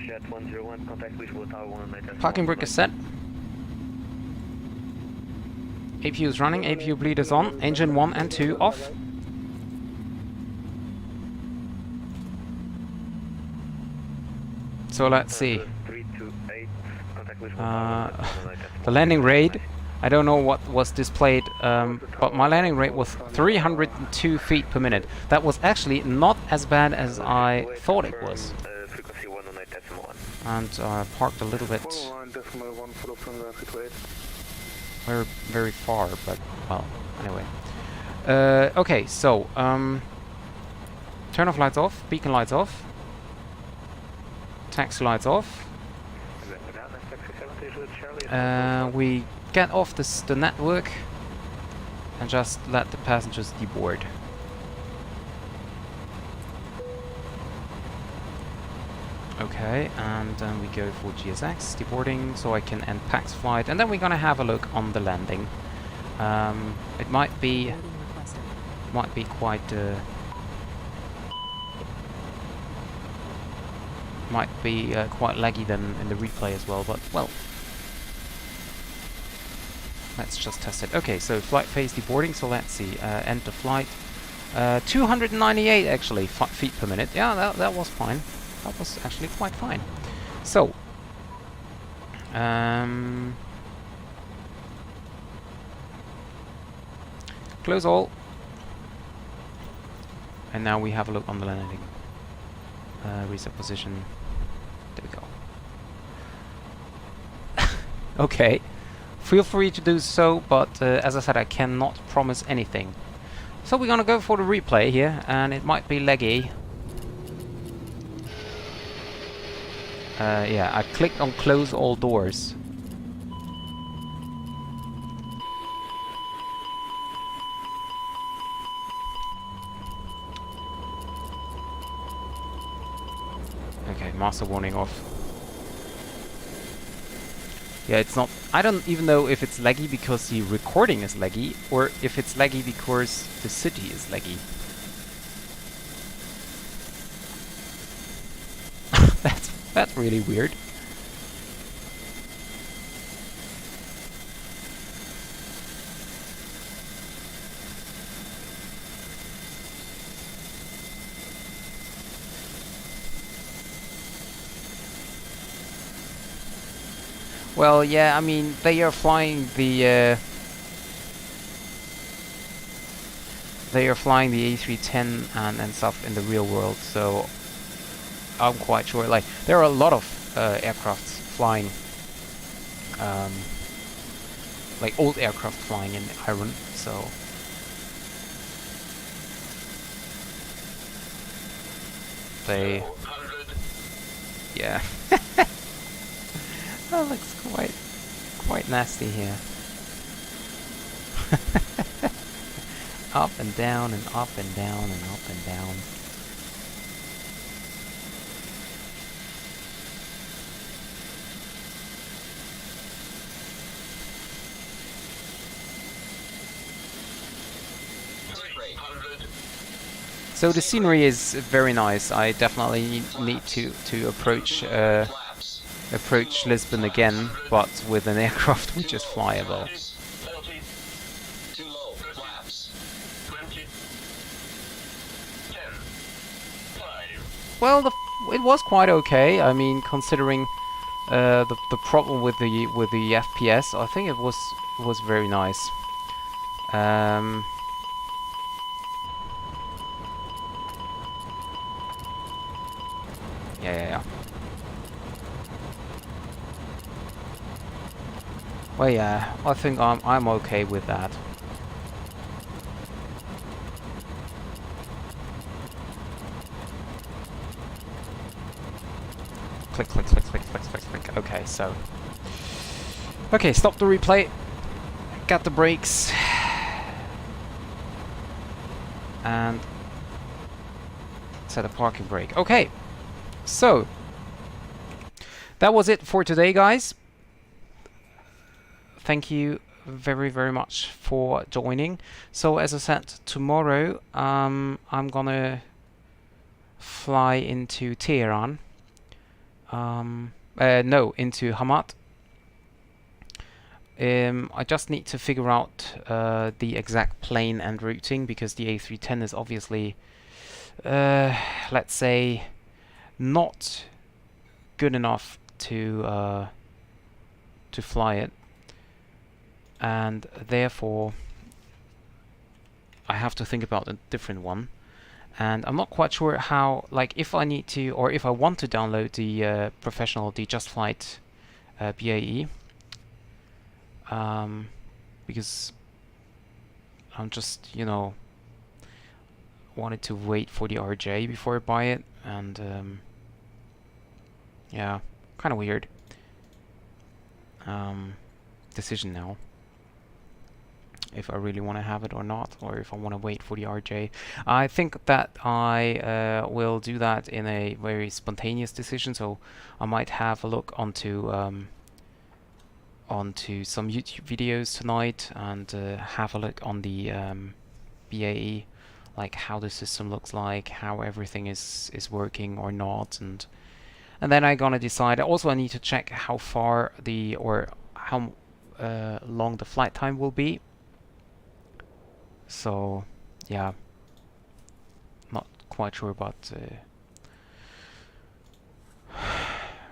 Jet 101, contact Lisbon Tower 1 Parking brake is set. APU is running, APU bleed is on, engine 1 and 2 off. So let's see. The landing rate, I don't know what was displayed, but my landing rate was 302 feet per minute. That was actually not as bad as I thought it was. And parked a little bit very far, but well, anyway. Okay, so turn off lights off, beacon lights off, taxi lights off. We get off the network and just let the passengers deboard. Okay, and then we go for GSX deboarding, so I can end PAX flight, and then we're gonna have a look on the landing. It might be Boarding requested. quite quite laggy than in the replay as well, but well, let's just test it. Okay, so flight phase deboarding, so let's see, end the flight. 298 actually feet per minute. Yeah, that was fine. That was actually quite fine. So, close all. And now we have a look on the landing. Reset position. There we go. Okay. Feel free to do so, but as I said, I cannot promise anything. So we're gonna go for the replay here, and it might be laggy. Yeah, I clicked on close all doors. Okay, master warning off. Yeah, it's not... I don't even know if it's laggy because the recording is laggy, or if it's laggy because the city is laggy. That's really weird. Well, yeah, I mean, they are flying the A310 and stuff in the real world, so I'm quite sure. Like, there are a lot of aircrafts flying, like old aircraft flying in Ireland, so. They, yeah. That looks quite nasty here. Up and down and up and down and up and down. So the scenery is very nice. I definitely need to approach Lisbon again, but with an aircraft which is flyable. Well, it was quite okay. I mean, considering the problem with the FPS, I think it was very nice. Yeah. Well, yeah, I think I'm okay with that. Click, click, click, click, click, click, click. Okay, so. Okay, stop the replay. Got the brakes. And set a parking brake. Okay, so that was it for today, guys. Thank you very, very much for joining. So as I said, tomorrow I'm gonna fly into Tehran. No, into Hamad. I just need to figure out the exact plane and routing, because the A310 is obviously, let's say, not good enough to fly it, and therefore I have to think about a different one. And I'm not quite sure how, like, if I need to, or if I want to download the the Just Flight BAE, because I'm just, you know, wanted to wait for the RJ before I buy it, and yeah, kind of weird decision now. if I really want to have it or not, or if I want to wait for the RJ. I think that I will do that in a very spontaneous decision, so I might have a look onto some YouTube videos tonight and have a look on the BAE, like how the system looks like, how everything is working or not, and then I'm gonna decide. Also, I need to check how far how long the flight time will be. So yeah, not quite sure, but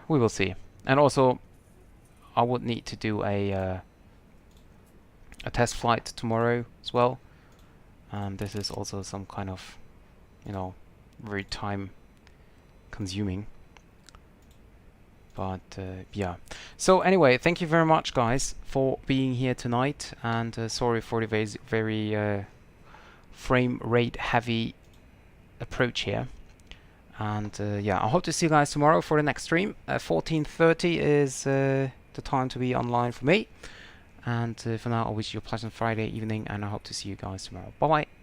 we will see. And also, I would need to do a test flight tomorrow as well, and this is also some kind of, you know, very time consuming. But yeah. So anyway, thank you very much, guys, for being here tonight, and sorry for the very frame rate heavy approach here. And yeah, I hope to see you guys tomorrow for the next stream. 14:30 is the time to be online for me. And for now, I wish you a pleasant Friday evening, and I hope to see you guys tomorrow. Bye bye.